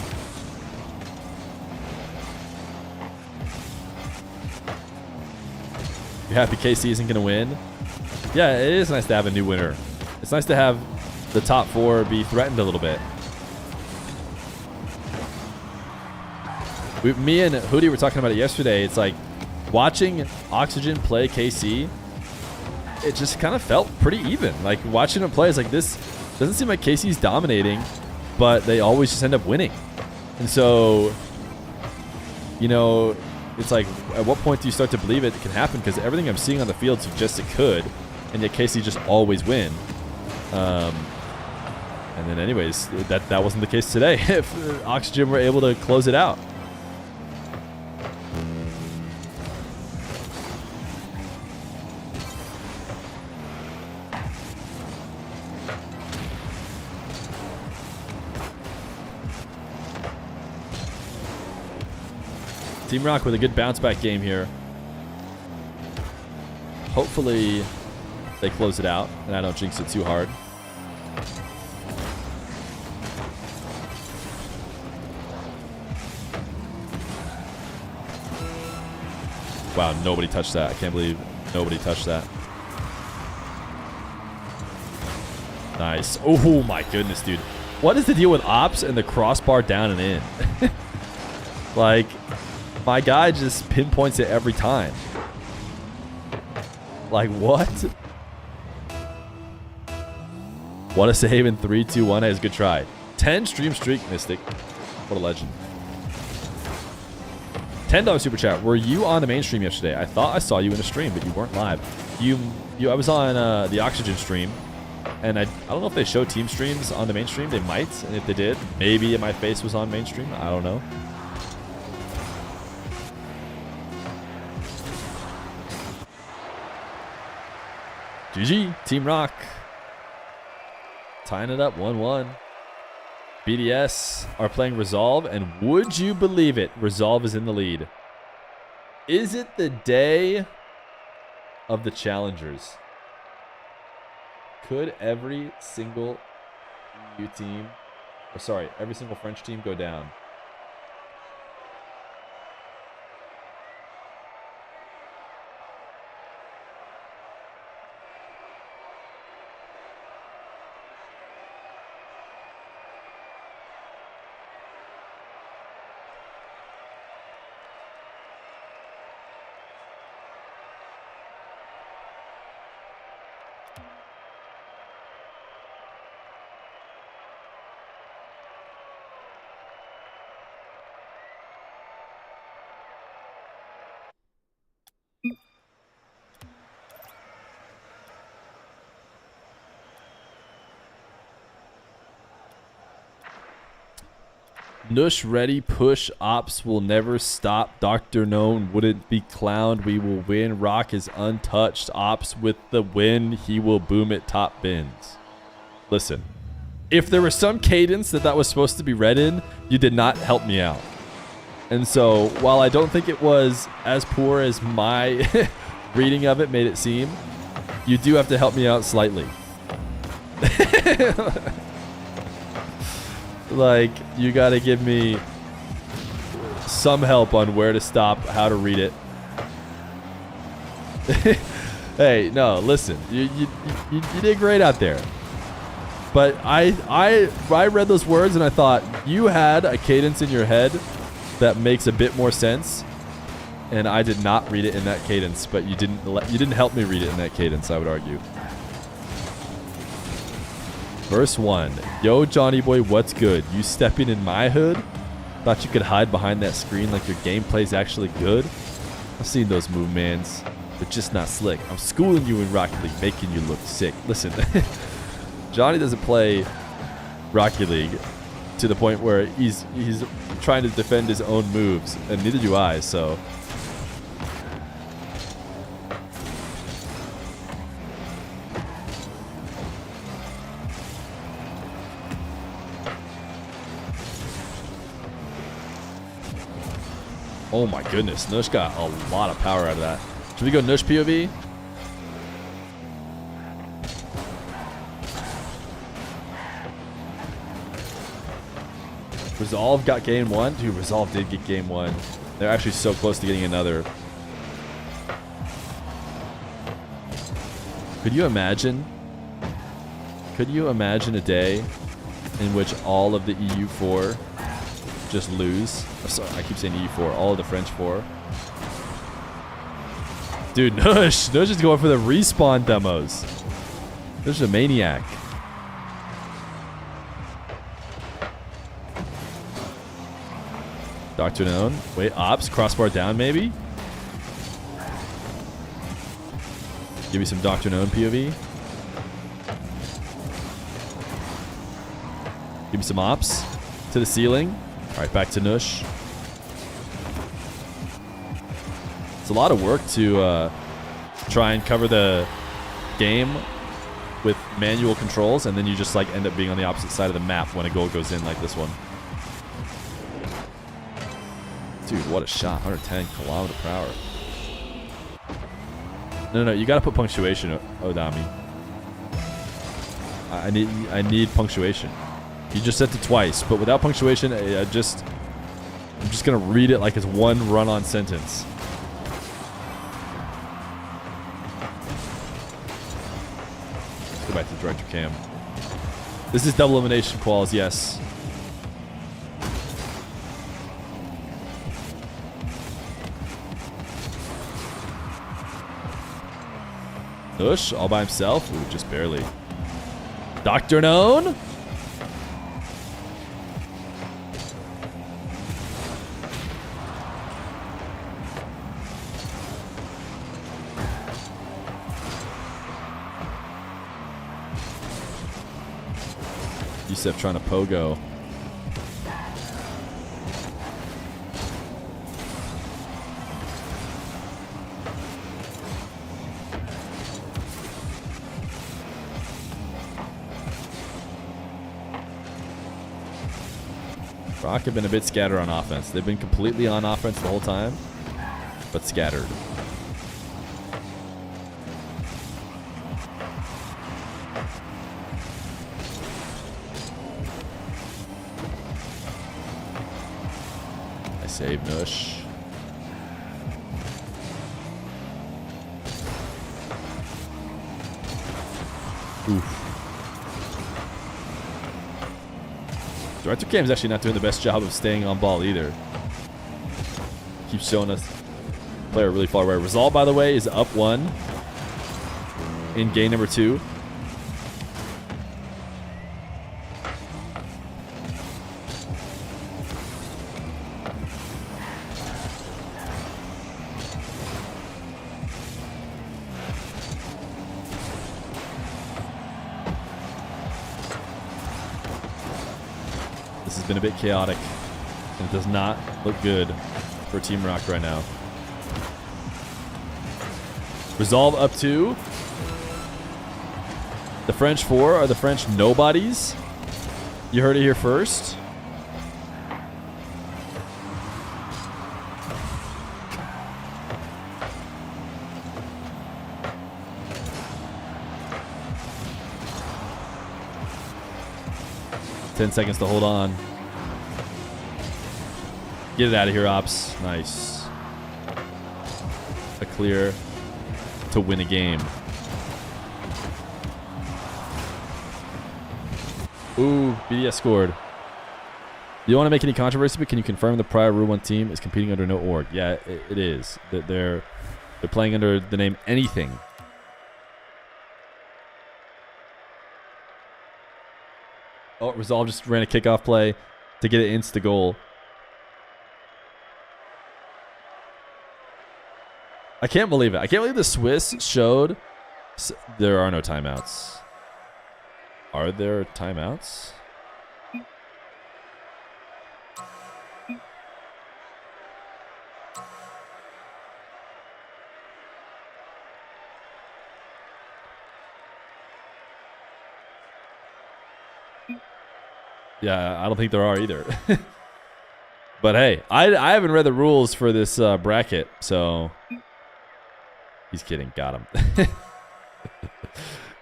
You happy KC isn't going to win? Yeah, it is nice to have a new winner. It's nice to have the top 4 be threatened a little bit. Me and Hootie were talking about it yesterday. It's like watching Oxygen play KC, it just kind of felt pretty even. Like watching them play is like, this doesn't seem like KC's dominating, but they always just end up winning. And so, it's like, at what point do you start to believe it can happen? Because everything I'm seeing on the field suggests it could, and yet KC just always win. And then anyways, that wasn't the case today. If Oxygen were able to close it out. Team Rock with a good bounce back game here. Hopefully they close it out and I don't jinx it too hard. Wow, nobody touched that. I can't believe nobody touched that. Nice. Oh my goodness, dude. What is the deal with ops and the crossbar down and in? Like, my guy just pinpoints it every time. Like, what? What a save in 3, 2, 1. That is a good try. 10 stream streak, Mystic. What a legend. $10 super chat. Were you on the main stream yesterday? I thought I saw you in a stream, but you weren't live. I was on the Oxygen stream, and I don't know if they show team streams on the main stream. They might, and if they did, maybe my face was on main stream. I don't know. GG, Team Rock. Tying it up 1-1. BDS are playing Resolve, and would you believe it, Resolve is in the lead. Is it the day of the challengers? Could every single EU team, every single French team go down? Nush ready, push, ops will never stop. Dr. Known wouldn't be clowned. We will win. Rock is untouched. Ops with the win. He will boom it top bins. Listen, if there was some cadence that was supposed to be read in, you did not help me out. And so while I don't think it was as poor as my reading of it made it seem, you do have to help me out slightly. Like, you got to give me some help on where to stop, how to read it. Hey, no, listen. You did great out there. But I read those words and I thought you had a cadence in your head that makes a bit more sense. And I did not read it in that cadence, but you didn't help me read it in that cadence, I would argue. Verse 1. Yo, Johnny boy, what's good? You stepping in my hood? Thought you could hide behind that screen like your gameplay's actually good? I've seen those movements. They're just not slick. I'm schooling you in Rocket League, making you look sick. Listen, Johnny doesn't play Rocket League to the point where he's trying to defend his own moves, and neither do I, so... Oh my goodness, Nush got a lot of power out of that. Should we go Nush POV? Resolve got game 1? Dude, Resolve did get game 1. They're actually so close to getting another. Could you imagine? Could you imagine a day in which all of the EU4 just lose? Oh, sorry, I keep saying EU4. All of the French 4. Dude, Nush is going for the respawn demos. Nush is a maniac. Dr. Known. Wait, Ops. Crossbar down, maybe? Give me some Dr. Known POV. Give me some Ops. To the ceiling. Alright, back to Nush. It's a lot of work to try and cover the game with manual controls, and then you just like end up being on the opposite side of the map when a goal goes in like this one. Dude, what a shot. 110 kilometer per hour. No, you gotta put punctuation, Odami. I need punctuation. You just said it twice, but without punctuation, I'm just gonna read it like it's one run-on sentence. Let's go back to director cam. This is double elimination quals, yes. Nush all by himself? Ooh, just barely. Dr. Known? Yusef trying to pogo. Rock have been a bit scattered on offense. They've been completely on offense the whole time, but scattered. I save Nush. Oof. Director Cam's actually not doing the best job of staying on ball either. Keeps showing us player really far away. Resolve, by the way, is up 1 in game number 2. This has been a bit chaotic. It does not look good for Team Rock right now. Resolve up 2. The French 4 are the French nobodies. You heard it here first. Ten seconds to hold on. Get it out of here, Ops. Nice. A clear to win a game. Ooh, BDS scored. You don't want to make any controversy, but can you confirm the prior Rule 1 team is competing under no org? Yeah, it is. They're playing under the name Anything. Oh, Resolve just ran a kickoff play to get it insta goal. I can't believe it. I can't believe the Swiss showed there are no timeouts. Are there timeouts? Yeah, I don't think there are either. But hey, I haven't read the rules for this bracket, so he's kidding. Got him.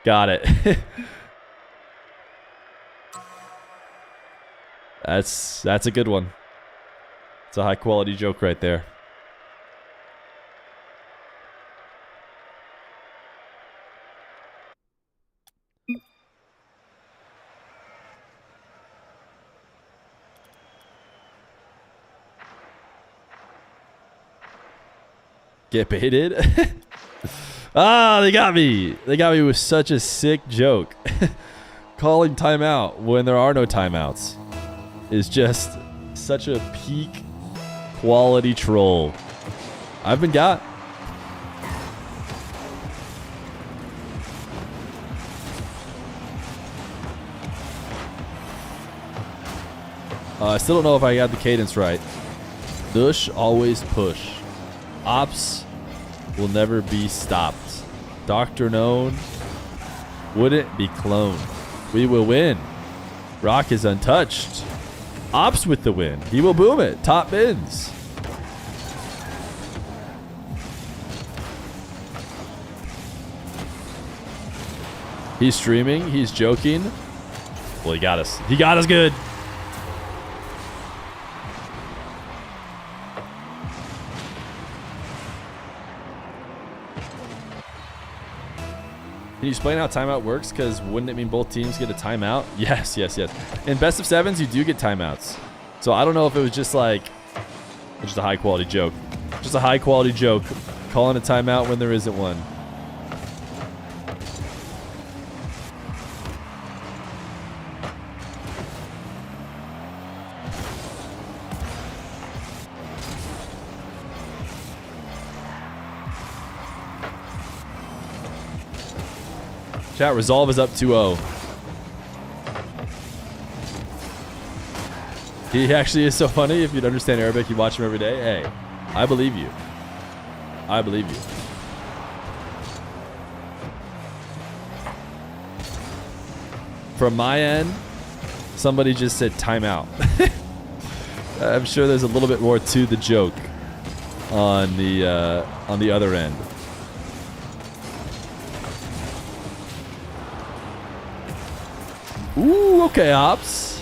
Got it. That's a good one. It's a high quality joke right there. Get baited. Ah, they got me. They got me with such a sick joke. Calling timeout when there are no timeouts is just such a peak quality troll. I've been got. I still don't know if I got the cadence right. Dush, always push. Ops will never be stopped. Dr. Known wouldn't be cloned. We will win. Rock is untouched. Ops with the win. He will boom it. Top bins. He's streaming. He's joking. Well, he got us. He got us good. Can you explain how timeout works? Because wouldn't it mean both teams get a timeout? Yes, yes, yes. In best of sevens, you do get timeouts. So I don't know if it was just like, just a high quality joke. Just a high quality joke. Calling a timeout when there isn't one. Chat, Resolve is up 2-0. He actually is so funny. If you'd understand Arabic, you watch him every day. Hey, I believe you. I believe you. From my end, somebody just said timeout. I'm sure there's a little bit more to the joke on the other end. Ooh, okay, Ops.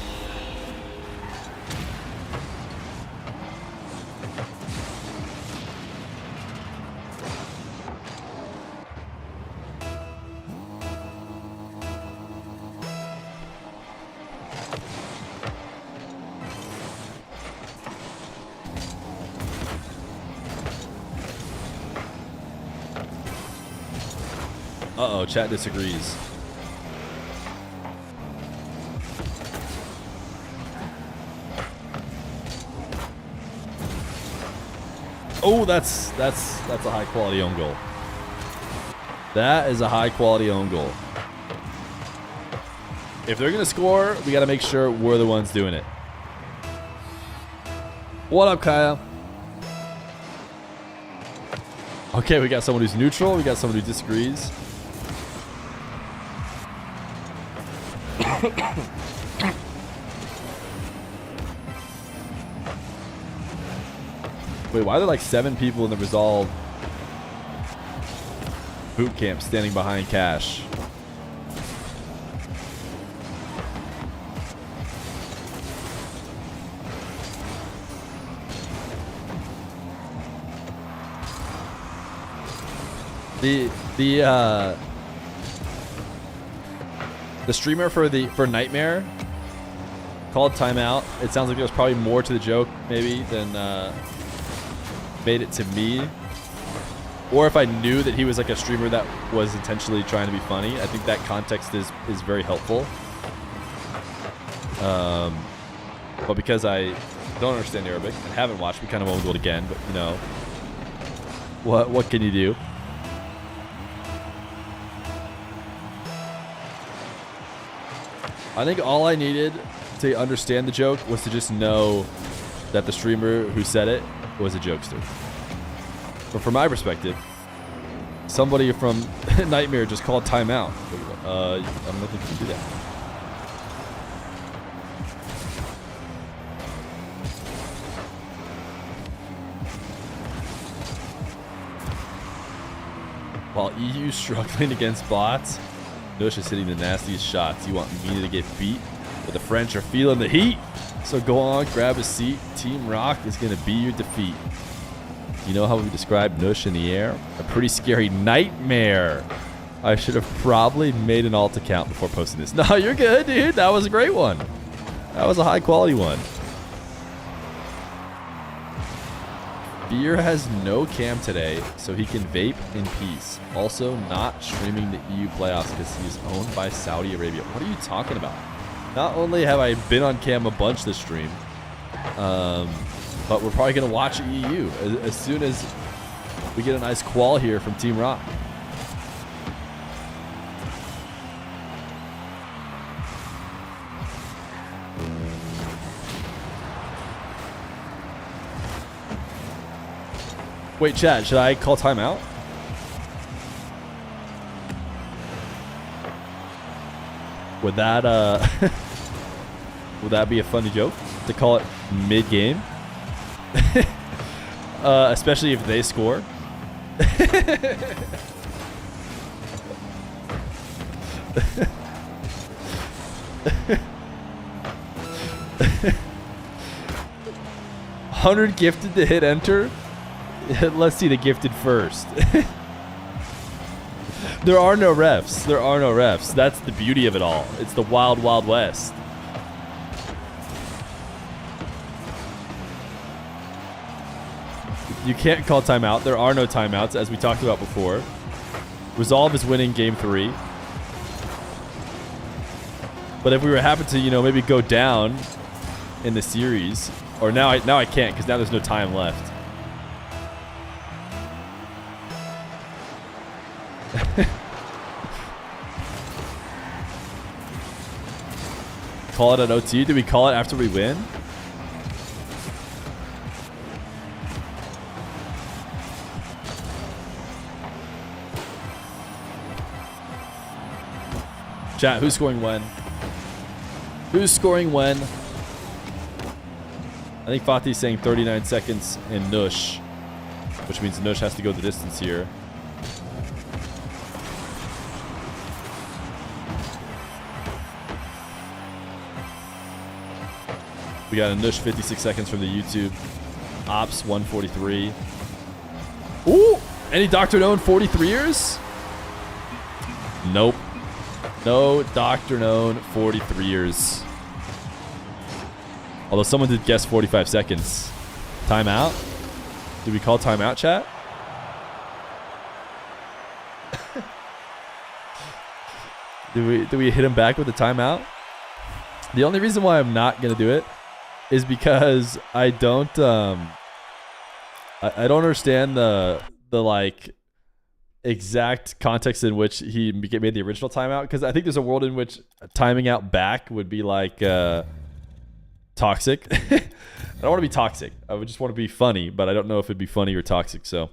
Uh-oh, chat disagrees. Oh, that's a high quality own goal. That is a high quality own goal. If they're gonna score, we gotta make sure we're the ones doing it. What up, Kyle? Okay, we got someone who's neutral. We got someone who disagrees. Wait, why are there like 7 people in the Resolve boot camp standing behind Cash? The streamer for Nightmare called timeout. It sounds like there was probably more to the joke maybe than made it to me. Or if I knew that he was like a streamer that was intentionally trying to be funny, I think that context is very helpful. But because I don't understand Arabic and haven't watched, we kind of won't do it again. But you know, what can you do? I think all I needed to understand the joke was to just know that the streamer who said it was a jokester. But from my perspective, somebody from Nightmare just called timeout. I don't think you can do that. While EU struggling against bots, Nush is hitting the nastiest shots. You want Mina to get beat, but the French are feeling the heat. So go on, grab a seat. Team Rock is going to be your defeat. You know how we describe Nush in the air? A pretty scary nightmare. I should have probably made an alt account before posting this. No, you're good, dude. That was a great one. That was a high quality one. Feer has no cam today, so he can vape in peace. Also, not streaming the EU playoffs because he is owned by Saudi Arabia. What are you talking about? Not only have I been on cam a bunch this stream, but we're probably going to watch EU as soon as we get a nice qual here from Team Rock. Wait, Chad, should I call timeout? Would that would that be a funny joke to call it mid-game? Especially if they score. $100 gifted to hit enter. Let's see the gifted first. There are no refs. There are no refs. That's the beauty of it all. It's the wild, wild west. You can't call timeout. There are no timeouts, as we talked about before. Resolve is winning game 3. But if we were happen to, you know, maybe go down in the series, or now I can't because now there's no time left. Call it an OT? Do we call it after we win? Chat, who's scoring when? Who's scoring when? I think Fatih's saying 39 seconds in Nush, which means Nush has to go the distance here. We got a Nush 56 seconds from the YouTube. Ops 143. Ooh! Any Dr. Known 43ers? Nope. No Dr. Known 43ers. Although someone did guess 45 seconds. Timeout? Did we call timeout, chat? Did we hit him back with a timeout? The only reason why I'm not gonna do it is because I don't understand the like exact context in which he made the original timeout, because I think there's a world in which timing out back would be like toxic. don't want to be toxic. I would just want to be funny, but I don't know if it'd be funny or toxic. So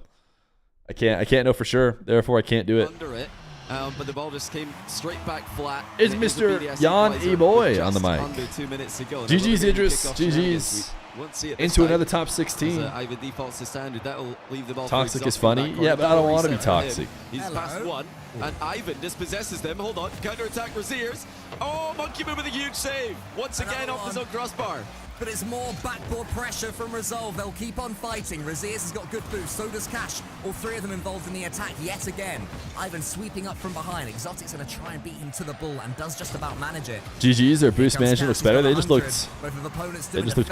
I can't know for sure. Therefore, I can't do it. Under it. But the ball just came straight back flat. It's Mr. Jan E-Boy on the mic. Under 2 minutes to go. GG's Idris. GG's. Into another top 16. Ivan defaults to standard. That'll leave the ball. Toxic is funny. Yeah, but I don't want to be toxic. He's past one, and Ivan dispossesses them. Hold on. Counter-attack Rlcs. Oh, Monkey Moon with a huge save. Once again off his own crossbar. But it's more backboard pressure from Resolve. They'll keep on fighting. Rlcs has got good boost, so does Cash. All three of them involved in the attack yet again. Ivan sweeping up from behind. Exotic's going to try and beat him to the ball and does just about manage it. GG's, their boost management looks better. They just looked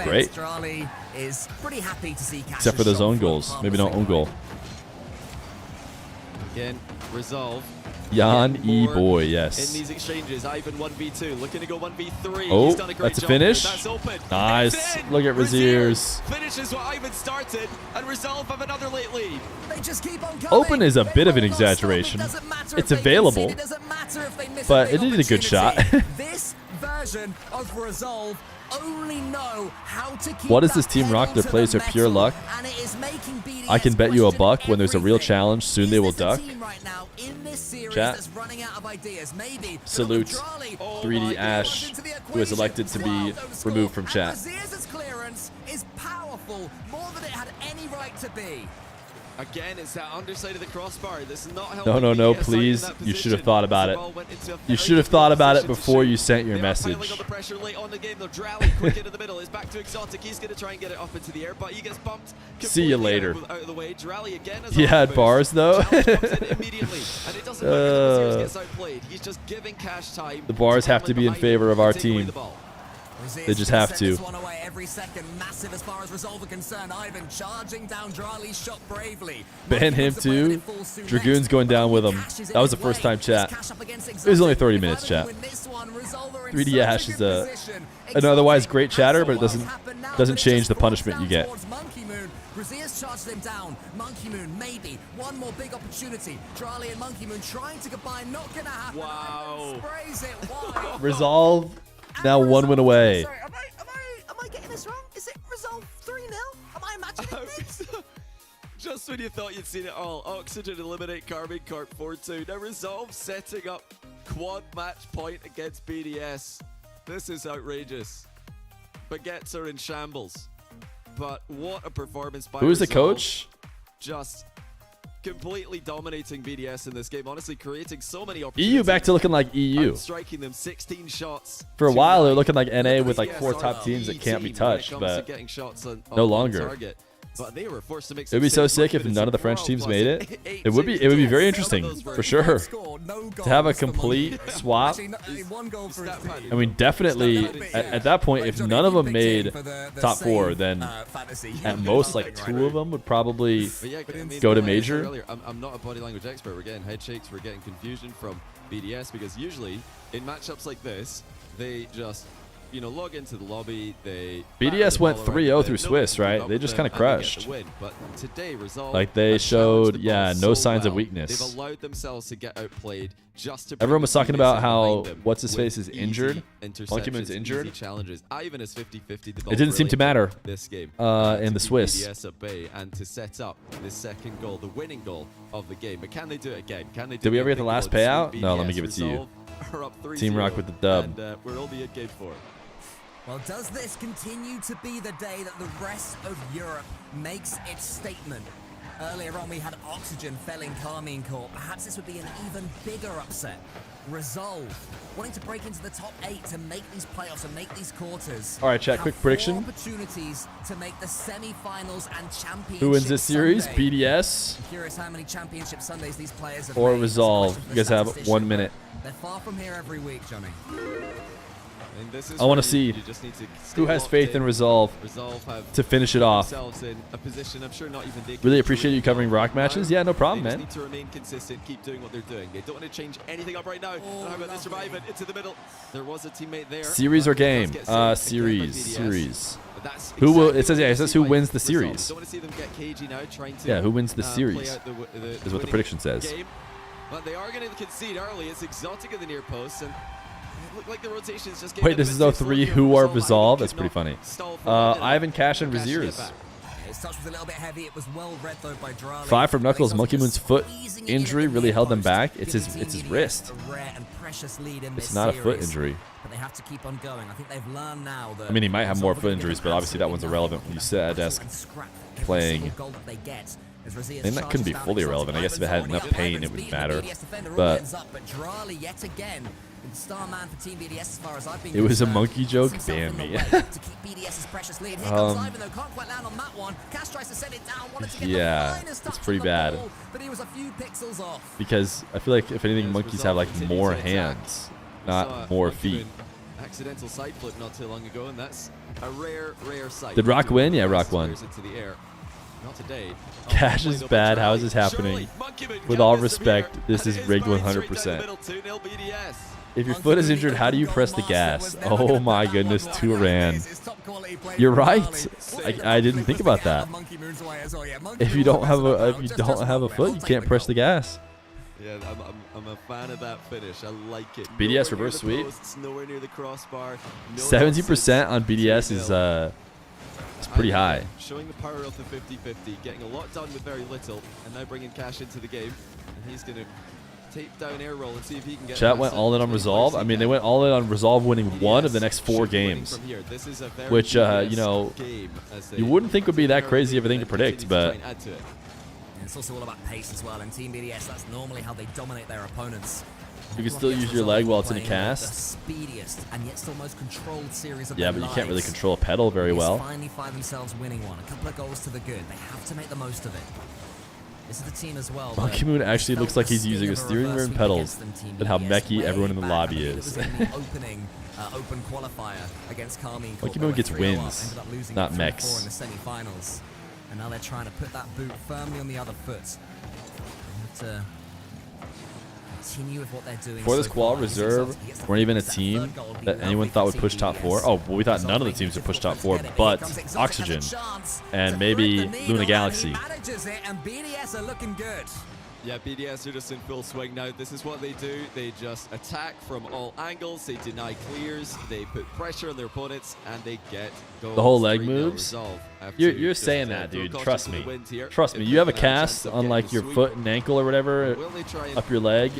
great. Drali is pretty happy to see Cash. Except for those own goals. Maybe not own goal. Again, Resolve. Jan E-Boy, yes. In these exchanges, Ivan 1v2, looking to go 1v3. Oh, He's done a great that's a job finish. That's open. Nice. Look at Rlcs. Finishes what Ivan started, and Resolve have another late lead. They just keep on coming. Open is a bit of an exaggeration. It's available, but it needed a good shot. This version of Resolve only know how to keep. What does this team rock? Their plays are pure luck. I can bet you $1 when there's a real challenge. Soon they will duck. Chat. Salute 3D Ash, who is elected to be removed from chat. Rlcs' clearance is powerful, more than it had any right to be. Again, it's that underside of the crossbar. This is not helping. No, please. You should have thought about it. You should have thought about it before you sent your message. The pressure late on the game. They'll Drally quick into the middle. It's back to Exotic. He's going to try and get it up into the air, but he gets bumped. See you later. Out of the way. Drally again. He had bars though. Immediately, and it doesn't matter. Gets outplayed. He's just giving Cash time. The bars have to be in favor of our team. They just have to. One away every second, massive as far as Resolve are concerned. Ivan charging down Drali's shot bravely. Ban him too. Dragoon's going down with him. That was the first time chat. It was only 30 minutes chat. 3D Ash is an otherwise great chatter, but it doesn't change the punishment you get. Rlcs charged them down. Monkey Moon, maybe. One more big opportunity. Drali and Monkey Moon trying to combine. Not going to happen. Wow. Sprays it wide. Resolve now 1 win away. Sorry, am I getting this wrong? Is it Resolve 3-0? Am I imagining this? Just when you thought you'd seen it all, Oxygen eliminate Karmine Corp 4-2. Now Resolve setting up quad match point against BDS. This is outrageous. Baguettes are in shambles. But what a performance by Who's the Resolve. coach? Just completely dominating BDS in this game. Honestly, creating so many opportunities. EU back to looking like EU. Striking them 16 shots. For a while, they're looking like NA with like 4 top teams that can't be touched, but no longer. Target. But they were forced to make It would be so sick if none of the French teams made it. It would be very interesting for sure to have a complete swap. I mean, definitely at that point, if none of them made top 4, then at most like 2 of them would probably go to major. I'm not a body language expert. We're getting head shakes. We're getting confusion from BDS because usually in matchups like this, they just log into the lobby. BDS went 3-0 through Swiss, right? They just kind of crushed. But today, Resolve like they showed, no signs of weakness. They've allowed themselves to get outplayed just to. Everyone was talking about how what's his face is injured. Monkey Moon's injured. Challenges. Ivan is 50-50. It didn't seem to matter this game in the Swiss. BDS at bay and to set up the second goal, the winning goal of the game. But can they do it again? Can they? Did we ever get the last payout? No, let me give it to you. Team Rock with the dub. And we're only at game 4. Well, does this continue to be the day that the rest of Europe makes its statement? Earlier on, we had Oxygen felling Karmine Corp. Perhaps this would be an even bigger upset. Resolve, wanting to break into the top 8 to make these playoffs and make these quarters. All right, chat, quick prediction. Opportunities to make the semi-finals and championship. Who wins this series? Sunday. BDS? I'm curious how many championship Sundays these players have or made. Resolve. You guys have 1 minute. They're far from here every week, Johnny. I want to see who has faith in Resolve to finish it off. Really appreciate you covering rock matches. Yeah, no problem, man. They need to remain consistent, keep doing what they're doing. They don't want to change anything up right now. And how about this revive it into the middle? There was a teammate there. Series or game? Series. Who will? It says who wins the series. Don't want to see them get cagey now, trying to. Yeah, who wins the series? Is what the prediction says. Game. But they are going to concede early. It's Exotic in the near post, and look like the rotations just Wait, this is 03 who are Resolve? That's pretty funny. Ivan, Cash, and Raziers. His touch was a little bit heavy. It was well read though by Drali. 5 from Knuckles. Monkey Moon's foot injury really held them back. It's his wrist. It's not a foot injury. But they have to keep on going. I think they've learned now that I mean, he might have more foot injuries, but obviously that one's irrelevant when you sit at a desk playing. And that couldn't be fully irrelevant. I guess if it had enough pain, it would matter. But it was a monkey joke. Ban me. Yeah, it's pretty bad. Because I feel like if anything, monkeys have like more hands, not more feet. Accidental side flip not too long ago, and that's a rare sight. Did Rock win? Yeah, Rock won. Not today. Cash is bad. How is this happening? With all respect, this is rigged 100%. If your foot is injured, how do you press the gas? Oh my goodness, Turan. You're right. I didn't think about that. If you don't have a foot, you can't press the gas. Yeah, I'm a fan of that finish. I like it. BDS reverse sweep. Nowhere near the crossbar. 70% on BDS is it's pretty high. Showing the power of the 50-50, getting a lot done with very little, and now bringing Cash into the game. And he's going to tape down air roll and see if he can get. Chat went all in on Resolve. I mean, they went all in on Resolve winning one of the next 4 games, which you know, you wouldn't think would be that crazy of a thing to predict, but. It's also all about pace as well. In Team BDS, that's normally how they dominate their opponents. You can still use your leg while it's in a cast. The speediest and yet still most controlled series of yeah, but you can't really control a pedal very well. Finally find themselves winning one. A couple of goals to the good. They have to make the most of it. This is the team as well. Monkey Moon actually looks like he's using a steering wheel and pedals. And how mechy everyone in the lobby is. Open qualifier against Karmine Corp. Monkey Moon gets wins, not mechs. In the semi-finals. And now they're trying to put that boot firmly on the other foot. They have to continue with what they're doing. For this qual, Reserve weren't even a team that anyone thought would push top 4. Oh, well, we thought none of the teams would push top 4, but Oxygen and maybe Luna Galaxy. And BDS are looking good. Yeah, BDS are just in full swing now. This is what they do. They just attack from all angles. They deny clears. They put pressure on their opponents, and they get goals. The whole leg moves? You're saying that, dude. Trust me. Trust me. You have a cast on like your foot and ankle or whatever up your leg.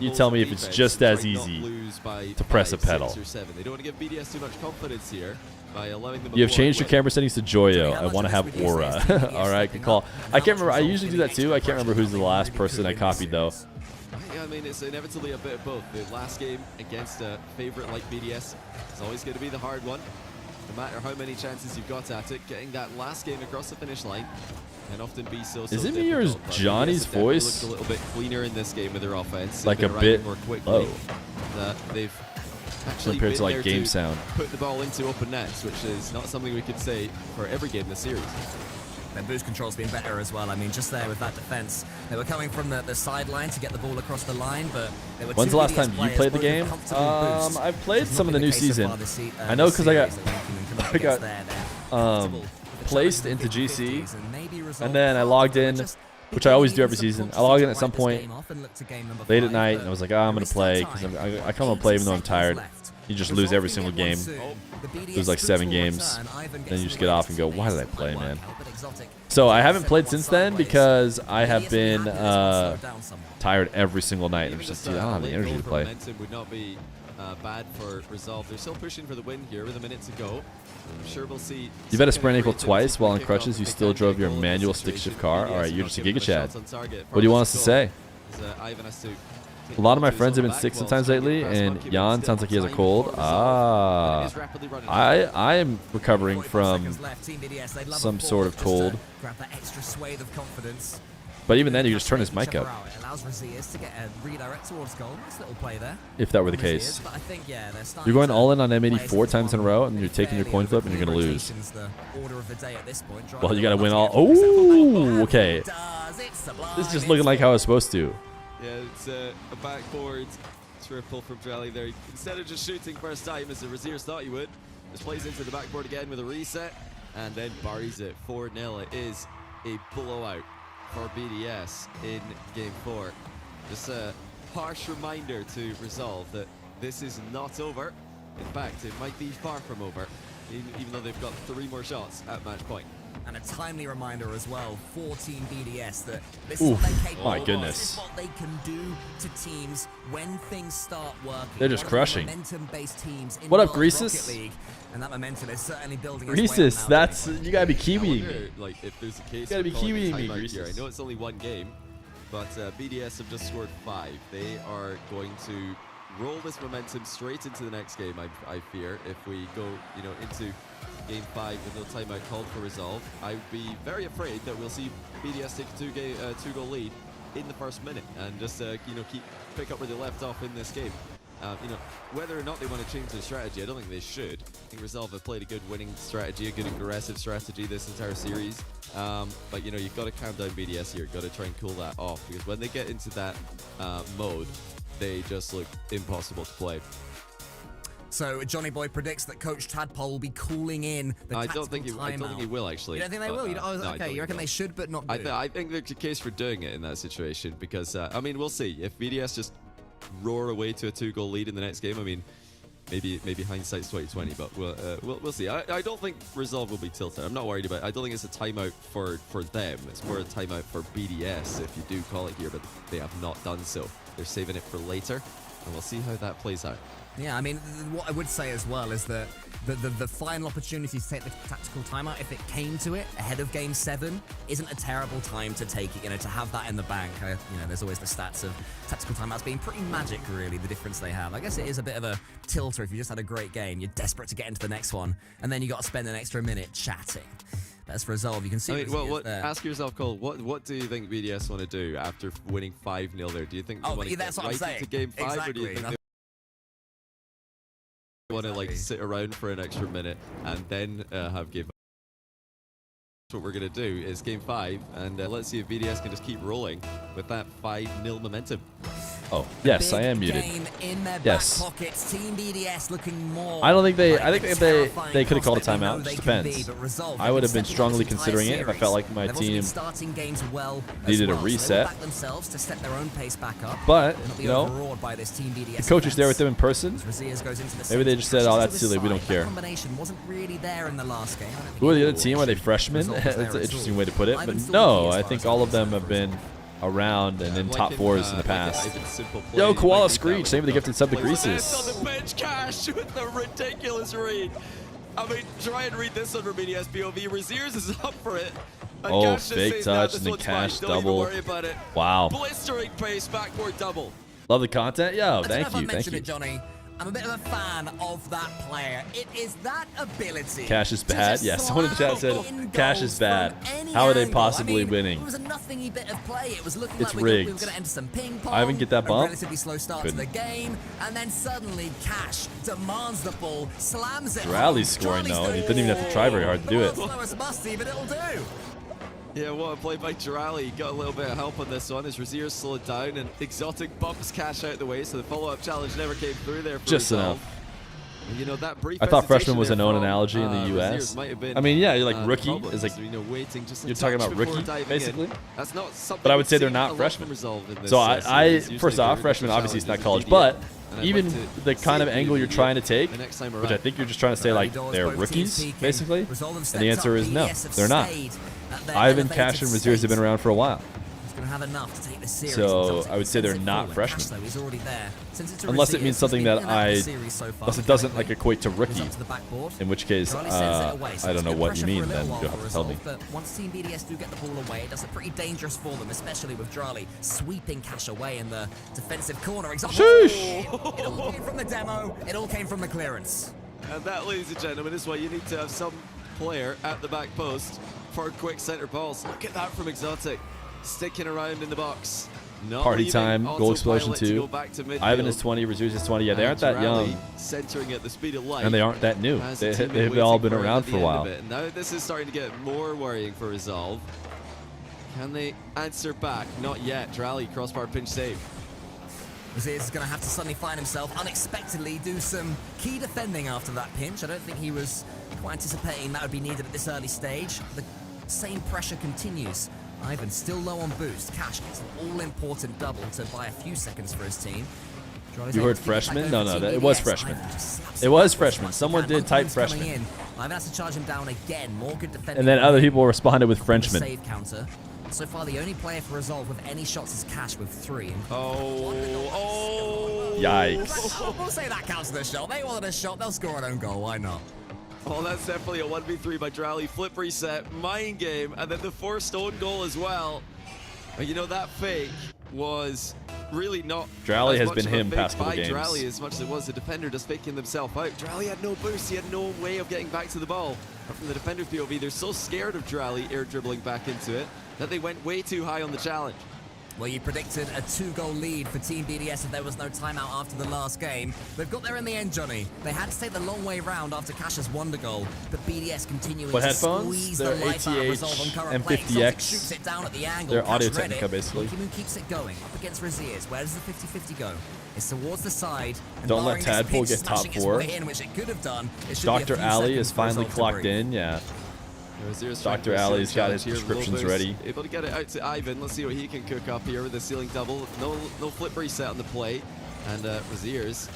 You tell me if it's just as easy to press a pedal. They don't want to give BDS too much confidence here. You have changed your camera settings to Joyo. I want to have Aura. All right, good call. I can't remember. I usually do that too. I can't remember who's the last person I copied though. I mean, it's inevitably a bit of both. The last game against a favorite like BDS is always going to be the hard one. No matter how many chances you've got at it, getting that last game across the finish line can often be so. Is it me or is Johnny's voice a little bit cleaner in this game with their offense? Like a bit more quickly. They've actually compared to like game sound. Put the ball into open nets, which is not something we could say for every game this series. Their boost control's been better as well. I mean, just there with that defense, they were coming from the sideline to get the ball across the line, but they were. When's the last time you played the game? I've played some of the new season. I know because I got placed into GC, and then I logged in, which I always do every season. I logged in at some point late at night, and I was like, I'm going to play, because I come and play even though I'm tired. You just lose every single game. Lose like 7 games. Then you just get off and go, why did I play, man? So I haven't played since then because I have been tired every single night. I'm just like, dude, I don't have the energy to play. Would not be bad for Resolve. They're still pushing for the win here with a minute to go. I'm sure we'll see. You've had a sprint ankle twice while on crutches. You still drove your manual stick shift car. All right, you're just a Giga Chad. What do you want us to say? A lot of my friends have been sick sometimes lately, and Jan sounds like he has a cold. I am recovering from some sort of cold. But even then, you just turn his mic up. If that were the case. You're going all in on M80 4 times in a row, and you're taking your coin flip, and you're going to lose. Well, you got to win all. Oh, okay. This is just looking like how I was supposed to. Yeah, it's a backboard triple from Drali there. Instead of just shooting first time, as the Raziers thought he would, just plays into the backboard again with a reset, and then buries it 4-0. It is a blowout for BDS in Game 4. Just a harsh reminder to Resolve that this is not over. In fact, it might be far from over, even though they've got 3 more shots at match point. And a timely reminder as well for Team BDS that this is what they're capable my of. goodness. This is what they can do to teams when things start working. They're just crushing. Momentum-based teams in What up, World Greases? Rocket League, and that momentum is certainly building. its way up Greases, now. that's you gotta be I kiwiing me. wonder, like, if there's a case gotta be for calling a kiwiing me, timeout here. I Greases. know it's only 1 game, but BDS have just scored 5. They are going to roll this momentum straight into the next game, I fear, if we go, into Game 5 with no timeout called for Resolve. I would be very afraid that we'll see BDS take a 2-goal lead in the first minute and just, pick up where they left off in this game. Whether or not they want to change their strategy, I don't think they should. I think Resolve have played a good winning strategy, a good aggressive strategy this entire series. But you've got to calm down BDS here. You've got to try and cool that off, because when they get into that mode, they just look impossible to play. So Johnny Boy predicts that Coach Tadpole will be calling in the I tactical don't think he will, actually. You don't think they But, will? no, I Okay, don't you reckon think they should, but not do. I think there's a case for doing it in that situation, because we'll see if BDS just roar away to a 2-goal lead in the next game. I mean, maybe hindsight's 2020, but we'll see. I don't think Resolve will be tilted. I'm not worried about it. I don't think it's a timeout for them. It's more a timeout for BDS, if you do call it here, but they have not done so. They're saving it for later, and we'll see how that plays out. Yeah, I mean, what I would say as well is that the final opportunity to take the tactical timeout, if it came to it ahead of Game 7, isn't a terrible time to take it. To have that in the bank. There's always the stats of tactical timeouts being pretty magic, really, the difference they have. I guess it is a bit of a tilter if you just had a great game. You're desperate to get into the next one, and then you got to spend an extra minute chatting. That's Resolve. You can see. Ask yourself, Cole. What do you think BDS want to do after winning 5-0 there? Do you think they want to get right into Game 5, or do you think they want to sit around for an extra minute and then have Game 5? What we're going to do is Game 5, and let's see if BDS can just keep rolling with that 5-0 momentum. Oh, yes, I am muted. In their yes. back pockets, Team BDS looking more. I don't think they. like I think the they terrifying could have called a prospect they know timeout. they Just can be, depends. but Resolve, I would have they've been stepped strongly into this considering it if I series. felt like my They've also team been starting games well as needed a well, so they will reset. back themselves to step their own pace back up. But, and not be you know, overawed by this Team BDS the coach is there with them in person. As Razias goes into the Maybe they center, just said, "Oh, that's crashes to silly. We his don't side. care." That combination wasn't really there in the last game. I don't think Who are the it other will. team? Are they freshmen? Resolve was That's there an as interesting well. way to put it. Ivan But still no, leads I as think far all as of them I'm have been around and in top fours in the past. Yo, Koala Screech, same with the gifted sub to Greases. On the bench, Cash with the ridiculous read. I mean, try and read this under BDS POV. Raziers is up for it. And Oh, Cash just fake says, touch this and then one's Cash fine. Don't double. even worry about it. Wow. Blistering pace, backboard double. Love the content. Yo, I don't know thank if I you, thank mentioned you. it, Johnny. I'm a bit of a fan of that player. It is that ability. Cash is to bad? just Yeah, someone in the chat slam said in Cash goals is bad. from any How are they angle. possibly I mean, winning? It was a nothingy bit of play. It was looking It's like we were rigged. going to enter some ping pong. I even get that A bump. relatively slow start Couldn't. to the game, and then suddenly Cash demands the ball, slams it. Rally's home. scoring Charlie's though, and he didn't even have to try very hard to do it. Slow as musty, but it'll do. Yeah, what a play by Jirali. Got a little bit of help on this one as Raziers slowed down and Exotic bumps Cash out the way, so the follow-up challenge never came through there for Just Resolve. enough. That brief I thought freshman hesitation was a there known from, analogy in the Raziers US. might have been, I mean, yeah, like the rookie problem. is like So, waiting just a you're talking touch about before rookie, diving basically. in. That's not something But I would we've say they're seen not a lot freshmen. from Resolve in this, So I series. Usually first off, their freshman initial obviously it's not challenge college, is but and I'd even like to the kind of see angle you're the trying to take, the next time which I around. think you're just trying to say like they're rookies, basically. And the answer is no, they're not. Ivan, Cash, and Raziers have been around for a while. Going to have enough to take this series. So I would say they're not freshmen. Cash, though, he's already there. Since it's a Unless it Raziers, means something he's been that in and out of I, the series so far, unless it doesn't like mechanically. equate to Goes rookie, up to the backboard. in which case Charlie sends it away, so I it's don't know good what you pressure mean. for a Then little you'll while have for to tell me. Resolve, but once Team BDS do get the ball away, it does it pretty dangerous for them, especially with Drali sweeping Cash away in the defensive corner. Sheesh! It all came from the demo. It all came from the clearance. And that, ladies and gentlemen, is why you need to have some player at the back post for quick center balls. Look at that from Exotic. Sticking around in the box. Not Party leaving time, goal explosion autopilot to go 2. back to midfield. Ivan is 20, Raziers is 20. Yeah, they aren't that Rally young, centering at the speed of light. and they aren't that new. Has the team They've been all waiting been for around at the for a end while. of it. And now this is starting to get more worrying for Resolve. Can they answer back? Not yet. Drally, crossbar pinch save. Raziers is going to have to suddenly find himself unexpectedly do some key defending after that pinch. I don't think he was quite anticipating that would be needed at this early stage. The same pressure continues. Ivan still low on boost. Cash gets an all-important double to buy a few seconds for his team. You heard freshman? No, it was freshman. It was freshman. Someone did type freshman. I've had to charge him down again. More good defending. And then other people responded with Frenchman. Save counter. So far, the only player for Resolve with any shots is Cash with 3. Yikes. We'll say that counts as a shot. They wanted a shot. They'll score an own goal. Why not? Oh, that's definitely a 1v3 by Drally. Flip reset, mind game, and then the forced own goal as well. But you know, that fake was really not Drally as has much been of a him fake past couple by games. Drally as much as it was the defender just faking themselves out. Drally had no boost, he had no way of getting back to the ball. But from the defender POV, they're so scared of Drally air dribbling back into it that they went way too high on the challenge. Well, you predicted a 2-goal lead for Team BDS if there was no timeout after the last game. They've got there in the end, Johnny. They had to take the long way round after Cash's wonder goal, but BDS continuing What to headphones? squeeze They're the life out of ATH Resolve on current play. M50X. Exotic shoots it down at the angle. They're Cash Audio read Technica, it. basically. Monkey Moon keeps it going up against Raziers. Where does the 50-50 go? It's towards the side. And Don't let barring this Tadpole pitch get top smashing its 4. way in, which it could have done, it should Dr. be a few Ali seconds is for finally Resolve to clocked breathe. in, yeah. Dr. Ali's got his prescriptions ready. Able to get it out to Ivan. Let's see what he can cook up here with the ceiling double. No flip reset on the play. And Raziers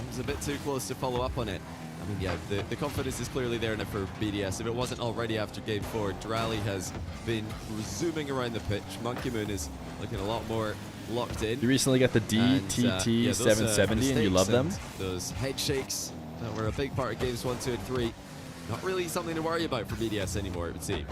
was a bit too close to follow up on it. I mean, yeah, the confidence is clearly there now for BDS. If it wasn't already after game 4, Drally has been zooming around the pitch. Monkey Moon is looking a lot more locked in. You recently got the DTT 770 and you love them? Those head shakes that were a big part of games 1, 2, and 3. Not really something to worry about for BDS anymore, it would seem.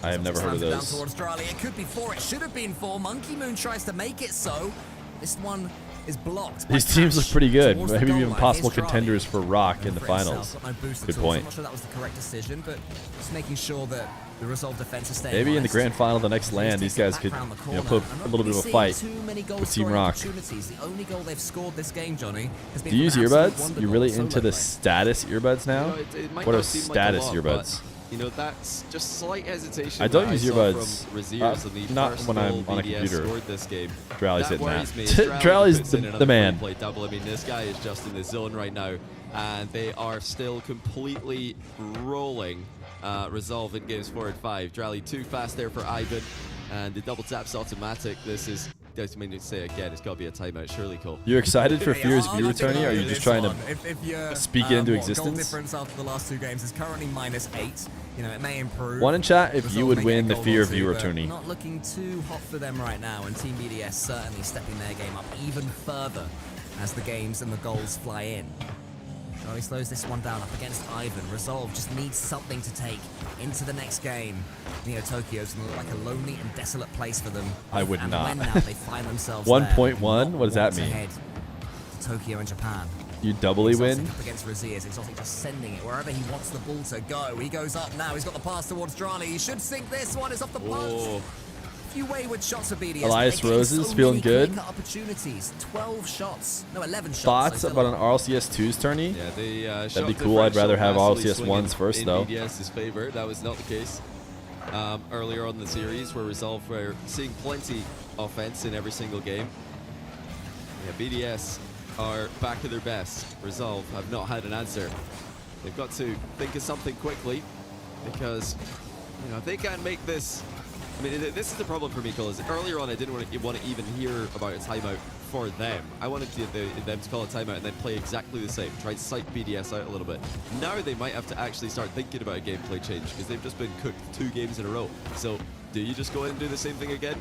I have never heard of Down those. towards Drally. It could be 4. It should have been 4. Monkey Moon tries to make it so. This one is blocked. These teams look pretty good. Towards the Maybe goal even line. possible Here's Drally. contenders for Rock in the For finals. himself, got no boost Good at all, so point. I'm not sure that was the correct decision, but just making sure that the Resolve defense is staying Maybe in the honest. grand final, the next land, these guys could, put a little bit of a fight with Team Rock. The only goal they've scored this game, Johnny, has been Do you use from an absolute earbuds? wonder You goal really solo into the play. status earbuds now? You know, it might What are not seem like a status lot, earbuds? but, you know, that's just slight hesitation. I don't that use saw earbuds, From Raziers on the not first when I'm goal on a BDS computer. scored this game. Drally's That hitting worries that. me. Drally's puts in the another man. free play double. I mean, this guy is just in the zone right now, and they are still completely rolling. Resolve in games 4 and 5. Drally too fast there for Ivan, and the double tap's automatic. This is, I mean, to say again, it's got to be a timeout. Surely, Cole. You're excited for Yeah, Fear's I'm view not gonna attorney, or are you argue just this trying one. to if you're, speak it into Goal existence? difference after the last 2 games is currently -8. You know, it may improve. One in chat if Resolve you would may get win a the goal Fear or two, viewer but tourney. Not looking too hot for them right now, and Team BDS certainly stepping their game up even further as the games and the goals fly in. Charlie slows this one down up against Ivan. Resolve just needs something to take into the next game. Neo Tokyo's gonna look like a lonely and desolate place for them. I would and not. When now they find themselves 1.1? there, What does that once mean? ahead to Tokyo and Japan. You doubly Exotic win? up against Raziers. Exotic just sending it wherever he wants the ball to go. He goes up now. He's got the pass towards Drali. He should sink this one. It's off the punch. Oh. Few wayward shots for BDS. Elias but they're getting Roses so feeling many good? clear-cut opportunities. 12 shots. No, 11 shots. Thoughts so about an RLCS 2's tourney? Yeah, they That'd be cool. I'd rather have RLCS 1s first, in though. BDS's favor. That was not the case earlier on in the series, where Resolve were seeing plenty offense in every single game. Yeah, BDS are back at their best. Resolve have not had an answer. They've got to think of something quickly, because you know if they can't make this. I mean, this is the problem for me, Cole. Is earlier on I didn't want to even hear about a timeout for them. I wanted them to call a timeout and then play exactly the same. Try to psych BDS out a little bit. Now they might have to actually start thinking about a gameplay change, because they've just been cooked 2 games in a row. So do you just go in and do the same thing again?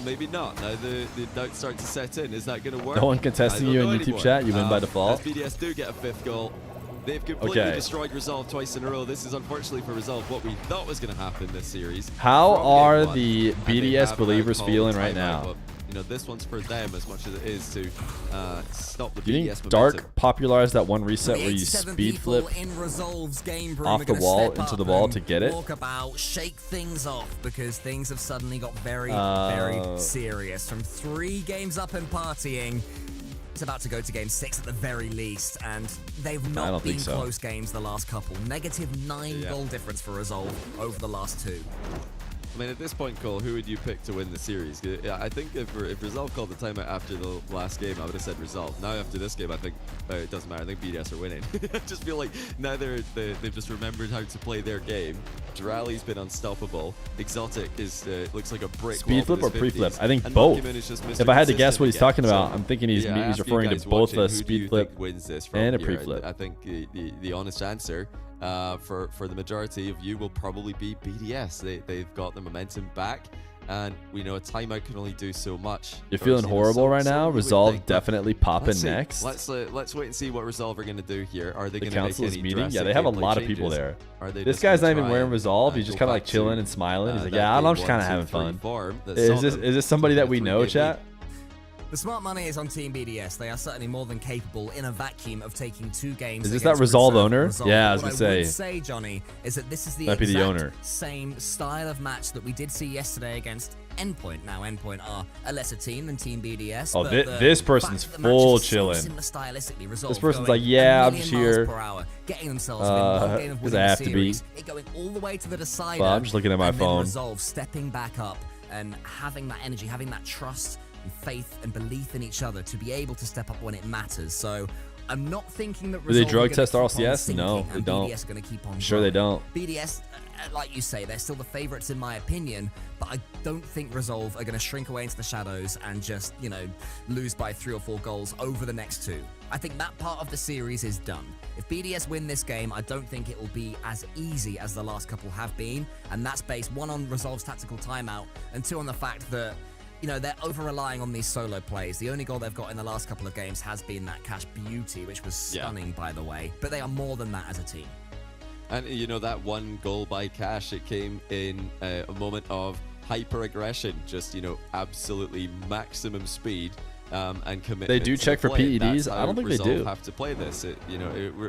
Maybe not. Now the doubts start to set in. Is that going to work? No one contesting you in YouTube chat. You win by default. As BDS do get a 5th goal. They've completely destroyed Resolve twice in a row. This is unfortunately for Resolve what we thought was going to happen this series. How From are game 1, the and they BDS have believers now called feeling a right timeout, now? But, you know, this one's for them as much as it is to stop the Do you BDS think momentum. Dark popularized that one reset The where you 87 speed people flip in Resolve's game room off are the gonna wall step into up the ball and to get it? Walk about, shake things off, because things have suddenly got very, very serious. From 3 games up and partying, it's about to go to game 6 at the very least, and they've I not don't been think so. close games the last couple. -9 goal difference for Resolve over the last 2. I mean, at this point, Cole, who would you pick to win the series? Yeah, I think if Resolve called the timeout after the last game, I would have said Resolve. Now after this game, I think it doesn't matter. I think BDS are winning. I just feel like now they've just remembered how to play their game. Rally's been unstoppable. Exotic looks like a brick. Speed wall flip with or his pre-flip? 50s. I think And both. Monkeyman is just Mr. If I had to guess Consistent what he's again. talking So, about, I'm thinking he's after you referring guys to both watching, a who do speed you flip think wins this from and a here? pre-flip. I think the honest answer for the majority of you will probably be BDS. They've got the momentum back, and we know a timeout can only do so much. You're Or, feeling you know, horrible right so now. you would Resolve think, but definitely popping let's see. next. Let's wait and see what Resolve are going to do here. Are they The going to make council is any meeting. Yeah, drastic they have a gameplay lot of people changes? there. Are they This just guy's not gonna even try wearing and, Resolve. He's go just kind of back like chilling to, and smiling. He's like, that yeah, I'm game just kind of 1, 2, having 3 fun. form that Is saw this them is this somebody that we through know, game chat? The smart money is on Team BDS. They are certainly more than capable in a vacuum of taking 2 games. Is this that against Resolve reserve owner? Resolve. Yeah, I was What gonna would say. say, Johnny, is that this is the Might be the exact owner. same style of match that we did see yesterday against Endpoint. Now, Endpoint are a lesser team than Team BDS. Oh, but this the person's fact that the matches full are so chilling. similar stylistically, Resolve This person's going like, yeah, a I'm million just miles here. per hour, getting themselves within one game of 'cause winning I the have to be. series, it going all the way to the decider. Well, I'm just looking at my and then phone. Resolve stepping back up and having that energy, having that trust and faith and belief in each other to be able to step up when it matters. So I'm not thinking that Do they Resolve drug are gonna test keep on RLCS? sinking No, they and don't. BDS are going to keep on Sure they growing. don't. BDS, like you say, they're still the favorites in my opinion, but I don't think Resolve are going to shrink away into the shadows and just, you know, lose by 3 or 4 goals over the next 2. I think that part of the series is done. If BDS win this game, I don't think it will be as easy as the last couple have been, and that's based 1 on Resolve's tactical timeout, and 2 on the fact that, you know, they're over-relying on these solo plays. The only goal they've got in the last couple of games has been that Cash Beauty, which was stunning, by the way. But they are more than that as a team. And you know, that 1 goal by Cash, it came in a moment of hyper aggression, just, you know, absolutely maximum speed and commitment. They do to check the for play. PEDs? That's I how don't think they Resolve do. have to play this.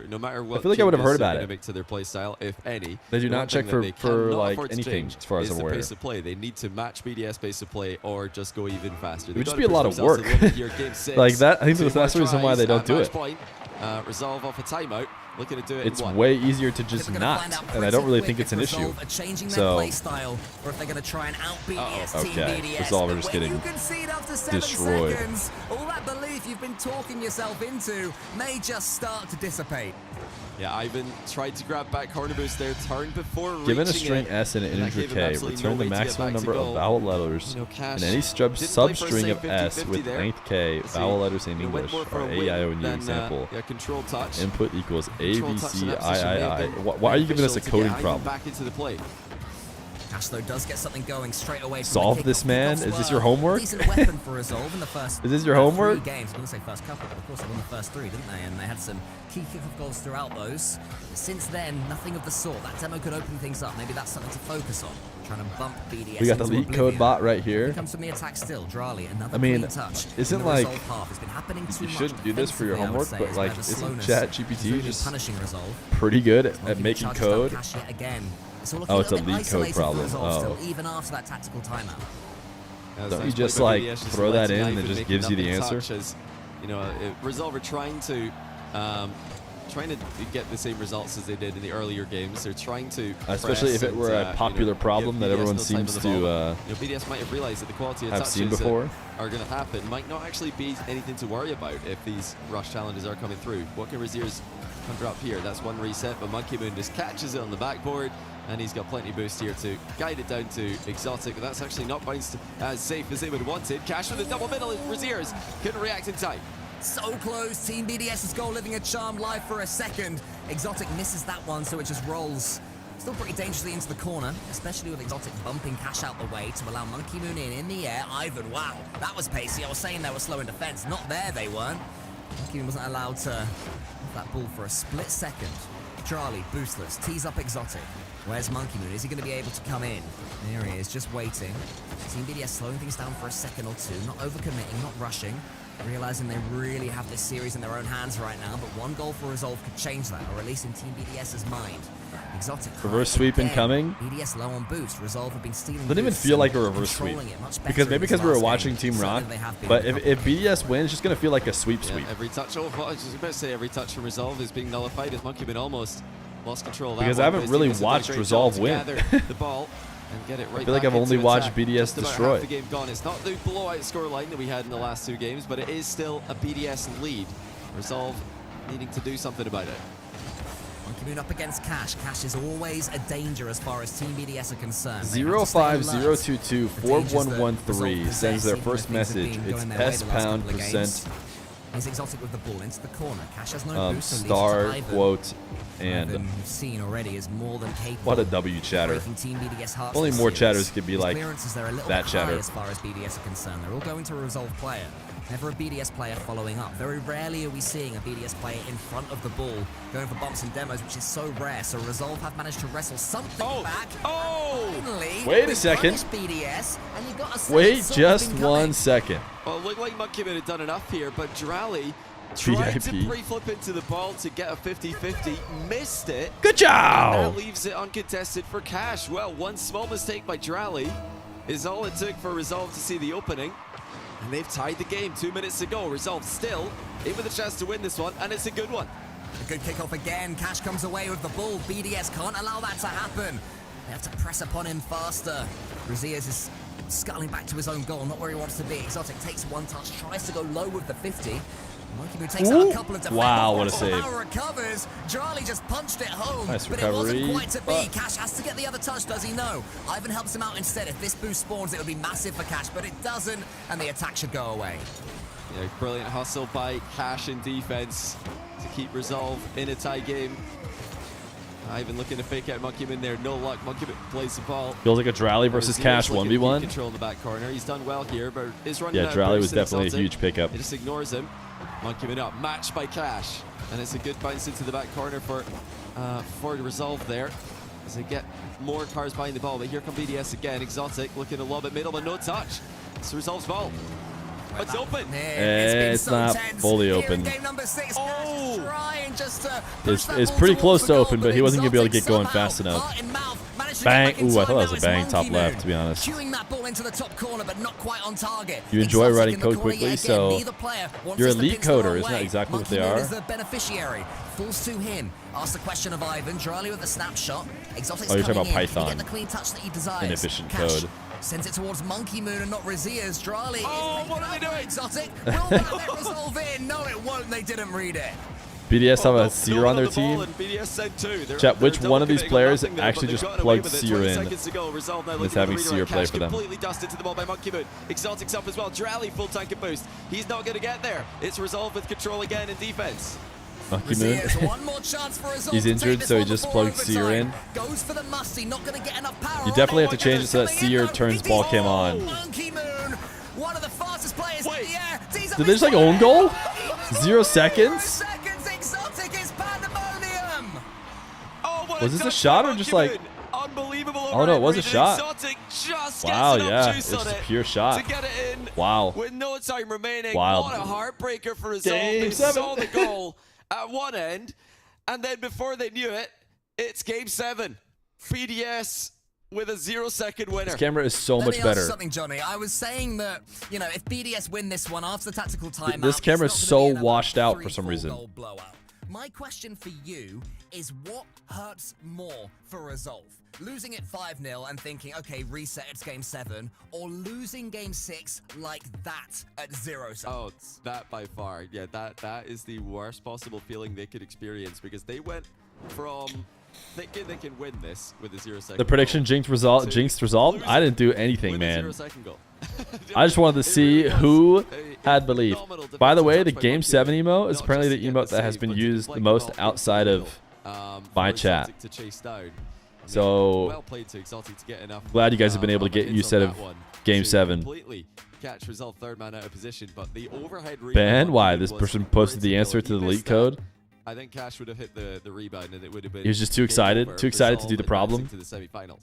No matter what. I feel like I would have heard changes about they're it. gonna make to their play style, if any. They do the not one check thing that they for cannot like afford to anything, change as far as is I'm the aware. pace of play. They need to match BDS pace of play or just go even faster. It would They've just gotta be a push lot of themselves to work. the limit here, game 6. Like that, I think 2 that's the more reason why they tries don't do at it. match point. Resolve off a timeout. Looking to do it It's in 1. way easier to just not, and I don't really think it's an issue. Changing their So, play style, or if they're going to try and out BDS Team okay. BDS. Resolve are But just when getting you concede after 7 destroyed. seconds, all that belief you've been talking yourself into may just start to dissipate. Yeah, Ivan tried to grab back corner boost there, turned before Given a reaching string it. S and an And that integer gave him K, absolutely return no the way to get maximum back to number of goal. vowel letters You know, Cash in any didn't play for a substring save of S 50-50 with there. length K, So vowel letters in you went English, more for or a A, win I, O, U than, example. control touch. Input equals A, Control B, touch C, in that position I, may I. have been Why are you giving us a beneficial to coding get Ivan problem? back into the play. Cash, though, does get something going straight away. From Solve the this, kickoff. man? Kickoffs Is this were your homework? a decent weapon for Resolve in the first. Is this your 3 homework? games. I was going to say first couple, but of course they won the first 3, didn't they? And they had some key kickoff goals throughout those. Since then, nothing of the sort. That demo could open things up. Maybe that's something to focus on. Trying to bump BDS. We got the into leak code oblivion. bot right Here here. comes from the attack still. Drali, another I mean, clean touch. isn't in the like- Resolve half. It's been happening too You much shouldn't do this for your defensively, I would homework, say, but as like, the isn't slowness Chat is GPT really just punishing Resolve? pretty good at Monkey making charges up code? Cash yet again. It's all Oh, it's a looking leak code isolated for problem. Resolve Oh. still, even after that tactical timeout. Don't you just like throw that in and it just gives you the answer? As, you know, Resolve are trying to get the same results as they did in the earlier games. They're trying to, Especially if it were a popular problem that everyone BDS no time seems on to the ball. You know, BDS might have realized that the quality of have touches seen before. that are going to happen might not actually be anything to worry about if these rush challenges are coming through. What can Razier's conjure up here? That's one reset, but Monkey Moon just catches it on the backboard, and he's got plenty of boost here to guide it down to Exotic. But that's actually not bounced as safe as they would have wanted. Cash with the double middle. Razier's couldn't react in time. So close. Team BDS's goal living a charmed life for a second. Exotic misses that one, so it just rolls. Still pretty dangerously into the corner, especially with Exotic bumping Cash out the way to allow Monkey Moon in the air. Ivan, wow, that was pacey. I was saying they were slow in defense. Not there, they weren't. Monkey Moon wasn't allowed to have that ball for a split second. Charlie, boostless, tees up Exotic. Where's Monkey Moon? Is he going to be able to come in? There he is, just waiting. Team BDS slowing things down for a second or two, not overcommitting, not rushing. Realizing they really have this series in their own hands right now, but one goal for Resolve could change that, or at least in Team BDS's mind. Exotic Reverse sweep again. incoming. BDS low on boost. Resolve have been stealing. Doesn't even boosts feel like and a reverse sweep. controlling it much better Because maybe in this because we were last watching game. Team Rock. Certainly they have been But in a if couple. BDS wins, it's just gonna feel like a sweep. Yeah, every touch. Oh, I was just about to say every touch from Resolve is being nullified as Monkey Moon almost lost control of that Because one, I haven't but his really teammates have done a watched great Resolve job to win. gather the ball. and get it right I feel like back I've only into watched attack. BDS Just about destroy. half the game gone. It's not the blowout scoreline that we had in the last 2 games, but it is still a BDS lead. Resolve needing to do something about it. Monkey Moon up against Cash. Cash is always a danger as far as Team BDS are concerned. 05022 4113 sends their first message. It's S#%. He's exotic with the ball into the corner. Cash has no boost, so leaves it to Star Ivan. quote Ivan, and we've seen already, is more than capable. what a W chatter. Breaking Team BDS hearts Only this more series. chatters could be His like clearances, they're a little that bit chatter. high as far as BDS are concerned. They're all going to a Resolve player. Never a BDS player following up. Very rarely are we seeing a BDS player in front of the ball going for bumps and demos, which is so rare. So Resolve have managed to wrestle something back. Finally, Wait a we second. punish BDS, and you got to Wait just 1 second. Well, it looked like Monkey Man had done enough here, but Drally tried to VIP. pre-flip into the ball to get a 50-50, missed it. Good job. And that leaves it uncontested for Cash. Well, one small mistake by Drally is all it took for Resolve to see the opening. And they've tied the game 2 minutes to go. Resolve still in with a chance to win this one, and it's a good one. A good kickoff again. Cash comes away with the ball. BDS can't allow that to happen. They have to press upon him faster. Rlcs is scuttling back to his own goal, not where he wants to be. Exotic takes one touch, tries to go low with the 50. Monkey Moon takes out a couple of defenders. Wow, what a save. Now recovers. Charlie just punched it home. Nice but recovery, it wasn't quite to be. but- Cash has to get the other touch, does he? No. Ivan helps him out instead. If this boost spawns, it would be massive for Cash, but it doesn't, and the attack should go away. Yeah, brilliant hustle by Cash in defense to keep Resolve in a tie game. Ivan looking to fake out Monkey Man there. No luck. Monkey Man plays the ball. Feels like a Drally versus Cash Looking to keep 1v1. Control in the back corner. He's done well here, but is running Yeah, out of Drally boost was definitely a Exotic. huge pickup. He just ignores him. Monkey Man up, matched by Cash, and it's a good bounce into the back corner for the Resolve there as they get more cars behind the ball. But here come BDS again. Exotic looking to lob it middle, but no touch. It's Resolve's ball. It's open. It's not fully open. Game number 6, Oh! trying just to push that It's ball pretty towards close the to goal, open, but he wasn't going to be able to get going Exotic fast somehow, enough. heart in mouth, managed to Bang. get back in Ooh, I time. thought that was Now a it's bang top Monkey left, Moon. to be honest. Cueing that ball into the top corner, but not quite on target. You enjoy Exotic writing in the code corner quickly, yet so again. Neither player wants you're us to elite pitch the wrong coder, isn't that way. exactly what Monkey they Moon are? is the beneficiary. Falls to him. Asks the question of Ivan. Drily with a snapshot. Exotic's Oh, you're talking coming about in. Can he Python. get the clean touch that he desires? Inefficient Cash code. sends it towards Monkey Moon and not Rlcs. Drily. Oh, what are they doing? Exotic. Will that let Resolve in? No, it won't. They didn't read it. BDS have Oh, a no, Seer no on their the ball, team. and BDS sent 2. Chat, which they're one of these double players committing nothing there, actually but just they've gotten away plugged with it. Seer 20 in seconds to go. Resolve now and is looking to having redirect. Seer play Cash for them? completely dusted to the ball by Monkey Moon. Exotic's up as well. Drally full tank and boost. He's not going to get there. It's Resolve with control again in defense. Monkey Moon. Rlcs, one more chance for Resolve He's to injured, take this so he one just before plugged Seer overtime. in. Goes for the musty, not going to get enough power. You definitely have to Oh, change it so that coming in, Seer though. turns He ball did- cam on. Monkey Moon, one of the fastest players in the air. Tees up Did they his just like fire. own goal? Oh, 0 seconds? 0 seconds. Exotic is pandemonium. Oh, what Was a this a touch shot by or just Monkey like- Moon. Unbelievable Oh, no, it was a overhead shot. Exotic just Wow, gets yeah, enough it's juice just on a it pure shot. to get it in. Wow. With no time remaining. Wild. What a heartbreaker for Resolve. Game They 7. saw the goal at one end, and then before they knew it, it's game 7. BDS with a 0-second winner. This camera is so Let much me ask you better. something, Johnny. I was saying that, you know, if BDS win this one after the tactical timeout, This camera is it's not so gonna be another washed out for some 3-4 reason. goal blowout. My question for you is, what hurts more for Resolve? Losing it 5-0 and thinking, okay, reset, it's game 7, or losing game 6 like that at 0 seconds? Oh, it's that by far. Yeah, that is the worst possible feeling they could experience because they went from thinking they can win this with a 0-second The prediction jinxed resolved. I didn't do anything, man. I just wanted to see who had belief. By the way, the Game 7 emote is apparently the emote that has been used the most outside of my chat. So well played to Exotic to get enough. glad you guys have been able to get used to Game 7. Completely catch Resolve third man out of position, but the overhead Ben, why? rebound This was person posted the answer to the critical. He leak missed code. that. I think Cash would have hit the rebound and it would have been. He was just too game excited. over. Too excited to Resolve do the problem. advancing to the semi-finals.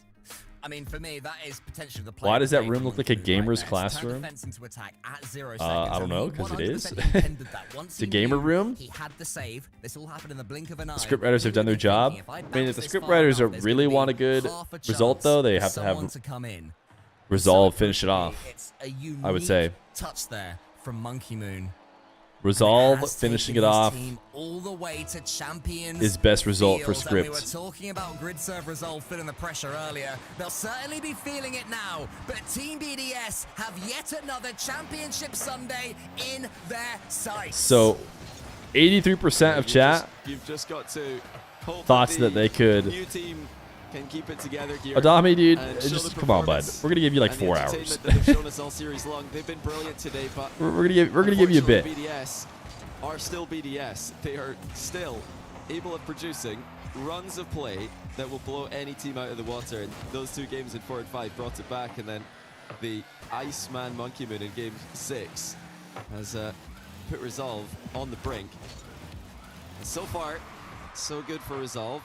I mean, for me, that is potentially the play. Why of does the that game room for look like a Monkey Moon gamer's right there. Turn classroom? defense into attack at 0 I seconds, don't and know, he 'cause it is. 100% intended that. Once It's a he gamer knew room. He had the save. This all happened in the blink of an eye. Scriptwriters have done their He was job. thinking, I if mean, bounce if the this far scriptwriters enough, there's really gonna want a be good half a result, chance though, they for have to have someone to come in. Resolve finish it off. It's a unique I would say. touch there from Monkey Moon. Resolve Has finishing taken it his off team all the way to champions is best result for field, and we were Script. talking about grid serve Resolve feeling the pressure earlier. They'll certainly be feeling it now, but Team BDS have yet another championship Sunday in their sights. So 83% of chat You've just got to hope thoughts the that they could. new team can keep it together here. Adami, dude, and show just the come on, bud. performance We're gonna give you like and the 4 hours. entertainment that they've shown us all series long. They've been brilliant today, but we're gonna give you a bit. unfortunately, BDS are still BDS. They are still able of producing runs of play that will blow any team out of the water. And those 2 games in 4 and 5 brought it back, and then the Iceman Monkey Moon in game 6 has put Resolve on the brink. And so far, so good for Resolve.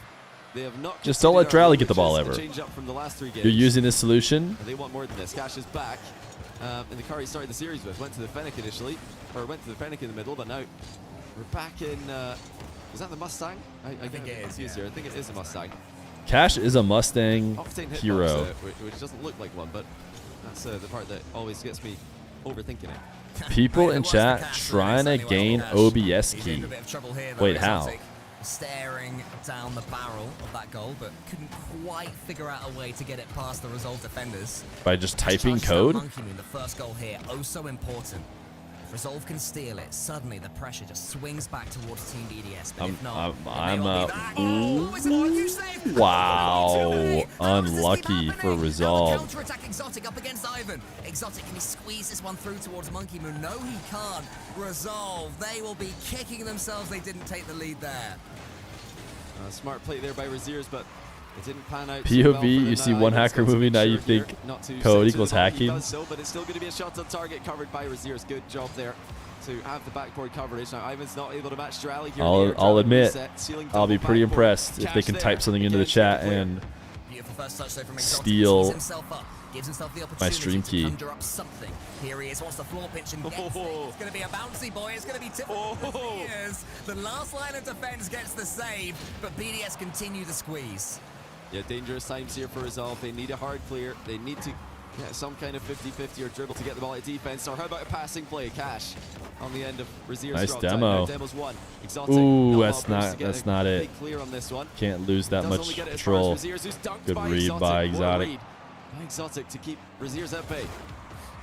They have not Just don't let conceded Drally get the ball which is ever. a change up from the last 3 games. You're using this solution. And they want more than this. Cash is back in the car he started the series with. Went to the Fennec initially, or went to the Fennec in the middle, but now we're back in. Was that the Mustang? I think it is. Here. I think it is a Mustang. Cash is a Mustang Octane hitbox, hero. which doesn't look like one, but that's the part that always gets me overthinking it. People It in was the chat Cash trying to that gain certainly went well. OBS He's in key. a bit of trouble here, though, Wait, how? Exotic. Staring down the barrel of that goal, but couldn't quite figure out a way to get it past the Resolve defenders. By just typing Charges down code? Monkey Moon, the first goal here, oh so important. If Resolve can steal it, suddenly the pressure just swings back towards Team BDS. But if not, ooh. Wow, unlucky for Resolve. Counter-attack Exotic up against Ivan. Exotic, can he squeeze this one through towards Monkey Moon? No, he can't. Resolve, they will be kicking themselves they didn't take the lead there. Smart play there by Raziers, but it didn't pan out. too well for POV, them. you see Ivan's one got hacker to movie, make now sure you here think not to code censor equals the ball. He hacking? does so, but it's still going to be a shot on target covered by Raziers. Good job there to have the backboard coverage. Now Ivan's not able to match Drally here. I'll admit, I'll be pretty backboard. impressed if they Cash can there type something into the against chat Feer. and Beautiful first touch though from Exotic. steal Tees himself up, gives himself the my opportunity stream to key. conjure up something. Here he is, wants the floor pitch and gets it. It's going to be a bouncy boy. It's going to be typical Raziers. The last line of defense gets the save, but BDS continue the squeeze. Yeah, dangerous times here for Resolve. They need a hard clear. They need to get some kind of 50-50 or dribble to get the ball at defense. Or how about a passing play? Cash on the end of Razier's Nice strong demo. time. Now Demo's one. Exotic, Ooh, not that's well not pushed to get a it. big clear on this one. Can't lose that Does much only get it as far as control. Raziers, who's dunked Good by read Exotic. by What a Exotic. read by Exotic to keep Raziers at bay.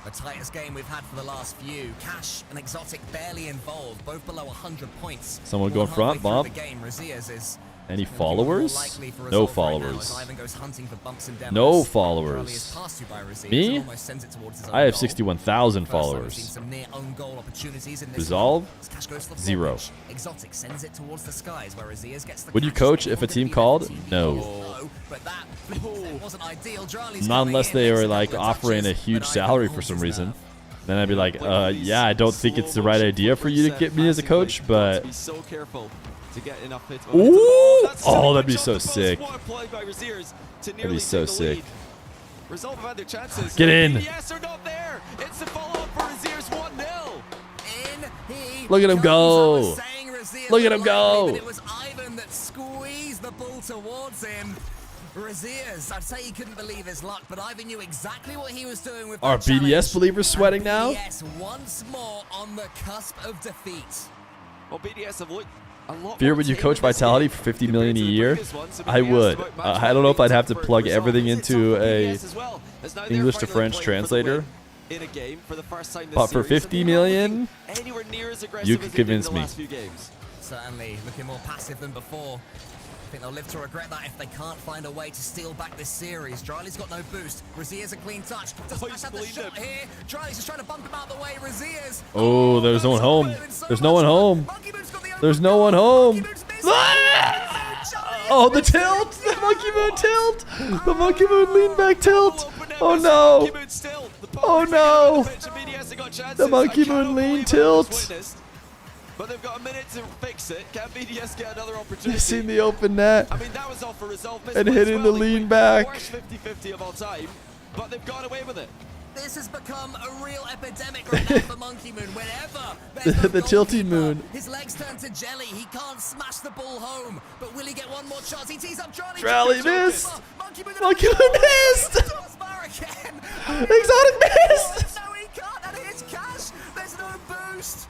The tightest game we've had for the last few. Cash and Exotic barely involved, both below 100 points. Someone go in front, Halfway Bob. through the game, Raziers is Any more followers? likely for No Resolve right now followers. as Ivan goes hunting for bumps and demos. No Charlie is followers. passed to by Raziers Me? and almost sends it towards his own I have goal. 61,000 First time we've seen followers. some near own goal opportunities in this Resolve? one. As Cash goes to the floor 0. pitch, Exotic sends it towards the skies where Raziers gets the Would you catch. coach They if a want to team be called? the team No. No, but that it wasn't ideal. Charlie's Not coming unless in, they makes were a like couple of offering a touches, huge but Ivan salary for holds some his reason. nerve. Then I'd be like, yeah, I don't think it's the right idea for you to get me as a coach, but Be so careful to get enough hits. Ooh! That's Oh, a that'd be good so shot to post. sick. What a play by Raziers to That'd nearly be so take the lead. sick. Resolve have had their chances. Get in. Yes or not there. It's the follow-up for Raziers 1-0. In he Look at him comes. go. I was saying Raziers Look at were him go. likely, but it was Ivan that squeezed the ball towards him. Raziers, I'd say he couldn't believe his luck, but Ivan knew exactly what he was doing with Are that BDS challenge. believers sweating now? BDS once more on the cusp of defeat. Well, BDS have looked a lot Fear, more would you tame coach in this Vitality game for 50 compared million a to the year? previous ones. So I BDS would. about I don't know if I'd have to matchmaking plug for everything Resolve. into It's a up to BDS as well, as now they're English to finally French playing for the translator. win in a game for the first time this But for series, 50 and they're not million, looking anywhere near as aggressive you as could they did in convince the me. last few games. Certainly looking more passive than before. I think they'll live to regret that if they can't find a way to steal back this series. Dryly's got no boost. Raziers a clean touch. Does Oh, Cash he's have the bleeding. shot here? Dryly's just trying to bump him out the way. Raziers. Oh, there's no one home. So There's no much one home. Monkey Moon's got the There's open no one goal. home. Monkey Moon's missed. Ah! Oh, the tilt! The Monkey Moon tilt! The Monkey Moon lean back tilt! Oh no! Oh no! The Monkey Moon lean tilt! But they've got a minute to fix it. Can BDS get another opportunity? Missing the open net I mean, that was all for Resolve. and hitting the lean back. Worst 50-50 of all time, but they've got away with it. This has become a real epidemic right now for Monkey Moon. Whenever there's no The tilty goalkeeper, moon. his legs turn to jelly. He can't smash the ball home. But will he get one more chance? He tees up Charlie. Drally missed. Monkey Moon missed. Again. Exotic missed. No, he can't. And here's Cash. There's no boost.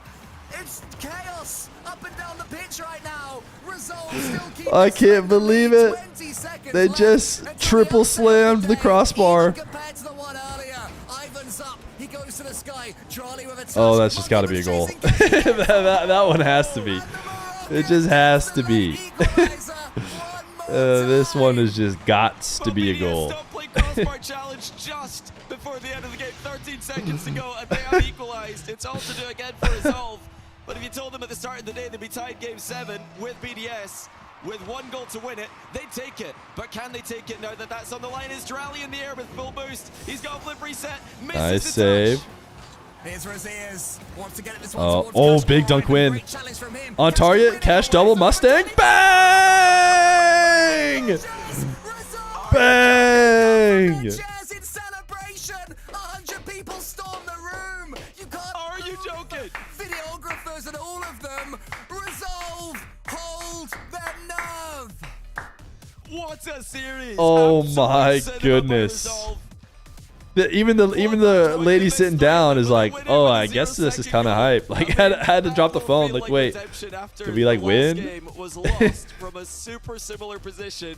It's chaos up and down the pitch right now. Resolve still keep I can't believe it. 20 seconds They left just until the triple outset of slammed the day. crossbar. Even compared to the one earlier. Ivan's up. He goes to the sky. Charlie with a touch. Oh, that's just got to be a goal. that one has to be. It just has to be. This one has just gots to be a goal. Don't play crossbar challenge just before the end of the game. 13 seconds to go, and they have equalized. It's all to do again for Resolve. But if you told them at the start of the day they'd be tied game 7 with BDS, with 1 goal to win it, they'd take it. But can they take it now that that's on the line? Is Drally in the air with full boost? He's got a flip reset. Misses Nice the save. touch. Here's Rlcs. Wants to get this one towards Oh, Cash big Corp. dunk win. Great challenge from him. On Cash target, Corp Cash winning. double, Mustang, bang! Bang! Jazz in celebration. 100 people storm the room. You can't. Are you joking? Videographers and all of them. Resolve. Hold their nerve. What a series! Oh Absolute my cinema by goodness. Resolve. Even the lady sitting down is like, oh, I guess this is kind of hype. Like, had to drop the phone. Like, wait, did we like win? Game was lost from a super similar position.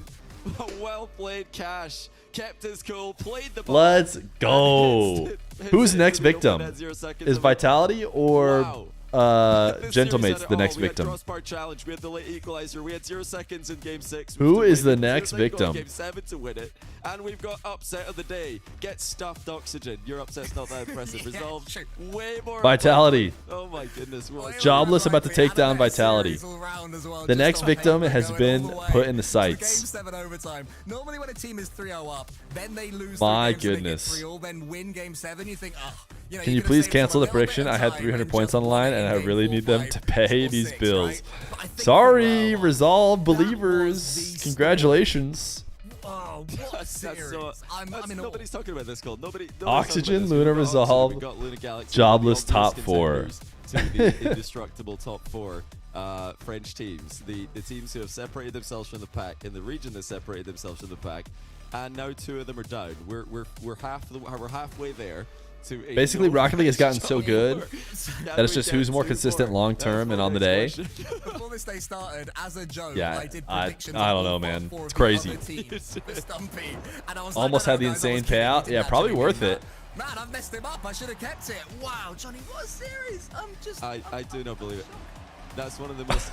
Well played, Cash. Kept his cool, played the ball. Let's go. Who's next victim? Is Vitality or Gentlemates the next victim? We had crossbar challenge. We had the late equalizer. We had 0 seconds in game 6. Who is the next victim? Game 7 to win it, and we've got upset of the day. Get stuffed, Oxygen. Your upset's not that impressive. Resolve way more. Vitality. Oh my goodness. Jobless about to take down Vitality. The next victim has been put in the sights. Game 7 overtime. Normally when a team is 3-0 up, then they lose. My three games, goodness. they get 3-0, then win game 7. You think, oh, you know, Can you please cancel the prediction? I had 300 points on the line, and I really need them to pay these bills. Sorry, Resolve believers. Congratulations. Oh, what a series. I'm in awe. Nobody's talking about this goal. Nobody's Oxygen, talking about this. Luna, We've got Oxygen, Resolve, we've got Luna Galaxy, jobless the obvious top 4. contenders to the indestructible top 4 French teams. The teams who have separated themselves from the pack in the region that separated themselves from the pack, and now 2 of them are down. We're halfway there. Basically, Rocket League has gotten so good that it's just who's more consistent long term and on the day. Before this day started, as a joke, Yeah, I did I predictions don't of know, all man. four It's of the crazy. other teams for Stumpy, and I was Almost like, had the no, guys, I was insane kidding. payout. He Yeah, didn't probably actually worth win it. that. Man, I've messed him up. I should have kept it. Wow, Johnny, what a series. I'm just. I do not believe it. That's one of the most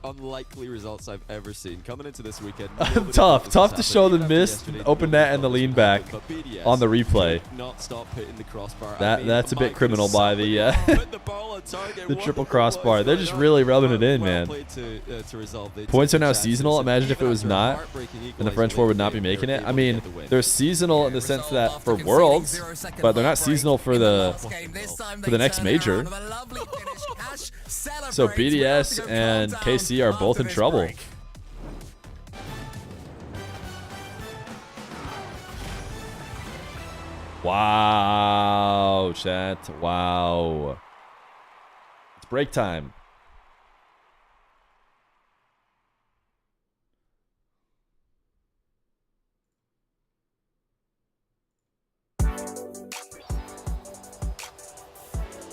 unlikely results I've ever seen. Coming into this weekend, Tough to show the missed open net and the lean back on the replay. Not stop hitting the crossbar. That's a bit criminal by the the triple crossbar. They're just really rubbing it in, man. Points are now seasonal. Imagine if it was not, and the French 4 would not be making it. I mean, they're seasonal in the sense that for Worlds, but they're not seasonal for the next major. So BDS and KC are both in trouble. Wow, chat. Wow. It's break time.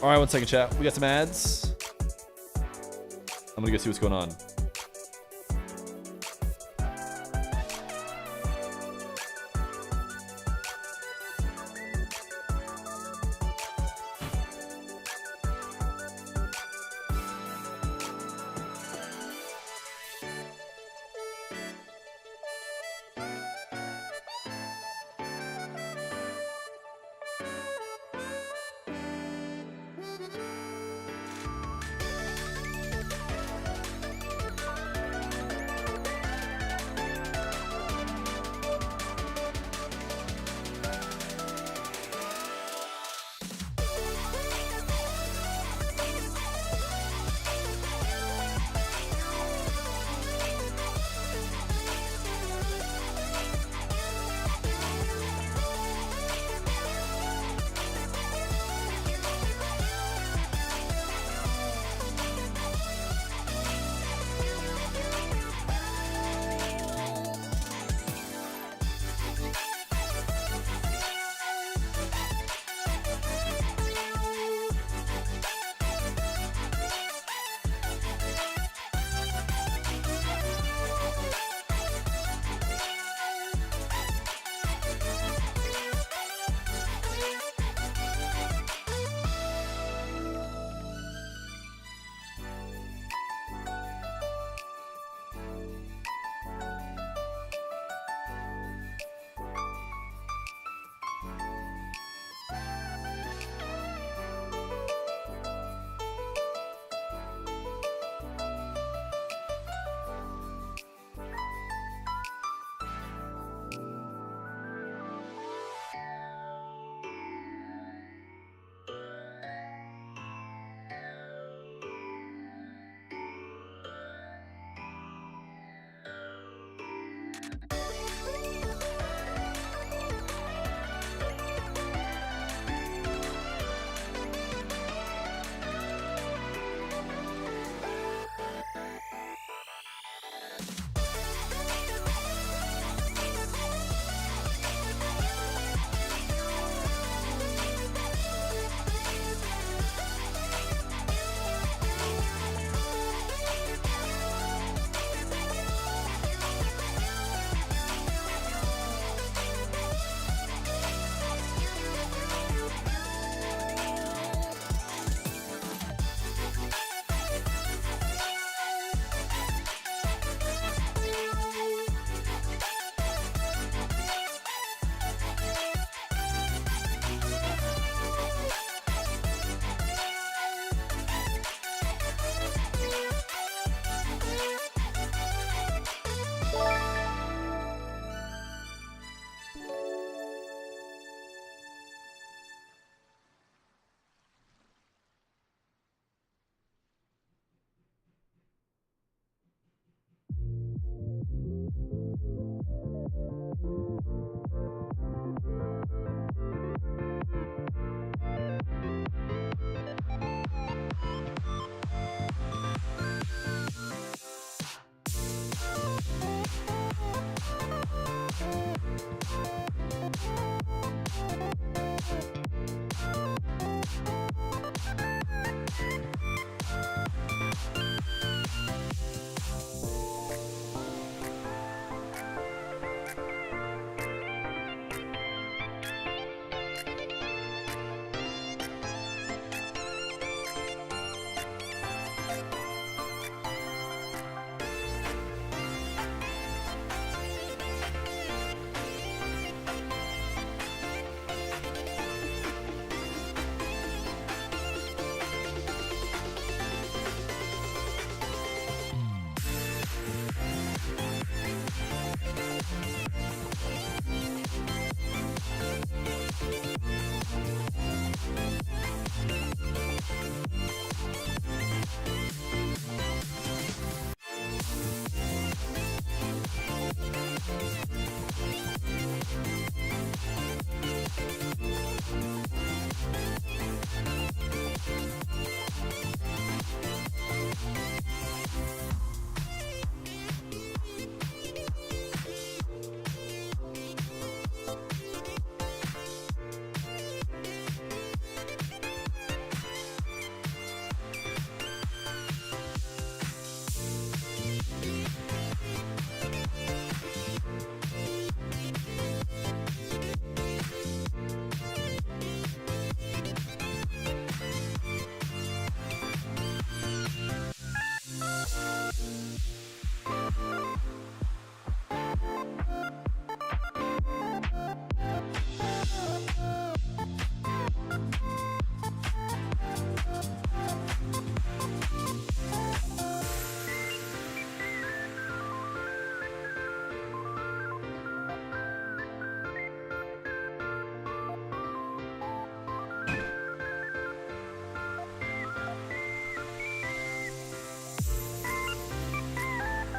All right, 1 second, chat. We got some ads. I'm gonna go see what's going on.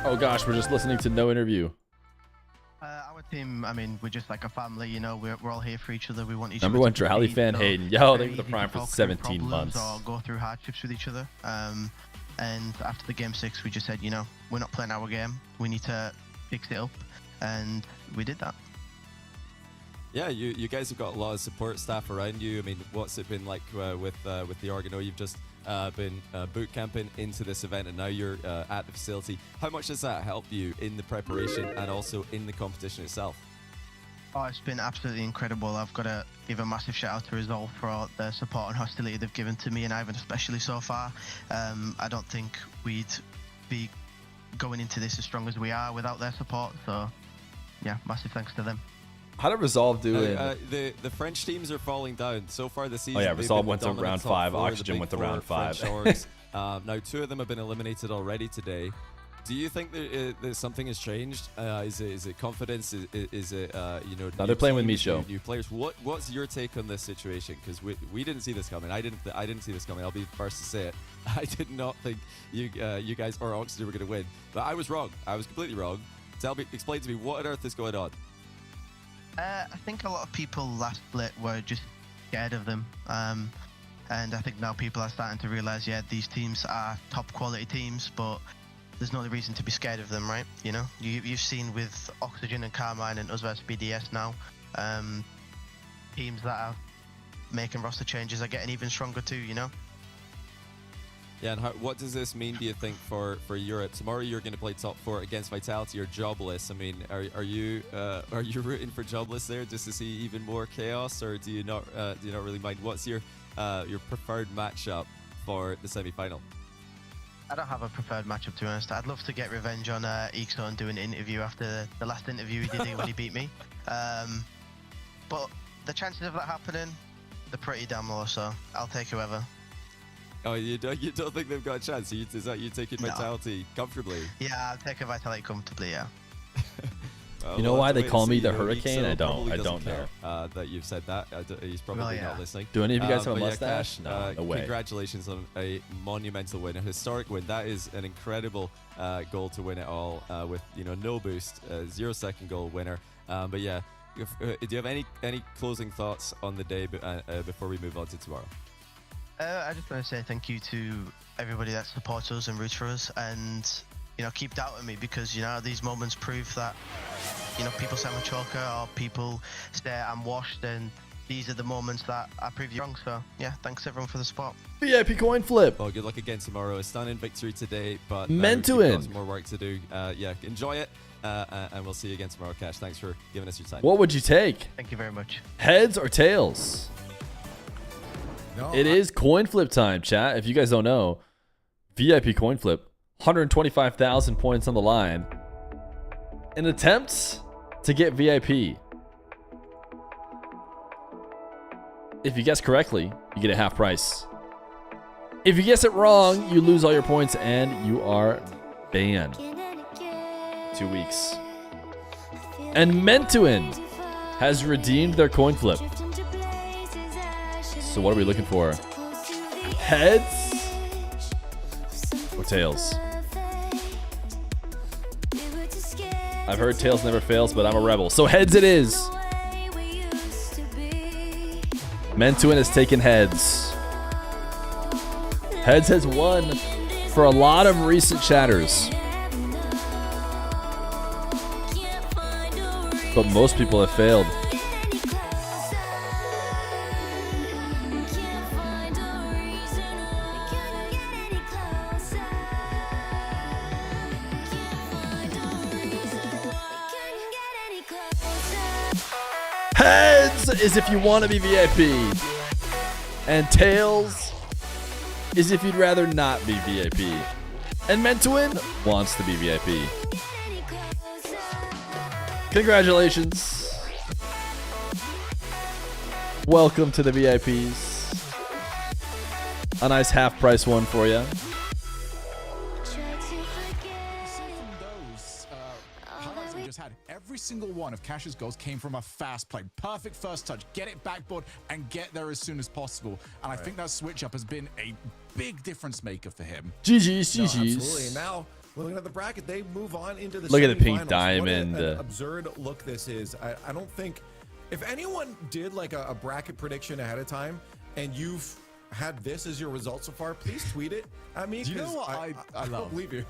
Oh gosh, we're just listening to no interview. Our team, I mean, we're just like a family, you know. We're all here for each other. We want each Number other one to Drally succeed, fan so Hayden. Yo, very they were the easy prime to for talk through 17 problems months. or go through hardships with each other. And after the game 6, we just said, you know, we're not playing our game. We need to fix it up, and we did that. Yeah, you guys have got a lot of support staff around you. I mean, what's it been like with the org? I know you've just been boot camping into this event, and now you're at the facility. How much does that help you in the preparation and also in the competition itself? Oh, it's been absolutely incredible. I've got to give a massive shout out to Resolve for all the support and hostility they've given to me and Ivan, especially so far. I don't think we'd be going into this as strong as we are without their support. So, yeah, massive thanks to them. How did Resolve do it? The French teams are falling down so far this season. Oh yeah, they've Resolve been went to dominant round top 5. four, the Oxygen big went to four round 5. French orgs. Now 2 of them have been eliminated already today. Do you think that something has changed? Is it confidence? Is it you know? No, they're playing with Micho. New players. What's your take on this situation? Because we didn't see this coming. I didn't see this coming. I'll be the first to say it. I did not think you guys or Oxygen were going to win, but I was wrong. I was completely wrong. Explain to me what on earth is going on. I think a lot of people last split were just scared of them. And I think now people are starting to realize, yeah, these teams are top quality teams, but there's no reason to be scared of them, right? You know, you've seen with Oxygen and Karmine and us versus BDS now, teams that are making roster changes are getting even stronger too, you know? Yeah, and what does this mean, do you think, for Europe? Tomorrow you're going to play top 4 against Vitality or Jobless. I mean, are you rooting for Jobless there just to see even more chaos, or do you not really mind? What's your preferred matchup for the semi-final? I don't have a preferred matchup, to be honest. I'd love to get revenge on Ixo and do an interview after the last interview he did when he beat me. But the chances of that happening, they're pretty damn low, so I'll take whoever. Oh, you don't think they've got a chance? Is that you taking Vitality comfortably? Yeah, I'll take a Vitality comfortably, yeah. You know why they call me the Hurricane? Hurricane? I don't know. That you've said that. He's probably not listening. Do any of you guys have a but yeah, mustache? Cash, No way. Congratulations on a monumental win, a historic win. That is an incredible goal to win it all with no boost, 0-second goal winner. But yeah, do you have any closing thoughts on the day before we move on to tomorrow? I just want to say thank you to everybody that supports us and roots for us, and keep doubting me, because these moments prove that people say I'm a choker or people say I'm washed, and these are the moments that I prove you wrong. So yeah, thanks everyone for the support. VIP coin flip. Well, good luck again tomorrow. A stunning victory today, but meant to you've win. got some more work to do. Yeah, enjoy it, and we'll see you again tomorrow, Cash. Thanks for giving us your time. What would you take? Thank you very much. Heads or tails? No, It is coin flip time, chat. If you guys don't know, VIP coin flip, 125,000 points on the line. An attempt to get VIP. If you guess correctly, you get a half price. If you guess it wrong, you lose all your points and you are banned. 2 weeks. And Meant to Win has redeemed their coin flip. So what are we looking for? Heads or tails? I've heard tails never fails, but I'm a rebel. So heads it is. Meant to Win has taken heads. Heads has won for a lot of recent chatters. But most people have failed. Heads is if you want to be VIP. And tails is if you'd rather not be VIP. And Meant to Win wants to be VIP. Congratulations. Welcome to the VIPs. A nice half price one for you. Highlights we just had, every single one of Cash's goals came from a fast play. Perfect first touch, get it backboard, and get there as soon as possible. And I think that switch up has been a big difference maker for him. GG's, No, GG's. absolutely. And now, looking at the bracket, they move on into the Look at the pink semifinals. diamond. What an absurd look this is. I don't think, if anyone did like a bracket prediction ahead of time, and you've had this as your result so far, please tweet it at me. Do you know 'cause what I don't love? believe you.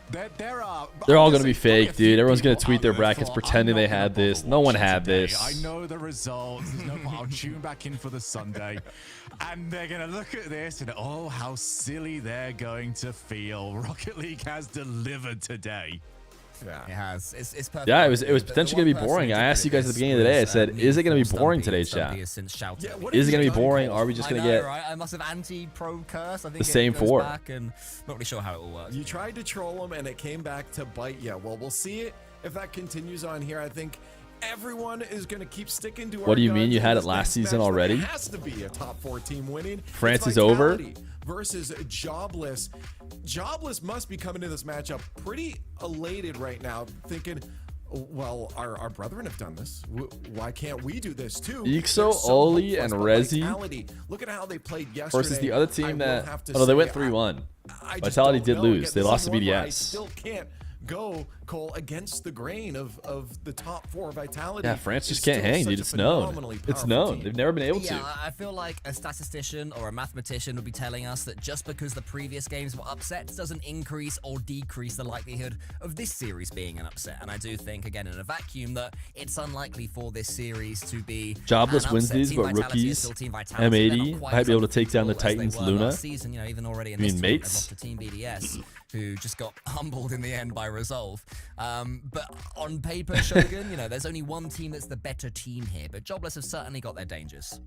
They're all going to be fake, dude. Everyone's going to tweet their brackets pretending they had this. No one had this. I know the results. There's no point. I'll tune back in for the Sunday. And they're going to look at this and, oh, how silly they're going to feel. Rocket League has delivered today. Yeah. It has. It's perfect. Yeah, it was potentially going to be boring. I asked you guys at the beginning of the day. I said, is it going to be boring today, chat? Yeah, what Is it have going you to be done, boring? Cole? Are we just going I to know, get... right? I must have anti-pro curse. I think The same it goes four. back, and not really sure how it all works. You tried to troll them and it came back to bite you. Well, we'll see it if that continues on here. I think everyone is going to keep sticking to our What do you mean? guns You in had this it last next season match. already? It has to be a top 4 team winning. France It's is over? Vitality versus Jobless. Jobless must be coming to this matchup pretty elated right now, thinking, well, our brethren have done this. Why can't we do this too? Ixo, They're so Oli, hopeless, and but Rezi Vitality, look at how they played yesterday. versus the other I team will that... have to Oh, no, they say, went 3-1. I just Vitality don't did know. lose. Again, They this lost is to one where I BDS. still can't go, Cole, against the grain of the top 4. Vitality. Yeah, France is just can't still hang, such dude. a It's known. phenomenally It's powerful known. team. They've never been able to. Yeah, I feel like a statistician or a mathematician would be telling us that just because the previous games were upsets doesn't increase or decrease the likelihood of this series being an upset. And I do think, again, in a vacuum, that it's unlikely for this series to be Jobless an wins upset. these, Team but Vitality is rookies, still Team Vitality. They're M80 not quite might as be able to take down the unpredictable as Titans, they were Luna. last season, even already in You this mean tournament, mates? they've lost to Team BDS, who just got humbled in the end by Resolve. But on paper, Shogun, there's only one team that's the better team here, but Jobless have certainly got their dangers.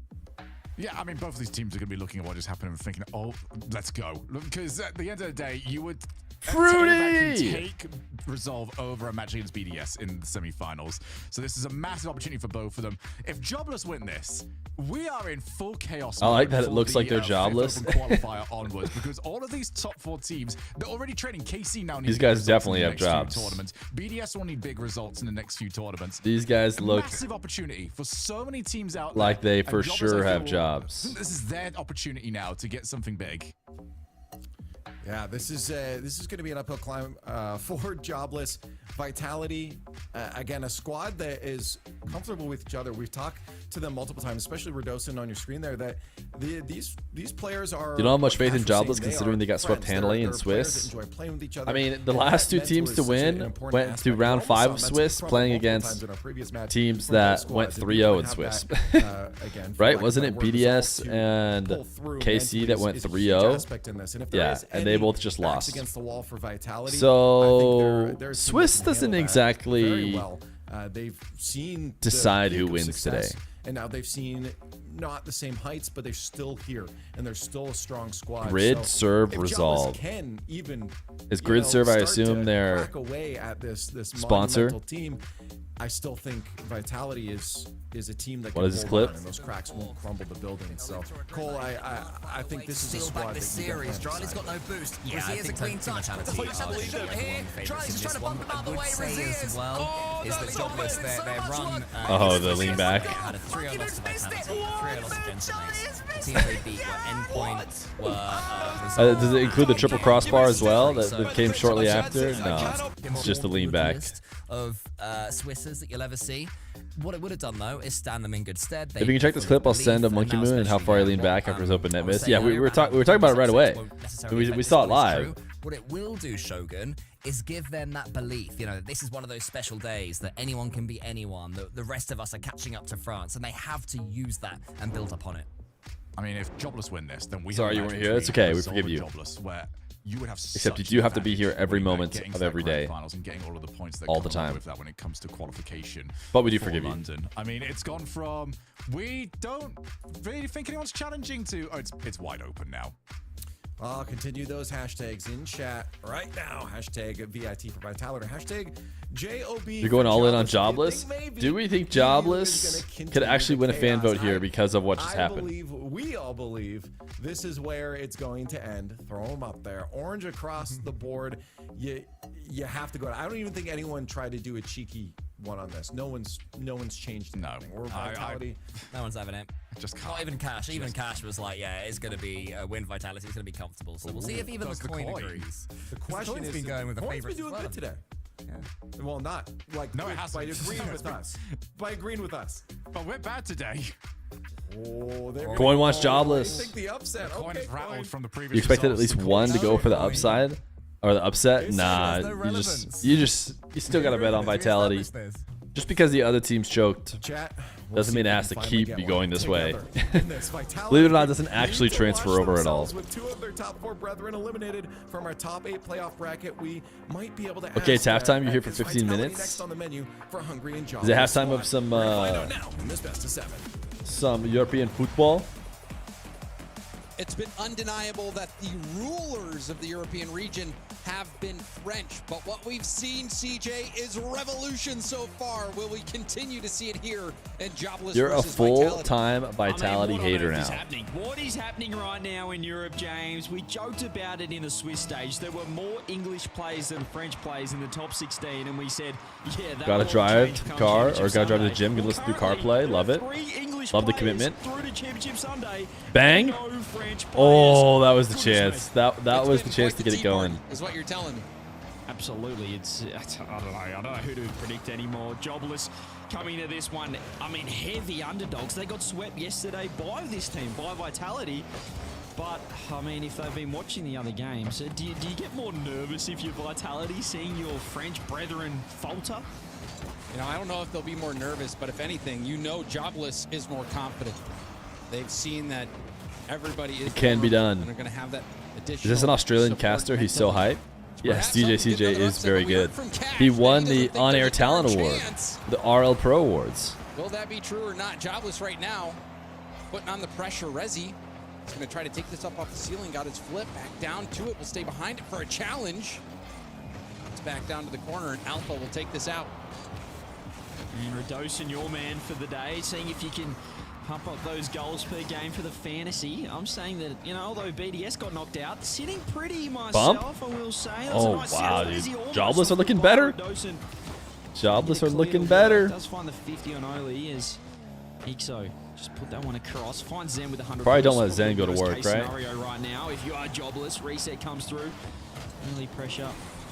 Yeah, I mean, both of these teams are going to be looking at what just happened and thinking, oh, let's go. Because at the end of the day, you would... Fruity! Take resolve over a match against BDS in the semifinals. So this is a massive opportunity for both of them. If Jobless win this, we are in full chaos. I like that it for looks like they're fifth jobless. open qualifier onwards, because all of these top 4 teams, they're already training. KC now needs These guys results definitely in the have next few jobs. tournaments. BDS will need big results in the next few tournaments. These guys look Massive opportunity for so many teams out like there. they And for Jobless, sure I have feel, jobs. This is their opportunity now to get something big. Yeah, this is going to be an uphill climb for Jobless. Vitality, again, a squad that is comfortable with each other. We've talked to them multiple times, especially Redosin on your screen there, that these players are... You don't have much faith in as we're saying, Jobless considering they got swept friends. handily in They're players Swiss. that enjoy playing with each other. I mean, the And last that two teams mental to is such an win important went aspect. through We round almost 5 saw of Mets Swiss, struggle playing multiple against times in our previous match teams from that both squads. went If 3-0 we in can have Swiss. that, again, for Right? lack Wasn't of it better word, resolve BDS to and pull through KC mentally that went is a huge 3-0? aspect in this. And if Yeah, there is and they any both just backs lost. against the wall for Vitality, I So think they're a team Swiss that can doesn't handle that exactly very well. They've seen the decide peak who of wins success, today. and now they've seen not the same heights, but they're still here, and they're still a strong squad. Grid, So serve, if Jobless resolve. can even Is Grid serve, I start assume to they're crack away at this sponsor? monumental team. I still think Vitality is a team that What can is this hold clip? on, and those cracks won't crumble the building. So Cole, I think this is a Steal squad back this that you series. definitely Charlie's got no boost. Yeah, I Razier's a think clean touch. Vitality Let's have are the shot the here. favourites Charlie's in trying to this bump him out the one. I way. would say Razier's as well is that Jobless, their run... Oh, the lean back. Had a 3-0 loss to Vitality, 3-0 loss to Gentleman's. The teams they beat were Endpoint, were... Does it include the triple crossbar as well that came shortly So, after? No, it's just the lean back. Of Swissers that you'll ever see. What it would have done though is stand them in good stead. If you can check this clip, I'll send a Monkey Moon and how far he leaned back after his open net miss. Yeah, we were talking about it right away. We saw it live. What it will do, Shogun, is give them that belief. You know, this is one of those special days that anyone can be anyone. The rest of us are catching up to France, and they have to use that and build upon it. I mean, if Jobless win this, then we Sorry have you a weren't match here. It's between okay. We Resolve forgive and you. Jobless, where you would have Except you such do have to be advantage here every winning that, moment getting of to that every grand day. finals and getting all of the points that All come the along time. with that when it comes to qualification. But we do for forgive you. London. I mean, it's gone from we don't really think anyone's challenging to it's wide open now. I'll continue those hashtags in chat right now. Hashtag VIT for Vitality. Hashtag JOB. You're going all in on Jobless? Do we think Jobless could actually win a fan vote here because of what just happened? We all believe this is where it's going to end. Throw them up there. Orange across the board. You have to go. I don't even think anyone tried to do a cheeky one on this. No one's changed anything. We're Vitality. No one's having it. Just can't. Not even Cash. Even Cash was like, yeah, it's going to be a win Vitality. It's going to be comfortable. So we'll see if even the coin agrees. The question Coin's is, been going with the Coin's favourites been doing as well. good today. Yeah. Well, not like No, it by hasn't. agreeing with us. By agreeing with us. But we're bad today. Oh, there Coin wants Jobless. I think the upset. Coin Okay, is rattled Coin. from the previous. You expected at results. least one to go for the Coin. upside or the upset? It's- Nah, there's no you still gotta bet on Vitality. Just because the other teams choked Chat. doesn't mean it has to keep Finally be get going one this way. together in this. Vitality Believe it or not, it doesn't actually need to transfer wash over at all. themselves With 2 of their top 4 brethren eliminated from our top 8 playoff bracket, we might be able to. Okay, ask, it's halftime. You're here for is 15 Vitality minutes. Next on the menu for Hungry and Is Jobless it halftime of squad. some We're gonna find out now in this best of 7. some European football? It's been undeniable that the rulers of the European region have been French, but what we've seen, CJ, is revolution so far. Will we continue to see it here in Jobless You're a versus Vitality? full-time Vitality what hater on earth is now. happening? What is happening right now in Europe, James? We joked about it in the Swiss stage. There were more English players than French players in the top 16, and we said, yeah, that Gotta will drive change the come car or Championship gotta drive to the Sunday. gym, can listen to Currently, CarPlay, love there it. are 3 English Love the players commitment. through to Championship Sunday. Bang. No French players. Oh, that was the Goodness chance. me. That was the It's chance been to quite get the it tea going. party, is what you're telling me. Absolutely, I don't know who to predict anymore. Jobless coming to this one. I mean, heavy underdogs. They got swept yesterday by this team, by Vitality. But I mean, if they've been watching the other games, do you get more nervous if you're Vitality seeing your French brethren falter? You know, I don't know if they'll be more nervous, but if anything, you know Jobless is more confident. They've seen that everybody is. It can be done. And they're going to have that additional. Is this an Australian support caster? He's so mentally. hype. Yes, Perhaps CJ another is upset, very but we heard good. from Cash He that won doesn't the think there's On-Air a Talent darn Award, chance. the RL Pro Awards. Will that be true or not? Jobless right now, putting on the pressure. Rezi is going to try to take this up off the ceiling. Got his flip back down to it. Will stay behind it for a challenge. gets back down to the corner, and Alpha will take this out. And Radosin, your man for the day, seeing if you can pump up those goals per game for the fantasy. I'm saying that, you know, although BDS got knocked out, sitting pretty myself, I will say. Oh, wow, dude. Jobless are looking better. Jobless are looking better. Does find the 50 on Oli as Ixo just put that one across. Find Zen with 100. Probably don't let Zen go to work, right? Scenario right now. If you are jobless, reset comes through. Early pressure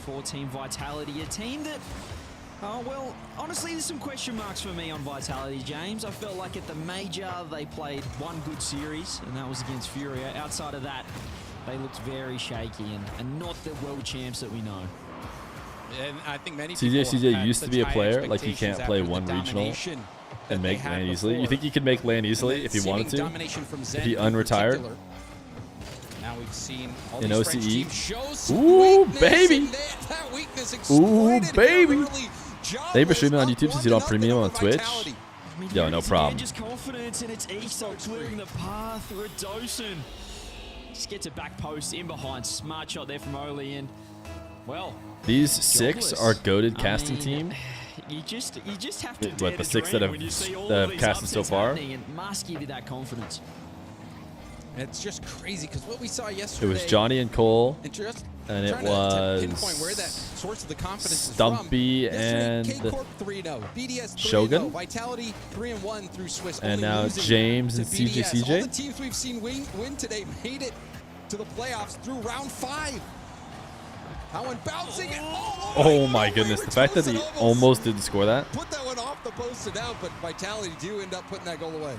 for Team Vitality, a team that, oh, well, honestly, there's some question marks for me on Vitality, James. I felt like at the major, they played one good series, and that was against Furia. Outside of that, they looked very shaky and not the world champs that we know. And I think many CJ used to be a player, like he can't play one regional and make land easily. You think he could make land easily if he wanted to? If he unretired? Now we've seen all in these OCE. Ooh, baby. Ooh, baby. They've been streaming on YouTube since you don't premium on Twitch. Yo, no problem. Just confidence, and it's Ixo clearing the path. Radosin just gets a back post in behind. Smart shot there from Oli, and well, these 6 are goated casting team. You just have to. What, the 6 that have casted so far? And must give you that confidence. It's just crazy because what we saw yesterday. It was Johnny and Cole, and it was where that source of the confidence Stumpy is from. and K-Corp 3-0, BDS 3-0, Shogun, Vitality 3-1 through Swiss, and now James and CJ. All the teams we've seen win today made it to the playoffs through round 5. That one bouncing. Oh my goodness! The fact that he almost didn't score that. Put that one off the post and out, but Vitality do end up putting that goal away.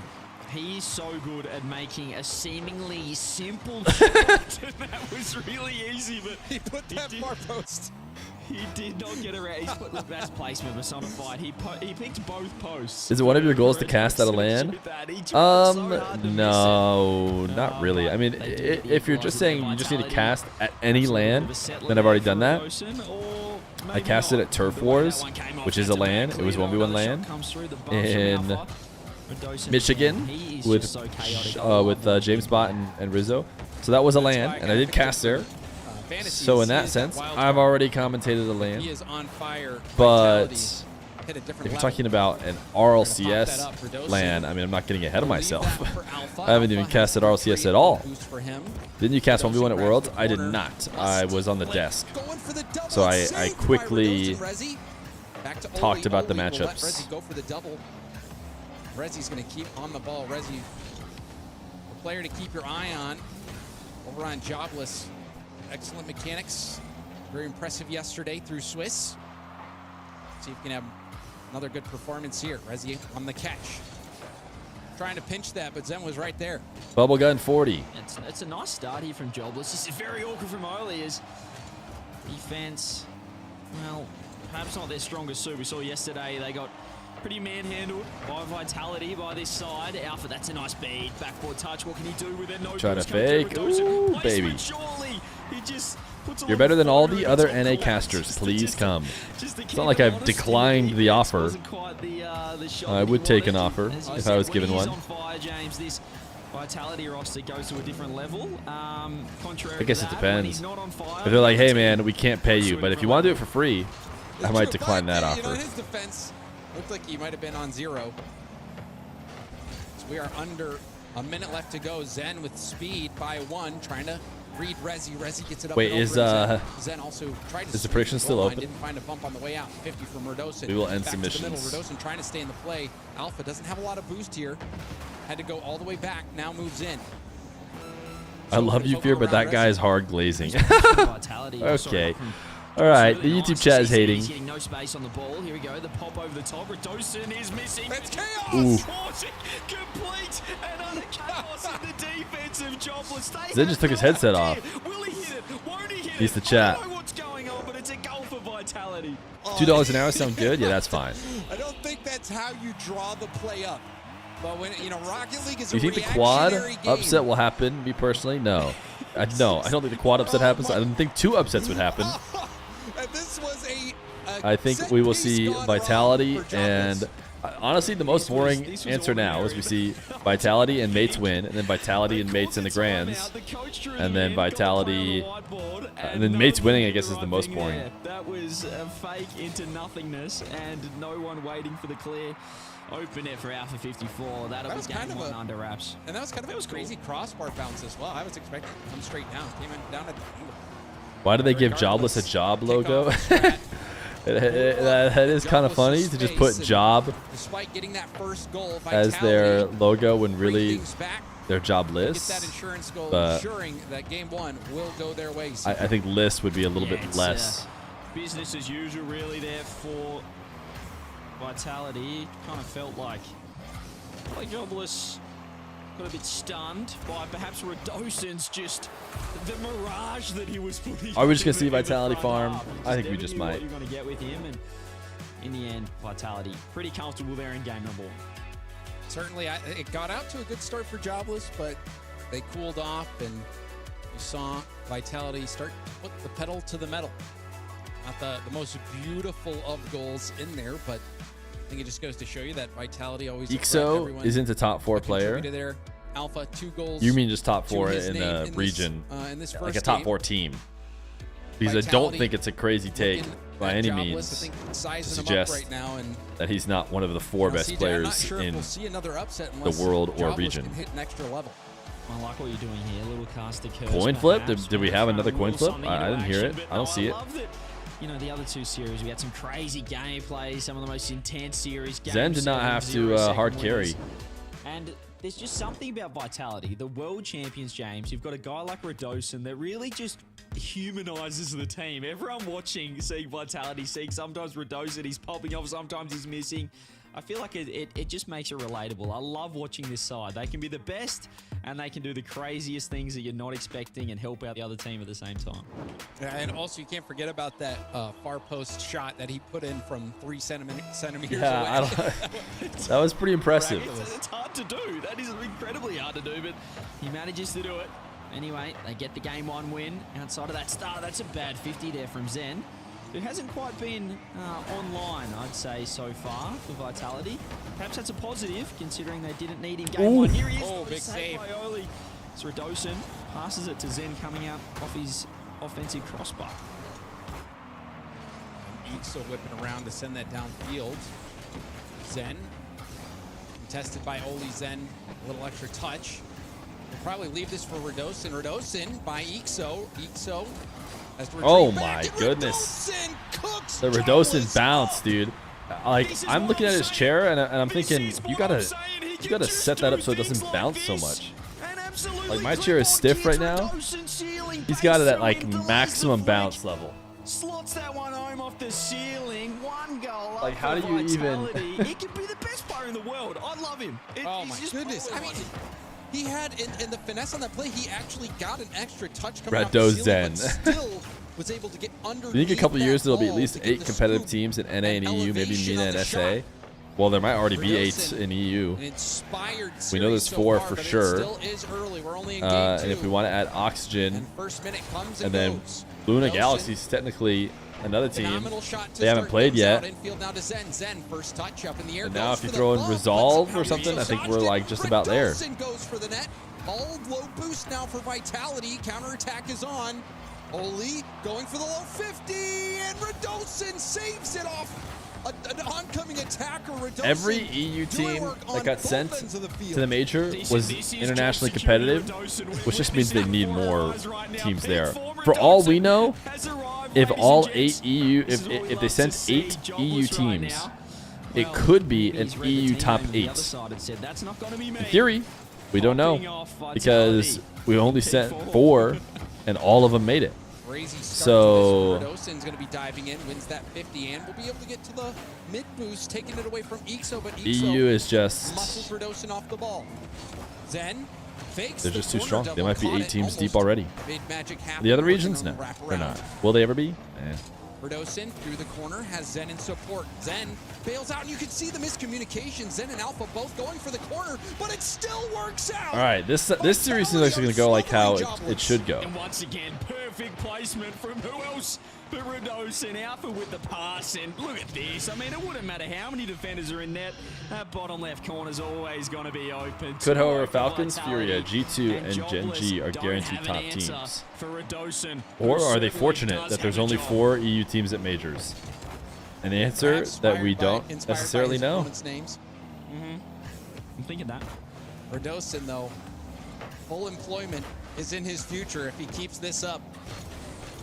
He's so good at making a seemingly simple shot. That was really easy, but he put that far post. He did not get around. He's put the best placement personified. He picked both posts. Is it one of your goals to cast out of land? No, not really. I mean, if you're just saying you just need to cast at any land, then I've already done that. I casted at Turf Wars, which is a land. It was 1v1 land in Michigan with James Bott and Rizzo. So that was a land, and I did cast there. So in that sense, I've already commentated a land. He is on fire. But if you're talking about an RLCS land, I mean, I'm not getting ahead of myself. I haven't even casted RLCS at all. Didn't you cast 1v1 at Worlds? I did not. I was on the desk. So I quickly talked about the matchups. Rezzy's going to keep on the ball. Rezzy, a player to keep your eye on. Over on Jobless. Excellent mechanics. Very impressive yesterday through Swiss. See if we can have another good performance here. Rezzy on the catch. Trying to pinch that, but Zen was right there. Bubble gun 40. It's a nice start here from Jobless. This is very awkward from Oli as defense, well, perhaps not their strongest suit. We saw yesterday they got pretty manhandled by Vitality by this side. Alpha, that's a nice beat. Backboard touch. What can he do with it? No. Trying to fake. Ooh, baby. Surely. He just puts You're better than all the other NA casters. Please come. It's not like I've declined the offer. I would take an offer if I was given one. Vitality roster goes to a different level. I guess it depends. If they're like, hey man, we can't pay you, but if you want to do it for free, I might decline that offer. You know, in his defense, looked like he might have been on 0. So we are under a minute left to go. Zen with speed by 1, trying to read Rezzy. Rezzy gets it up. Wait, and is over. Zen also tried to the prediction still open? Didn't find a bump on the way out. 50 from Radosin. We will end back submissions. to the middle. Radosin trying to stay in the play. Alpha doesn't have a lot of boost here. Had to go all the way back. Now moves in. I love you, Fear, but that guy is hard glazing. Okay. All right, the YouTube chat is hating. He's getting no space on the ball. Here we go. The pop over the top. Radosin is missing. It's chaos. Complete and utter chaos in the defensive Jobless. Zen just took his headset off. Will he hit it? Won't he hit He's it? the chat. I don't know what's going on, but it's a goal for Vitality. $2 an hour sound good? Yeah, that's fine. I don't think that's how you draw the play up. But when Rocket League is Do you think the quad upset will happen? Me personally, no. No, I don't think the quad upset happens. I don't think 2 upsets would happen. This was I think we will see Vitality and Honestly, the most boring answer now is we see Vitality and Mates win, and then Vitality and Mates in the Grands, and then Vitality, and then Mates winning, I guess, is the most boring. That was a fake into nothingness, and no one waiting for the clear. Open it for Alpha 54. That was game one under wraps. And that was kind of a crazy crossbar bounce as well. I was expecting it to come straight down. Came in down at the angle. Why did they give Jobless a job logo? That is kind of funny to just put job Despite getting that first goal, as their logo when really they're jobless. That insurance goal, But ensuring that game one will go their way. I think list would be a little bit less. Business as usual, really, there for Vitality. Kind of felt like Jobless got a bit stunned by perhaps Redoson's just the mirage that he was putting. Are we just gonna see Vitality farm? I think we just might. What you're gonna get with him, and in the end, Vitality pretty comfortable there in game number 1. Certainly, it got out to a good start for Jobless, but they cooled off, and you saw Vitality start to put the pedal to the metal. Not the most beautiful of goals in there, but I think it just goes to show you that Vitality always. Ixo isn't a top 4 player. Their Alpha 2 goals. You mean just top 4 in the region, like a top 4 team? Because I don't think it's a crazy take by any means to suggest that he's not one of the 4 best players in the world or region. I like what you're doing here, little caster curse. Coin flip? Did we have another coin flip? I didn't hear it. I don't see it. You know, the other 2 series, we had some crazy gameplay, some of the most intense series. Zen did not have to hard carry. And there's just something about Vitality. The world champions, James, you've got a guy like Redoson that really just humanizes the team. Everyone watching, seeing Vitality, seeing sometimes Redoson, he's popping off, sometimes he's missing. I feel like it just makes it relatable. I love watching this side. They can be the best, and they can do the craziest things that you're not expecting and help out the other team at the same time. Yeah, and also you can't forget about that far post shot that he put in from 3 centimeters yeah, away. That was pretty impressive. It's hard to do. That is incredibly hard to do, but he manages to do it. Anyway, they get the game 1 win. Outside of that start, that's a bad 50 there from Zen, who hasn't quite been online, I'd say, so far for Vitality. Perhaps that's a positive, considering they didn't need him game 1. Here he is. Oh, big save. By Oli. It's Redoson. Passes it to Zen coming out off his offensive crossbar. Ixo whipping around to send that downfield. Zen. Contested by Oli. Zen. A little extra touch. We'll probably leave this for Redoson. Redoson by Ixo. Ixo. Oh my goodness. The Redoson bounce, dude. Like, I'm looking at his chair and I'm thinking, you gotta set that up so it doesn't bounce so much. Like, my chair is stiff right now. He's got it at like maximum bounce level. Slots that one home off the ceiling. 1 goal. Like, how do you even? He could be the best player in the world. I love him. Oh my goodness. I mean, he had in the finesse on that play, he actually got an extra touch coming off the ceiling, but still was able to get under. I think a couple years there'll be at least 8 competitive teams in NA and EU, maybe Mina and SA. Well, there might already be 8 in EU. We know there's 4 for sure. And if we want to add Oxygen, and then Luna Galaxy's technically another team. They haven't played yet. And now if you throw in Resolve or something, I think we're like just about there. All low boost now for Vitality. Counterattack is on. Oli going for the low 50, and Redoson saves it off an oncoming attacker. Redoson, every EU team that got sent to the major was internationally competitive, which just means they need more teams there. For all we know, if all 8 EU, if they sent 8 EU teams, it could be an EU top 8. In theory, we don't know because we only sent 4 and all of them made it. So Redoson's going to be diving in, wins that 50, and will be able to get to the mid boost, taking it away from Ixo, but Ixo EU is just muscles Redoson off the ball. Zen fakes. They're just too strong. They might be 8 teams deep already. The other regions, no, they're not. Will they ever be? Redoson through the corner has Zen in support. Zen bails out, and you can see the miscommunication. Zen and Alpha both going for the corner, but it still works out. All right, this series seems like it's going to go like how it should go. And once again, perfect placement from who else But Radosin, Alpha with the pass, and look at this. I mean, it wouldn't matter how many defenders are in net. That bottom left corner is always going to be open. Could, however, Falcons, Furia, G2, and Gen G are guaranteed top teams. Or are they fortunate that there's only 4 EU teams at majors? And the answer that we don't necessarily know. I'm thinking that. Radosin, though, full employment is in his future if he keeps this up.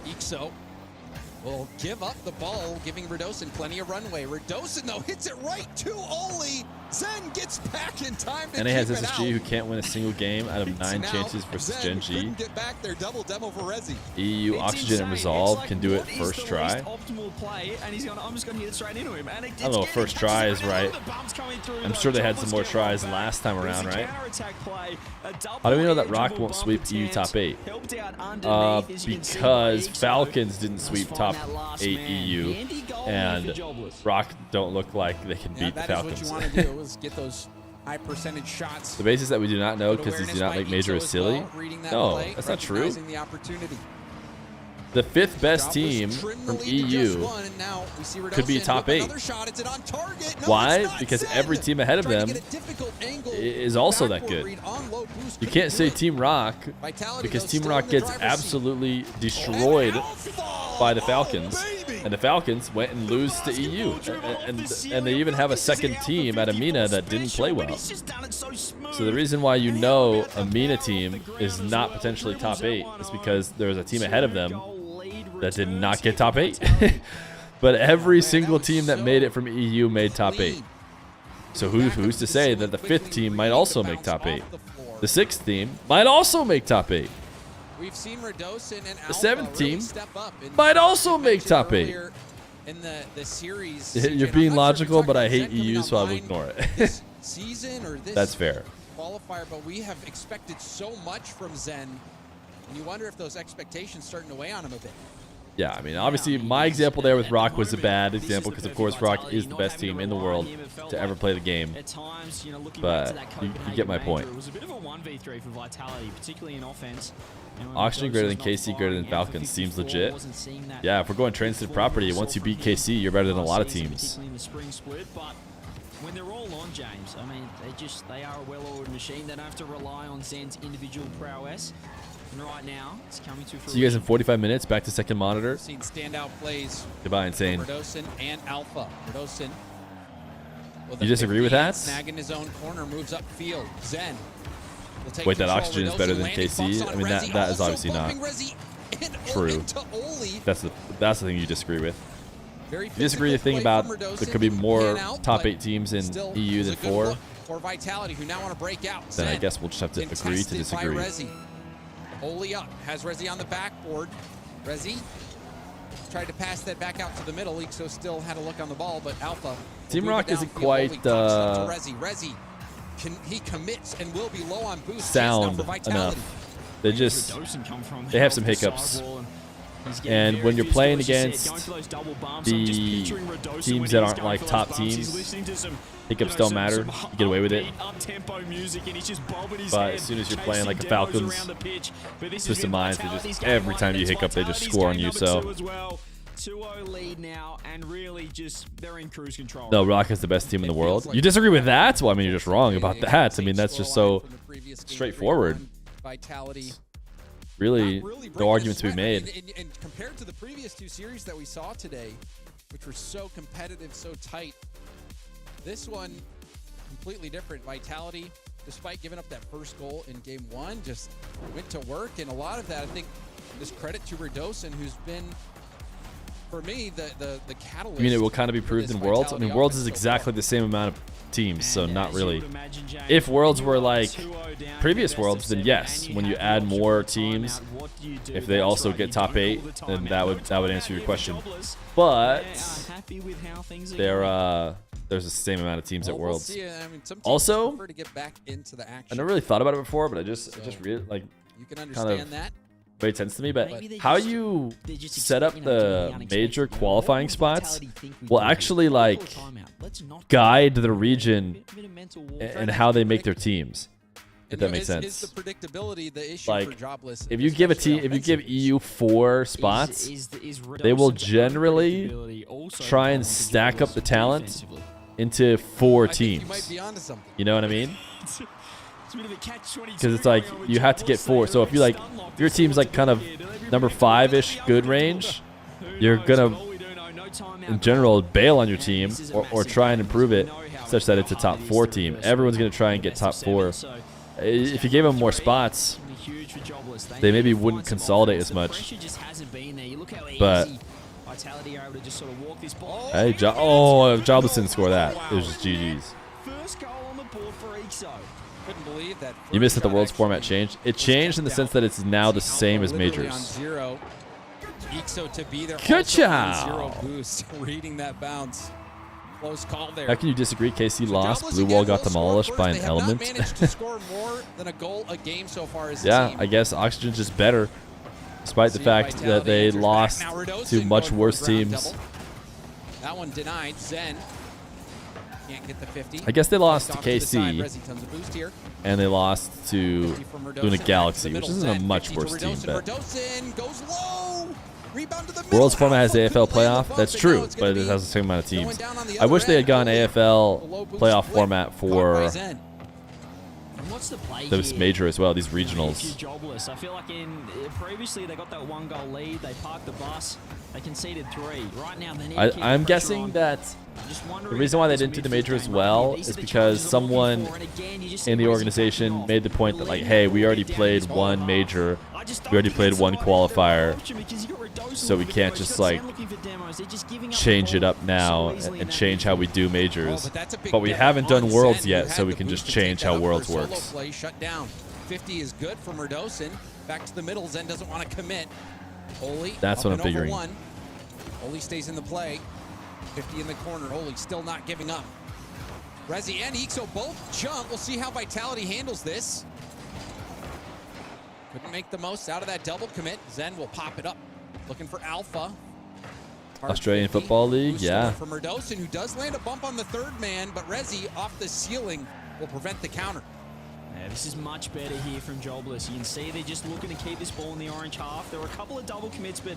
Ixo will give up the ball, giving Radosin plenty of runway. Radosin, though, hits it right to Oli. Zen gets back in time to And it has keep it SSG out. who can't win a single game out of 9 chances versus Zen Gen G. couldn't get back there. Double demo for Rezi. EU, It's Oxygen, insane. and Resolve It's can like, do it what is first the try. least optimal play? And he's going, I'm just going to hit it straight into him. And I don't know if first try is right. I'm sure they had some more tries last time around, right? How do we know that Rock won't sweep EU top 8? Because Falcons didn't sweep top 8 EU, and Rock don't look like they can beat the That is what you Falcons. want to do, is get those high percentage shots. The basis that we do not know Good because these do awareness not by make major Ixo is as silly. well, reading that No, play, that's not true. recognizing the opportunity. The 5th best Job was team trimmed the from lead to just EU one, and now we see could be Radosin top with 8. another shot. Is it on target? No, Why? it's not. Because Zen every team ahead of trying to them get a difficult angle. is also that Backward good. read on low boost, You couldn't can't do say it. Team Rock Vitality, because though, Team still Rock in the gets driver's seat. absolutely destroyed by the Falcons, baby. and the Falcons went and lose to EU, and they even have a second team at Mina that didn't play well. So the reason why you know a Mina team is not potentially top 8 is because there was a team ahead of them that did not get top 8. But every single team that made it from EU made top 8. So who's to say that the 5th team might also make top 8? The 6th team might also make top 8. We've seen Radosin and The Alpha 7th really team step up, and might also make mentioned top 8. earlier in the series, You're CJ, being I'm not sure if logical, you're but I talking hate about Zen EU, coming so I will online ignore it. this season or this That's fair. qualifier, but we have expected so much from Zen, and you wonder if those expectations starting to weigh on him a bit. Yeah, I mean, obviously, my example there with Rock was a bad example because, of course, Rock is the best team in the world to ever play the game. But you get my point. It was a bit of a 1v3 for Vitality, particularly in offense. Oxygen greater than KC greater than Falcons seems legit. Yeah, if we're going transitive property, once you beat KC, you're better than a lot of teams. When they're all on, James, I mean, they are a well-oiled machine. They don't have to rely on Zen's individual prowess. And right now, it's coming to fruition. See you guys in 45 minutes. Back to second monitor. We've seen standout plays. Goodbye, Insane. Radosin and Alpha. Radosin. You disagree with that? Snagging his own corner, moves upfield. Zen. will take Wait, that control. Oxygen is Radosin better than landing, KC? bumps on I mean, Rezi, that is also obviously not bumping Rezi and true. into Oli. That's the thing you disagree with. Very You disagree the thing physical play about from there Radosin, could be more pan out, top but 8 teams in still EU was than a good 4. look for Vitality, who now want to break out. Then I Zen guess we'll just have to agree to contested disagree. by Rezi. Oli up, has Rezi on the backboard. Rezi tried to pass that back out to the middle. Ixo still had a look on the ball, but Alpha. Team will Rock move it isn't downfield. quite, Oli dumps it up to Rezi. Rezi, he commits and will be low on boost. Sound for Vitality. enough. They have some hiccups. And when you're playing against the teams that aren't like top teams, hiccups don't matter. You get away with it. But as soon as you're playing like a Falcons, Twisted Minds, they just every time you hiccup, they just score on you. So 2-0 lead now, and really just they're in cruise control. no, Rock is the best team in the world. You disagree with that? Well, I mean, you're just wrong about that. I mean, that's just so straightforward. Vitality. Really, no argument to be made. And compared to the previous 2 series that we saw today, which were so competitive, so tight, this one completely different. Vitality, despite giving up that first goal in game 1, just went to work, and a lot of that, I think, is credit to Radosin, who's been, for me, the catalyst. I mean, it will kind of be proved in Worlds. I mean, Worlds is exactly the same amount of teams, so not really. If Worlds were like previous Worlds, then yes. When you add more teams, if they also get top 8, then that would answer your question. But there's the same amount of teams at Worlds. Also, I never really thought about it before, but I just really like you can kind understand of that. made sense to me. But how you set up the major qualifying spots will actually like guide the region and how they make their teams. If that makes Is sense. the predictability the issue Like, for Jobless? if you give a team, if you give EU 4 spots, they will generally try and stack up the talent into 4 teams. You might be onto something. You know what I mean? Because it's like you have to get 4. So if you like, if your team's like kind of number 5-ish good range, you're gonna, in general, bail on your team or try and improve it such that it's a top 4 team. Everyone's gonna try and get top 4. If you gave them more spots, they maybe wouldn't consolidate as much. But hey, Jobless didn't score that. It was just GG's. Couldn't believe that. You missed that the Worlds format changed. It changed in the sense that it's now the same as Literally on majors. 0. Ixo to be there. Good also on job. 0 boost. Reading that bounce. Close call there. How can you disagree? KC lost. Blue Wall got demolished by an element. They have not managed to score more than a goal a game so far as a Yeah, team. I guess Oxygen's just better, despite the fact that they lost to much worse teams. That one denied. Zen can't get the 50. I guess they lost to Off the side. KC, Resi tons of boost here. and they lost to 50 from Redosin, Luna back to Galaxy, the which middle. isn't a Zen, much 50 to worse team. Redosin. But Redosin goes low. Rebound to the middle. Worlds format has Alpha AFL couldn't land the playoff. bump, That's and true, now it's but gonna it be has the same amount of going teams. down on the I wish other they had end. gone Oh, AFL the low boost playoff flip format caught by for Zen. What's the play this here? major as well, these If you're regionals. Jobless, I feel like previously they got that 1-goal lead, they parked the bus, they conceded 3. Right now they need to keep I'm the pressure guessing on. that Just wondering the reason why they if didn't do the this major midfield as game well right here. These is are the because challenges I'm looking someone for, and again, you just see in the Resi organization backing off. made the point that, like, Leading hey, we already down played this one whole major, half. I just we already don't played think one it's the right qualifier, option because you got Redosin so we looking can't for just it. like Zen looking for demos. They're just giving up change the it up ball now so easily in and that change how we do Oh, majors. but that's a big But we bet haven't done on Worlds Zen, yet, who so had we the can boost just to take change that how up for Worlds solo works. play, shut down. 50 is good from Redosin. Back to the middle. Zen doesn't want to commit. Oli That's up what and I'm figuring. over 1. Oli stays in the play. 50 in the corner. Oli still not giving up. Resi and Ixo both jump. We'll see how Vitality handles this. Couldn't make the most out of that double commit. Zen will pop it up. Looking for Alpha. Hard Australian 50. Football League, Boost yeah. From Redosin, who does land a bump on the 3rd man, but Resi off the ceiling will prevent the counter. Yeah, this is much better here from Jobless. You can see they're just looking to keep this ball in the orange half. There were a couple of double commits, but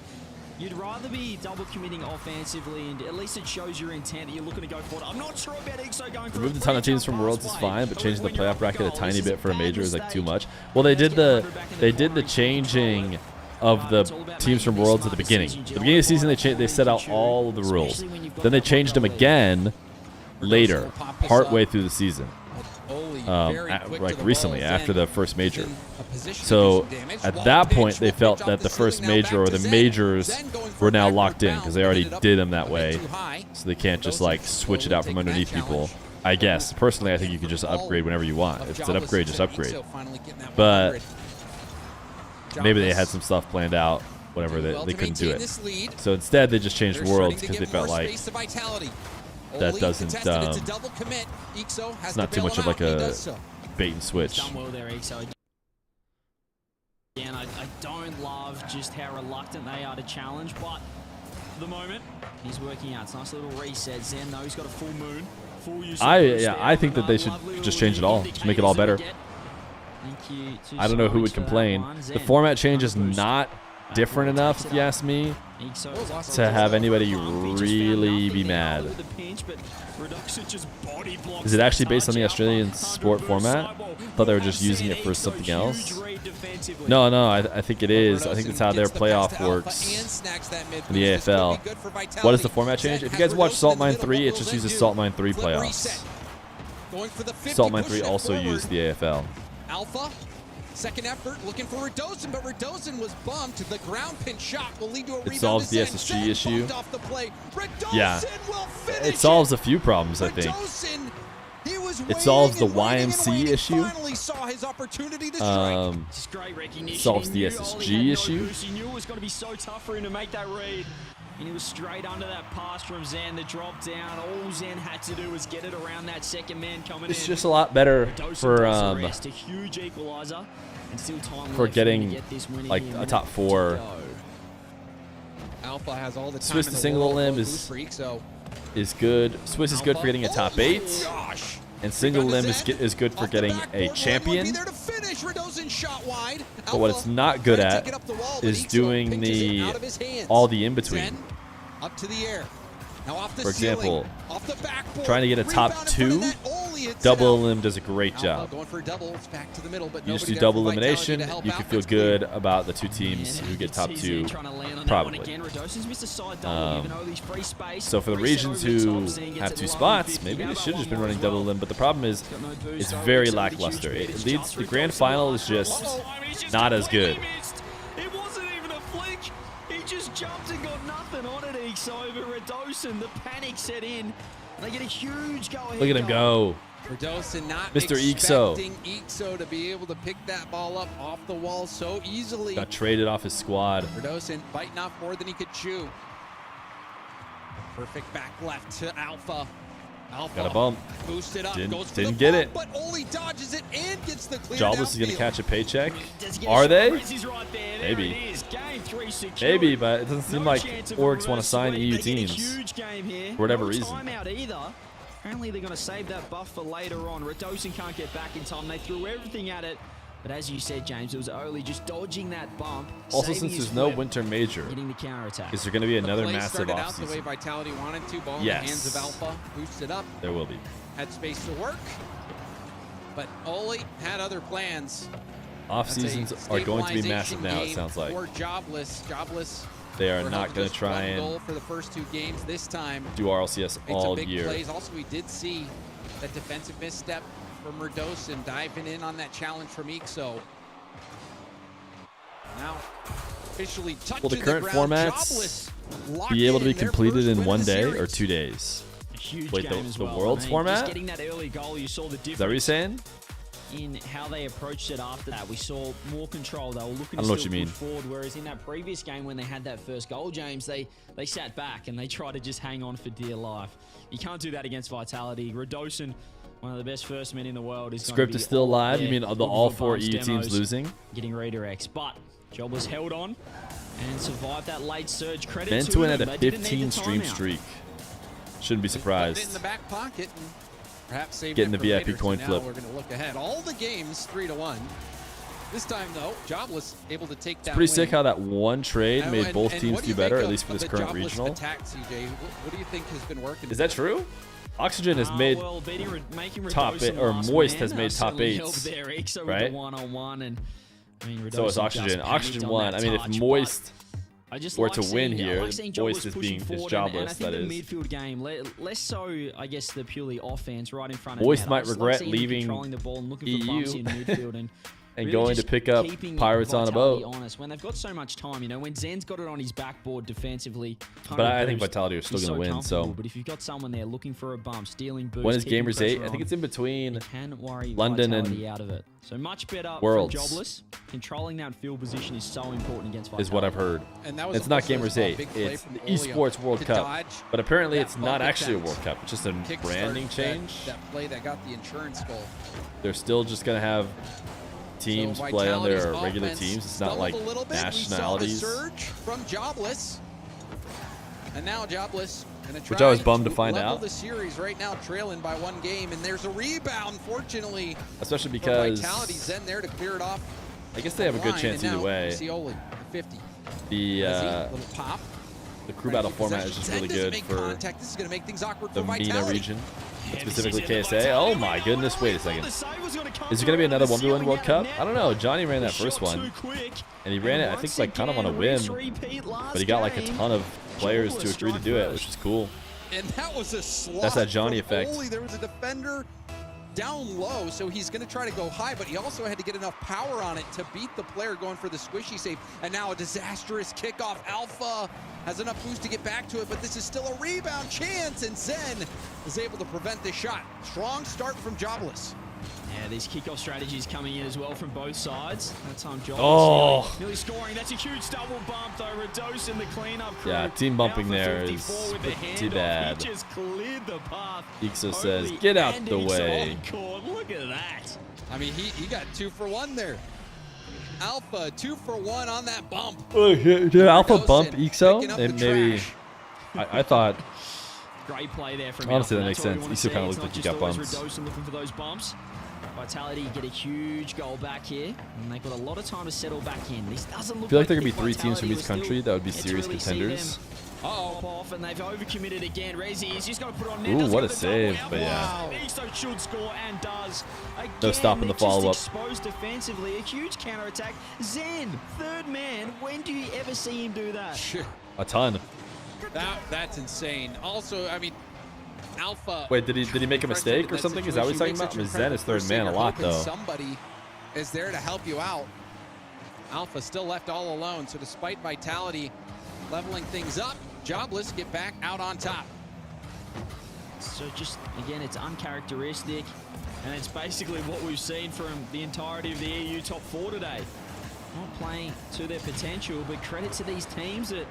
you'd rather be double committing offensively, and at least it shows your intent that you're looking to go for it. I'm not sure about Ixo going for Removed a a ton of teams free from jump Worlds is pass fine, play. but changing the when you're playoff up a bracket a goal, tiny this is bit for a bad major is like too mistake. much. Well, they did the back in they the did the corner, changing of the teams from Worlds at the beginning. At the beginning of the season, they set out all of the rules. Then they changed them again later, partway through the season. Oli very quick Like to the recently, ball. after Zen the first major. in a position to So do some damage. at Wall that point, pinch they will felt pitch that off the first ceiling. Now major back or to the Zen. majors Zen going for were a now backward locked in bounce, because they but already ended up did them that a bit way. too high. So they can't just Redosin like switch it will out from take that underneath people. challenge. I guess personally, I think you could just upgrade whenever you want. Of If it's an Jobless upgrade, just to upgrade. Ixo finally getting that But 100. maybe they had Jobless some stuff planned out, whatever doing they, well they to couldn't do maintain it. this lead. So instead, they just changed They're Worlds starting to because they get more felt like space to Vitality. that Oli doesn't, contested. It's a double commit. Ixo has it's not to too bail much him of like out, and he a does so. bait and switch. Done well there, Ixo. Again, I don't love just how reluctant they are to challenge, but for the moment, he's working out. It's a nice little reset. Zen, though, he's got a full moon. Full use of boost there, I think that they but should lovely just little change it all, just make it all better. indicators that we get. Thank you to I don't know who would Sarge for that complain. one. The Zen, format change is boost. not different enough, if you ask me, Ixo to have anybody He just found really nothing be there mad. with the pinch, but Redosin just body blocks Is it that actually based on the touch. Australian Alpha, sport 100 format? sidewall. Thought they were We just have using seen it for Ixo something huge else. raid defensively. No, I think it is. I think that's how their Gets the pass playoff to Alpha works and snacks that mid in the boost. This could AFL. be good for Vitality. What does the format change? Zen If you has guys watch Redosin in Salt the Mine middle. 3, What it will just Zen uses do? Salt Mine 3 Flip playoffs. reset. Going for the 50, Salt Mine push 3 it also forward. used the AFL. Alpha, second effort, looking for Redosin, but Redosin was bumped. The ground pin shot will lead to a rebound. solves to the Zen. SSG Zen issue. bumped off the play. Redosin Yeah. will finish It solves a few problems, I think. Redosin, he was It solves the waiting and waiting and YMC waiting. issue. Finally saw his opportunity to strike. Just great recognition. Solves He the knew SSG Oli had no issue. boost. He knew it was going to be so tough for him to make that read. And he was straight under that pass from Zen, the drop down. All Zen had to do was get it around that second man coming It's in. just a lot better Redosin for does the rest, a huge equalizer. And still time for left him to getting get this win like here. a Minute top to 4. go. Alpha has all the time Swiss in the the single world. limb Low is boost for Ixo. is good. Swiss is good for getting a top 8. Gosh. And single limb is good for getting a champion. But what it's not good at is doing all the in-between. Up to the air. Now off the For example, off the backboard, trying to get a top 2, double limb does a great job. Going for doubles, back to the middle, but You just do double elimination, you can feel good about the 2 teams who get top 2, probably. So for the regions who have 2 spots, maybe they should have just been running double limb, but the problem is it's very lackluster. It leads, the grand final is just not as good. It wasn't even a flick. He just jumped and got nothing on it, Ixo, over Redosin. The panic set in. They get a huge go-ahead. Look at him go. Redosin not Mr. expecting Ixo to be able to pick that ball up off the wall so easily. Got traded off his squad. Redosin biting off more than he could chew. Perfect back left to Alpha. Alpha Got a bump. Boosted up, Didn't get it. But only dodges it and gets the clear. Jobless is going to catch a paycheck. Are they? Maybe. Maybe, but it doesn't seem like orgs want to sign EU teams for whatever reason. Apparently they're going to save that buff for later on. Redosin can't get back in time. They threw everything at it. But as you said, James, it was only just dodging that bump. Also, since there's no winter major, getting the counter attack. Is there going to be another massive offseason? Out the way offseason? Vitality wanted to. Ball Yes. in the hands of Alpha. Boosted up. There will be. Had space to work. But Oli had other plans. Off seasons are going to be massive now, it sounds like. Or Jobless. Jobless. They are not going to try and goal for the first 2 games this time. do RLCS all big year. Plays. Also, we did see that defensive misstep from Redosin diving in on that challenge from Ixo. Now, officially touching Will the current formats be able to be completed in 1 day or 2 days? Huge Wait, game the as well. Worlds format? Just getting that early goal, you saw the difference. Is that what you're saying? In how they approached it after that, we saw more control. They were looking I don't to know what still you push mean. forward, whereas in that previous game when they had that first goal, James, they sat back and they tried to just hang on for dear life. You can't do that against Vitality. Redosin, one of the best first men in the world, is Script is still live? You mean the all 4 EU teams losing? Getting redirects, but Jobless held on and survived that late surge. Credit Meant to to win them. at a They didn't need 15 the stream timeout. streak. Shouldn't be In surprised. the back pocket, and perhaps save Getting it the for VIP later. coin So flip. now we're going to look ahead. All the games 3-1. This time though, Jobless able to take that. Pretty win. sick how that one trade And- made both and teams what do you better, make at least for of this the current Jobless regional. Attack, CJ? What do you think has been working? Is that true? Oxygen has made Well, making top Redosin or last Moist man, has made top certainly helped 8s, there. Ixo with right? the one-on-one, and I mean, So is Redosin Oxygen. just Oxygen panicked on won. that I mean, touch, if but Moist I just were like to win seeing- I here, like seeing Moist Jobless is pushing being forward, Jobless, and I that think is. the midfield game, less so, I guess, the purely offense right in front of Moist net. might I just regret like seeing him leaving controlling the ball and looking for EU bumps in midfield and and really going to just pick up keeping Pirates on a Vitality boat. honest. When they've got so much time, when Zen's got it on his backboard defensively, But I think Vitality are still he's going to win. comfortable. So But if you've got someone there looking for a bump, stealing boost, when is keeping Gamers pressure 8? I think on, it's in between you can worry London Vitality and out of it. So much better Worlds. from Jobless. Controlling that field position is so important against Vitality. is what I've heard. And that was It's not also Gamers a 8. big play It's from the Olio Esports World to Cup. dodge But apparently that it's not bump actually a attempt. World Cup. It's just a Kickstart branding change. That play that got the insurance goal. They're still just going to have teams So play on their Vitality's regular offense teams. It's not like stumbled a little bit. nationalities. We saw the surge from Jobless. And now Jobless going to try Which I was bummed to find level out. the series right now, trailing by 1 game. And there's a rebound, fortunately, Especially for because Vitality. Zen there to clear it off. I guess they have a good line, chance and either now way. see Oli, 50. The Little pop. the crew battle format is just Zen really doesn't good make for contact. This is going to make things awkward the for Mina Vitality. region, specifically KSA. Oh my goodness! Wait a second. Is there going to be another 1v1 World Cup? I don't know. Johnny ran that first one, and he ran it, I think, like kind of on a whim, but he got like a ton of players to agree to do it, which is cool. And that was a slot. That's that Johnny from effect. Oli. There was a defender down low, so he's going to try to go high, but he also had to get enough power on it to beat the player going for the squishy save. And now a disastrous kickoff. Alpha has enough boost to get back to it, but this is still a rebound chance, and Zen is able to prevent this shot. Strong start from Jobless. Yeah, these kickoff strategies coming in as well from both sides. That time Jobless nearly scoring. That's a huge double bump though. Redosin the cleanup crew. Yeah, team bumping Out for there 54 is with the pretty handoff. bad. He just cleared the path. Ixo says, Oli "Get out and the Ixo way." on court. Look at that. I mean, he got 2 for 1 there. Alpha 2 for 1 on that bump. Did Alpha Redosin bump Ixo? picking up the And maybe trash. I thought Great play there from Honestly, Alpha. that makes That's what we sense. wanna Issa kinda see. looked It's like he not got just bumps. always Redosin looking for those bumps. Vitality get a huge goal back here, and they've got a lot of time to settle back in. This doesn't look I feel like there if could be 3 teams from Vitality each was country still that would be yet to serious really see contenders. them pop off, and they've overcommitted again. Rezi is just going to put on net. Ooh, Does what go a the save, double. but yeah. Wow. Iso should score and does. Again, No stopping the they're follow-up. just exposed defensively. A huge counter-attack. Zen, third man. When do you ever see him do that? A ton. That's insane. Also, I mean, Alpha. Wait, did he make a mistake or something? Is that what he's talking about? I mean, Zen is third man a lot, though. Somebody is there to help you out. Alpha still left all alone, so despite Vitality leveling things up, Jobless get back out on top. So just, again, it's uncharacteristic, and it's basically what we've seen from the entirety of the EU top 4 today. Not playing to their potential, but credit to these teams that,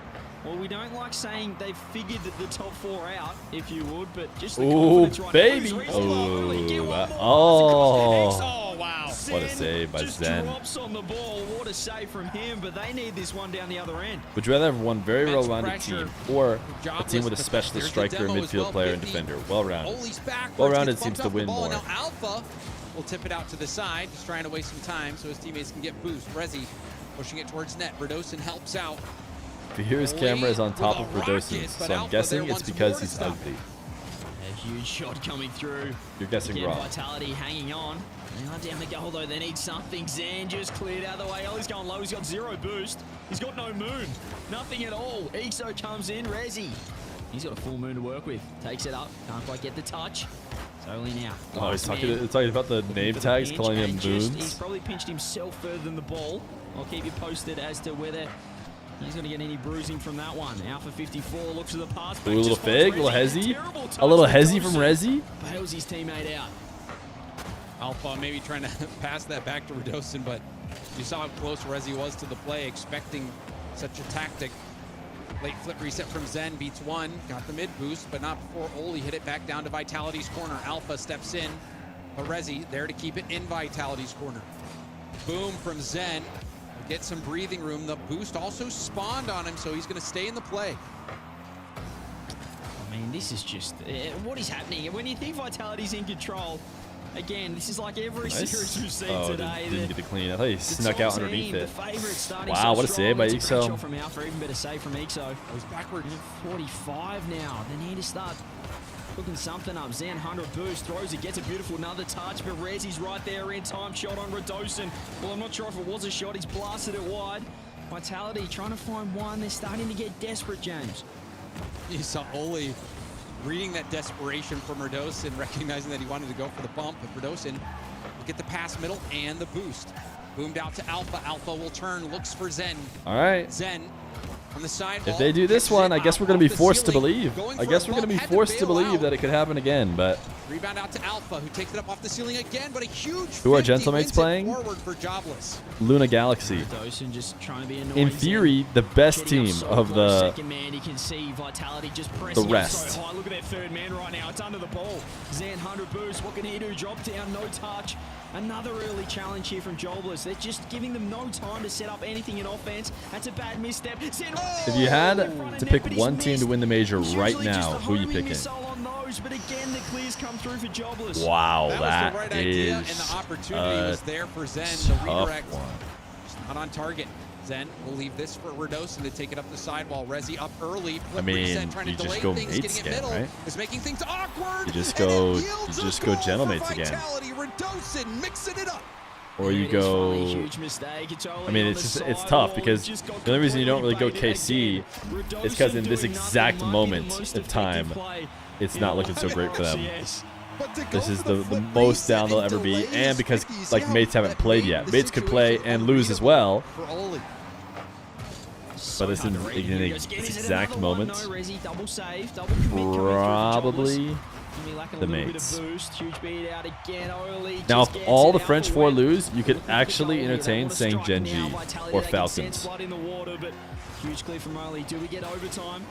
well, we don't like saying they've figured the top 4 out, if you would, but just the Ooh, confidence right baby. now. Oh, wow. what a save by just Zen. drops on the ball. What a save from him, but they need this one down the other end. Would you rather have one very Immense well-rounded pressure. team or a Jobless, team with a but specialist there's the striker, demo as midfield well. player, and 50. defender? Well-rounded. Oli's backwards, Well-rounded gets seems bumped to off the win ball, more. and now Alpha will tip it out to the side, just trying to waste some time so his teammates can get boost. Rezi pushing it towards net. Redosin helps out. Feer's camera is on top of with a rocket, Redosin's, but so I'm Alpha guessing there it's wants because more to he's stop. ugly. A huge shot coming through. You're guessing Again, wrong. Vitality hanging on. They are down the goal though. They need something. Zen just cleared out of the way. Ollie's going low. He's got 0 boost. He's got no moon. Nothing at all. Exo comes in. Rezi. He's got a full moon to work with. Takes it up. Can't quite get the touch. It's only now. Oh, he's Last talking, man talking about the name for the tags, pinch, calling him and just- He's moons. probably pinched himself further than the ball. I'll keep you posted as to whether he's going to get any bruising from that one. Alpha 54 looks to the pass. Ooh, a little fig, a little hezzy. A little hezzy from Rezi. Bails his teammate out. Alpha maybe trying to pass that back to Redosin, but you saw how close Rezi was to the play, expecting such a tactic. Late flip reset from Zen beats 1, got the mid boost, but not before Oli hit it back down to Vitality's corner. Alpha steps in, but Rezi there to keep it in Vitality's corner. Boom from Zen, get some breathing room. The boost also spawned on him, so he's going to stay in the play. I mean, this is just what is happening. And when you think Vitality's in control, again, this is like every series we've seen Oh, today. didn't get the clean. I thought he snuck top out team, underneath the it. favourite starting Wow, so what a strong. save by It's a great Ixo. shot from Alpha, even better save from Ixo. Goes backwards. 45 now. They need to start cooking something up. Zen 100 boost, throws it, gets a beautiful another touch, but Rezi's right there in time. Shot on Redosin. Well, I'm not sure if it was a shot. He's blasted it wide. Vitality trying to find one. They're starting to get desperate, James. You saw Oli reading that desperation from Redosin, recognizing that he wanted to go for the bump, but Redosin will get the pass middle and the boost. Boomed out to Alpha. Alpha will turn, looks for Zen. All right. Zen on the side. If they do this one, I guess we're going to be forced to believe. I guess we're going to be forced to believe that it could happen again, but... Rebound out to Alpha, who takes it up off the ceiling again, but a huge Who are 50 Gentlemates wins it playing? forward for Jobless. Luna Galaxy. Redosin just trying to be annoying. In theory, the best Getting team up so of close. the... Second man, you can see Vitality just pressing The up rest. so high. Look at that third man right now. It's under the ball. Zen 100 boost. What can he do? Drop down, no touch. Another early challenge here from Jobless. They're just giving them no time to set up anything in offense. That's a bad misstep. Zen If you had to pick one team to win the major right now, who are you picking? On those, but again, the clears come through for Jobless. Wow, That was the right idea, and the opportunity was a there for Zen. The tough redirect, one. just not on target. Zen will leave this for Redosin to take it up the side while Rezi up early. I mean, Reset, trying to you just delay go things, mate getting scan, it middle, right? is making things awkward. You just and go- it you yields a just go goal for gentlemates again. Vitality. Redosin mixing it up. Or you It is finally a go... huge mistake. It's I only mean, on it's the just it's side tough wall. because Just got the only reason you don't really go completely KC baited is because in again. this Redosin exact doing nothing, moment might be the most of time, effective play it's in not all looking so of great for them. RLCS. But to go This is for the flip most reset down they'll and ever be, delay and is because tricky. like See mates how haven't that played made yet. the Mates could play situation and lose as unreadable well, for Oli. but it's in this exact moment, No, Rezi, double save, double commit coming through for probably Jobless. Be lacking the a little mates. Bit of boost. Huge beat out again. Oli Now, just if gets all it the out French the four way. lose, you could Looking for actually goal here. They entertain wanna saying strike Genji now. Vitality, or they can sense Falcons. blood in the water, but huge clear from Oli. Do we get overtime?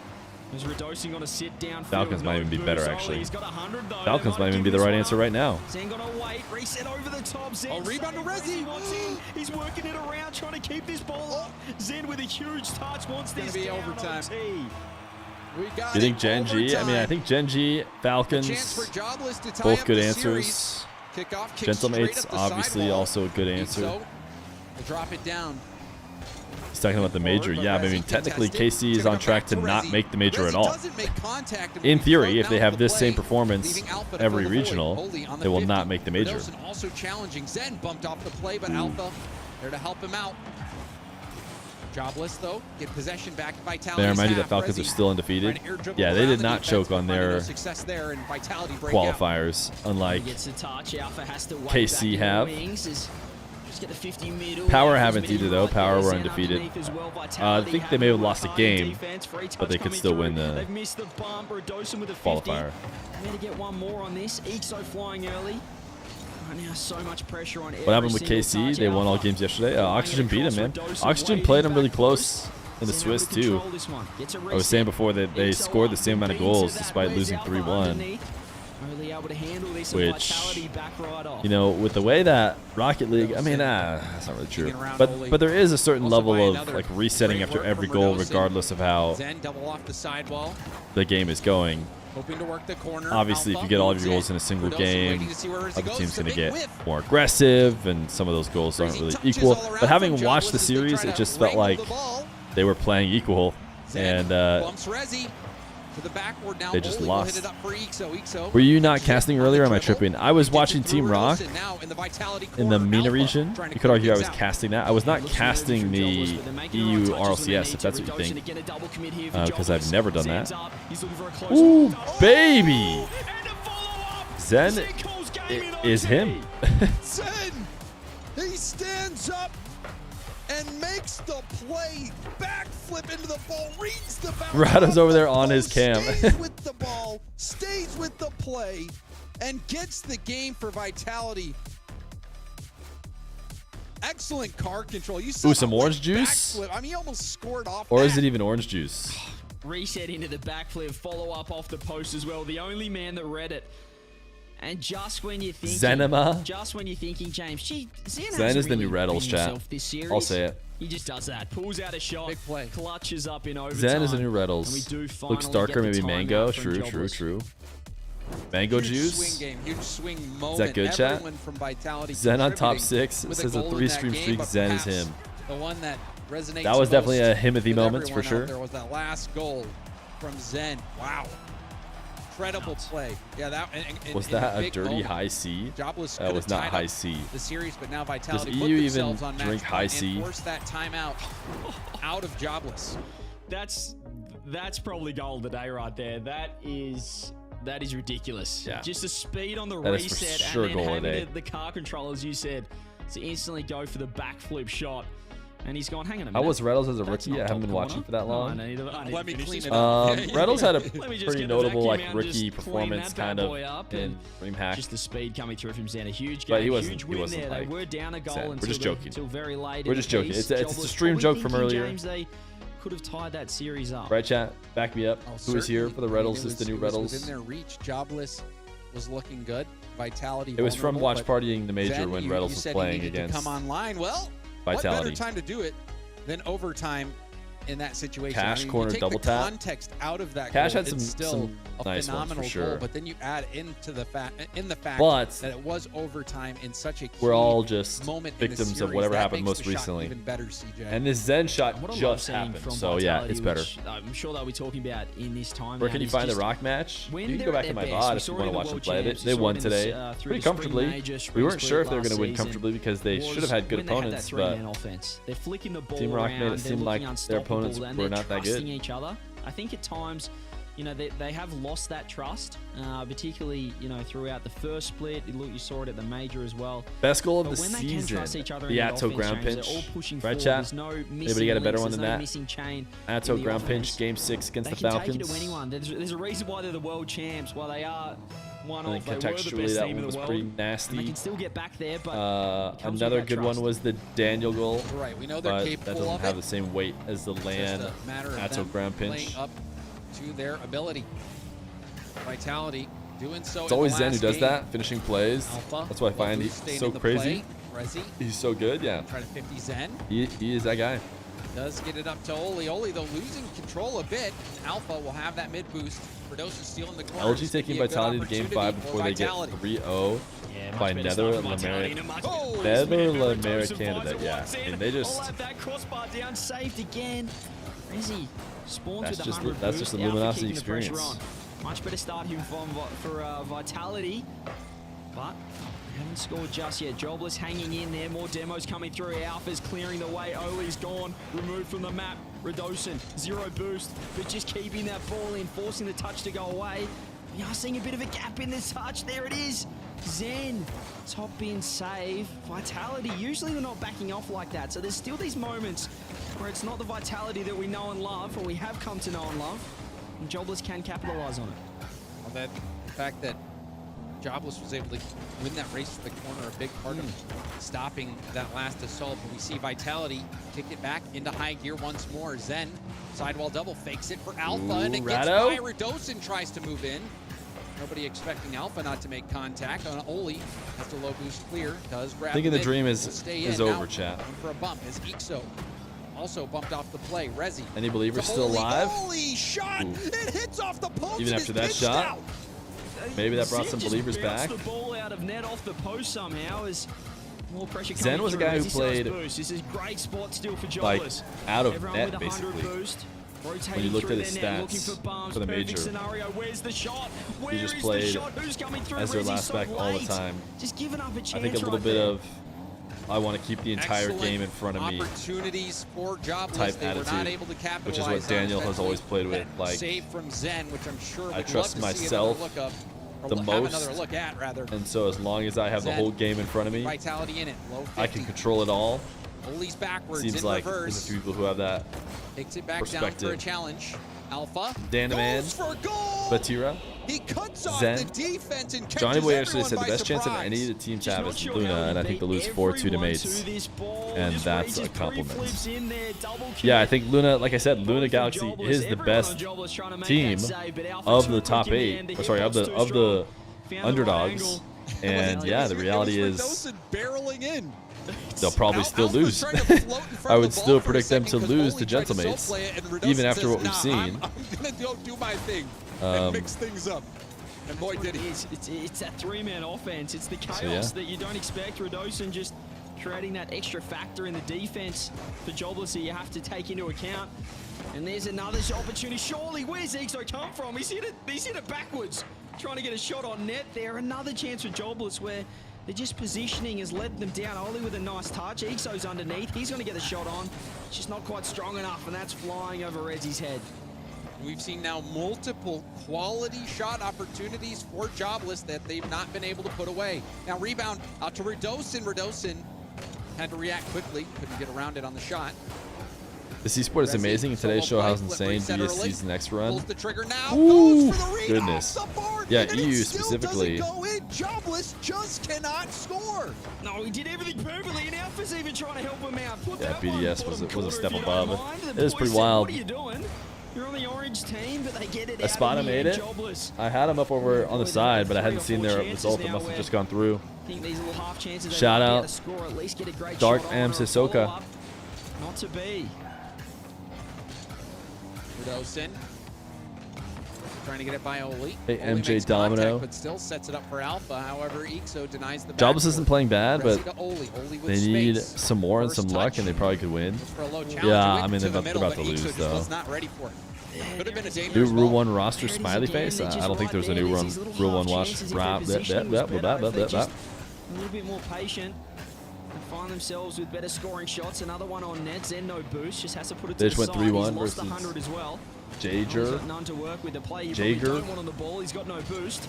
Is Redosin going to sit down? Falcons might even be better, Boost. actually. He's got 100 though. Falcons They might even give be the this right one answer up. right now. Zen got to wait. Reset over the top. Zen. Oh, rebound to Rezi. Wants in. He's working it around, trying to keep this ball up. Zen with a huge touch wants Gonna this be down overtime. OT. You think Gen G? I mean, I think Gen G, Falcons, both good answers. Gentlemates, obviously, also a good answer. We'll drop it down. He's talking about the major. Yeah, but I mean, technically, KC is on track to not make the major at all. In theory, if they have this same performance every regional, they will not make the major. Also challenging. Zen bumped off the play, but Alpha there to help him out. Jobless, though. Get possession back. Vitality. May I remind you that Falcons are still undefeated? Yeah, they did not choke on their qualifiers, unlike KC have. Power haven't either, though. Power were undefeated. I think they may have lost a game, but they could still win the qualifier. To get one more on this. EXO flying early. Right now, so much pressure on what happened with KC? They won all games yesterday. Oxygen beat them, man. Oxygen played them really close in the Swiss, too. I was saying before that they scored the same amount of goals despite losing 3-1. Which, you know, with the way that Rocket League, I mean, that's not really true. But there is a certain level of like resetting after every goal, regardless of how the game is going. Obviously, if you get all of your goals in a single game, other team's going to get more aggressive, and some of those goals aren't really equal. But having watched the series, it just felt like they were playing equal, and they just lost. Were you not casting earlier, or am I tripping? I was watching Team Rock in the Mina region. You could argue I was casting that. I was not casting the EU Rlcs, if that's what you think, because I've never done that. Ooh, baby! Zen is him. Zen! He stands up and makes the play, backflip into the ball, reads the bounce. Rado's over there on his cam. Stays with the ball, stays with the play, and gets the game for Vitality. Excellent car control. You saw some orange juice? backflip. I mean, he almost scored off Or that. is it even orange juice? Reset into the backflip, follow up off the post as well. The only man that read it. And just when you're thinking, James, Zen is the new Rlcs, chat. I'll say it. He just does that. Pulls out a shot, clutches up in overtime. Zen is the new Rlcs. Looks darker, maybe mango. True. Mango juice. Swing game, huge swing moment. Is that good, chat? From Vitality Zen on top 6. It says a 3-stream streak. Zen is him. The one that resonates. That was definitely a him of the moments for sure. There was that last goal from Zen. Wow. Incredible play. Yeah, that was that a dirty high C? That was not high C. The series, but now Vitality does EU even drink high C? Force that timeout out of Jobless. That's probably goal of the day right there. That is ridiculous. Yeah. Just the speed on the that reset sure and then having the car control, as you said, to instantly go for the backflip shot. And he's gone, hang on a minute. How was Rlcs as a rookie? I haven't been watching for that long. Let me clean it up. Rlcs had a pretty notable like rookie performance kind of in DreamHack. Just the speed coming through from Zen. A huge game, but he wasn't like they were down a goal Zen. until, We're just joking. Until very late. We're just joking. It's a stream joke from earlier. James, they could have tied that series up. Right, chat? Back me up. Who is here for the Rlcs? Is the new Rlcs. Within their reach, Jobless was looking good. Vitality. It was from watch partying the major when Rlcs was playing against. Come online. Well, Vitality. What better time to do it than overtime in that situation? Cash corner double tap. Context out of that. Cash goal, had some nice phenomenal ones for sure. goal, but then you add into the fact that it was overtime in such a key we're all just moment victims of whatever happened most recently. Even better, CJ. And this Zen shot just happened, so yeah, it's better. I'm sure they'll be talking about in this time. Where can you find the Rock match? You can go back to my VOD if you want to watch them play it. They won today pretty comfortably. We weren't sure if they were going to win comfortably because they should have had good opponents, but they're flicking the ball Team Rock made it seem like their opponents were not that good. Each other. I think at times, you know, they have lost that trust, particularly, you know, throughout the first split. You saw it at the major as well. Best goal of the season, the Atto ground pinch. Right, chat? Anybody got a better one than that? Atto ground pinch, game 6 against the Falcons. Take it to anyone. There's a reason why they're the world champs. Why they are one I of think they were the contextually best that team one in was the world. pretty nasty. And they can still get back there, but another good one was the Daniel goal. Right, we know they're but capable that doesn't of have it. the same weight as the land Atto ground pinch. Up to their ability. Vitality doing so. It's always Zen who does that, finishing plays. Alpha, that's why I find he's so crazy. He's so good, yeah. Try to 50 Zen. He is that guy. Does get it up to Oli. Oli, though, losing control a bit. Alpha will have that mid boost. Redosa stealing the corner. LG taking Vitality to game 5 before they get 3-0 by Nether Canada. Yeah, I mean, they just. Have that crossbar down, saved again. Rizzy spawns with 100 that's just the Luminosity experience. Much better start here for Vitality, but haven't scored just yet. Jobless hanging in there. More demos coming through. Alpha's clearing the way. Oli's gone. Removed from the map. Redosin, 0 boost, but just keeping that ball in, forcing the touch to go away. We are seeing a bit of a gap in this touch. There it is. Zen, top in save. Vitality, usually they're not backing off like that. So there's still these moments where it's not the Vitality that we know and love, or we have come to know and love. And Jobless can capitalize on it. Well, the fact that Jobless was able to win that race to the corner, a big part of stopping that last assault. But we see Vitality kick it back into high gear once more. Zen, sidewall double, fakes it for Alpha, and it gets by. Redosin tries to move in. Nobody expecting Alpha not to make contact. On Oli has to low boost clear. Does grab Thinking the dream is over, now, chat. for a bump as Ixo also bumped off the play. Rezi. Any believers still alive? Holy shot! It hits off the post. Even after that shot? Out. Maybe that brought some Zen believers just back. bounced the ball out of net off the post somehow as more pressure coming Zen was a through. guy who Rezi played boost. This is great spot still for like Jobless. out of Everyone net with 100 basically. boost. When you looked at his Net, looking stats for, bumps, for the perfect major, scenario. Where's the shot? Where he just is played the shot? Who's coming through? as their Rezi's last so back all the late. time. Just giving up a chance. I think a little right bit there. of I want to keep the entire game in front of me Opportunities for Jobless. type They were not attitude, able to capitalize which is what Daniel has always played with. Like, save from Zen, which I'm sure I we'd trust love to see another myself look up, or the have most, another look at, rather. and so as long as I have the whole game in front of me, Vitality in it, low 50. I can control it all. Oli's backwards Seems in like reverse. there's a few people who have that Takes it back down for a perspective. challenge. Alpha Dan the Man, Goes for goal. Batira, He cuts off Zen. the defense and catches Johnny Boy actually everyone said the by best chance of surprise. any of the teams Just have not is sure Luna, how and I he think they beat lose 4-2 to everyone mates. to this ball. And Just that's Rezi's a compliment. pre-flips in there, double Yeah, I kick. think Luna, like I said, Luna From Galaxy Jobless. is the Everyone best on Jobless trying to make team that save, but Alpha of too the quick top in the 8. end. The Or sorry, of hitbox the too strong. Found the right underdogs. angle. And yeah, the reality is Redosin barreling in. they'll probably still Alpha's lose. trying to float in front I of would the ball still for a predict them to second 'cause lose Oli to tried Gentlemates, soft play it, and Redosin even after says, what we've "Nah, seen. I'm gonna go do my thing and mix things up. And boy, did he. It's that 3-man offense. It's the chaos yeah. that you don't expect. Redosin just creating that extra factor in the defense for Jobless that you have to take into account. And there's another opportunity. Surely, where's Ixo come from? He's hit it backwards, trying to get a shot on net there. Another chance for Jobless where they're just positioning has led them down. Oli with a nice touch. Ixo's underneath. He's going to get the shot on. It's just not quite strong enough, and that's flying over Rezi's head. We've seen now multiple quality shot opportunities for Jobless that they've not been able to put away. Now rebound out to Redosin. Redosin had to react quickly, couldn't get around it on the shot. This esport is amazing, and today's show how insane Reset early. DSC's next run. Pulls the trigger now. Ooh, Goes for the read goodness. off the board, Yeah, and it EU still specifically. doesn't go in. Jobless just cannot score. No, he did everything perfectly, and Alpha's even trying to help him out. Put Yeah, that one in the BDS bottom was a corner step if you don't above. mind. It The is pretty boys said, wild. What are you doing? You're on the orange team, but they get it out Espada of the made end. it. Jobless. I had him up over on the side, but I hadn't seen their 3 or 4 result. It chances must now have just gone through. I think these little half chances they Shout might be able out to score, at least get a great Dark shot on Am or a Sissoko. follow-up. Not to be. Redosin trying to get it by Oli. Hey, Oli MJ makes Domino. contact, but still sets it up for Alpha. However, Ixo denies the Jobless backboard. isn't playing bad, but Rezi to Oli. Oli with they need space. some more and First some luck, touch. and they probably could win. For a low challenge, Yeah, it went I mean, to they're the about to middle, but lose, Ixo though. just was not ready for it. Could have been a New dangerous Rule ball. 1 roster There it is smiley again. face? They're I just don't think right there's a there. new These little Rule half 1 watch. chances if their positioning was better, if they're just a little bit more patient and find themselves with better scoring shots. Another one on net. Zen no boost, just has to put it to They the just went side. 3-1 He's lost versus 100 as well. Jager. He's got none to work with. The play you probably Jager. don't want on the ball. He's got no boost.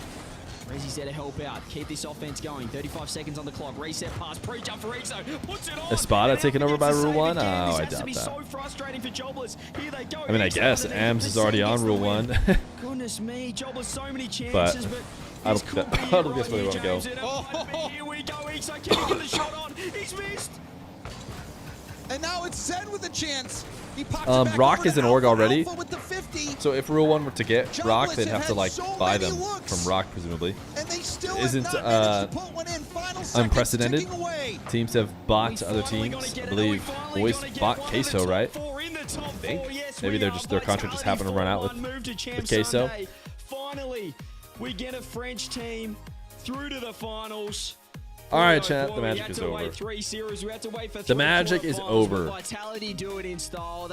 Rezi's there to help out. Keep this offense going. 35 seconds on the clock. Reset pass. Pre-jump for Ixo. Puts it on. Espada And taken Alpha over by gets the Rule save 1? again. Oh, This I has to doubt be that. so frustrating for Jobless. Here they go. I mean, I Ixo guess underneath. AMS The is already save on gets the Rule win. 1. Goodness me. Jobless so many chances, But but I this don't could guess- be I don't it guess right where they here, wanna go. James, and it might be. Here we go. Ixo can he get the shot on? He's missed. And now it's Zen with a chance. He pops it back Rock over is to an org Alpha. already. Alpha with the 50. So if Rule 1 were to get Rock, Jobless they'd have have to had like so buy many them looks. from Rock, presumably. And they still isn't unprecedented. Teams have bought other teams. I believe Boys bought Queso, right? I think. Maybe their contract just happened to run out with Queso. Finally, we get a French team through to the finals. All right, chat. The magic is over. The magic is over.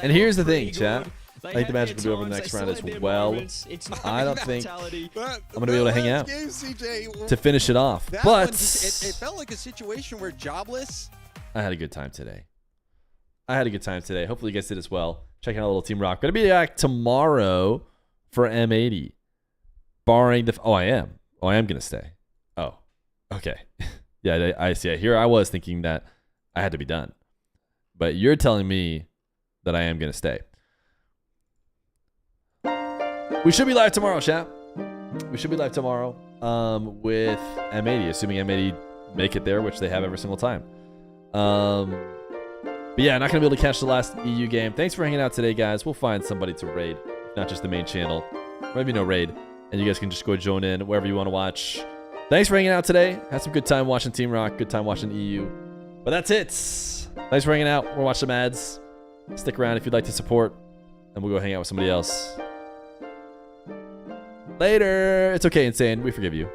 And here's the thing, chat. I think the magic will be over in the next round as well. I don't think I'm going to be able to hang out to finish it off. But it felt like a situation where Jobless. I had a good time today. Hopefully you guys did as well. Checking out a little Team Rock. Going to be back tomorrow for M80. Barring the... I am going to stay. Oh, okay. Yeah, I see. Here I was thinking that I had to be done. But you're telling me that I am going to stay. We should be live tomorrow, chat. We should be live tomorrow with M80, assuming M80 make it there, which they have every single time. But yeah, not going to be able to catch the last EU game. Thanks for hanging out today, guys. We'll find somebody to raid, not just the main channel. Maybe no raid. And you guys can just go join in wherever you want to watch. Thanks for hanging out today. Had some good time watching Team Rock, good time watching EU. But that's it. Thanks for hanging out. We'll watch some ads. Stick around if you'd like to support, and we'll go hang out with somebody else. Later. It's okay, Insane. We forgive you.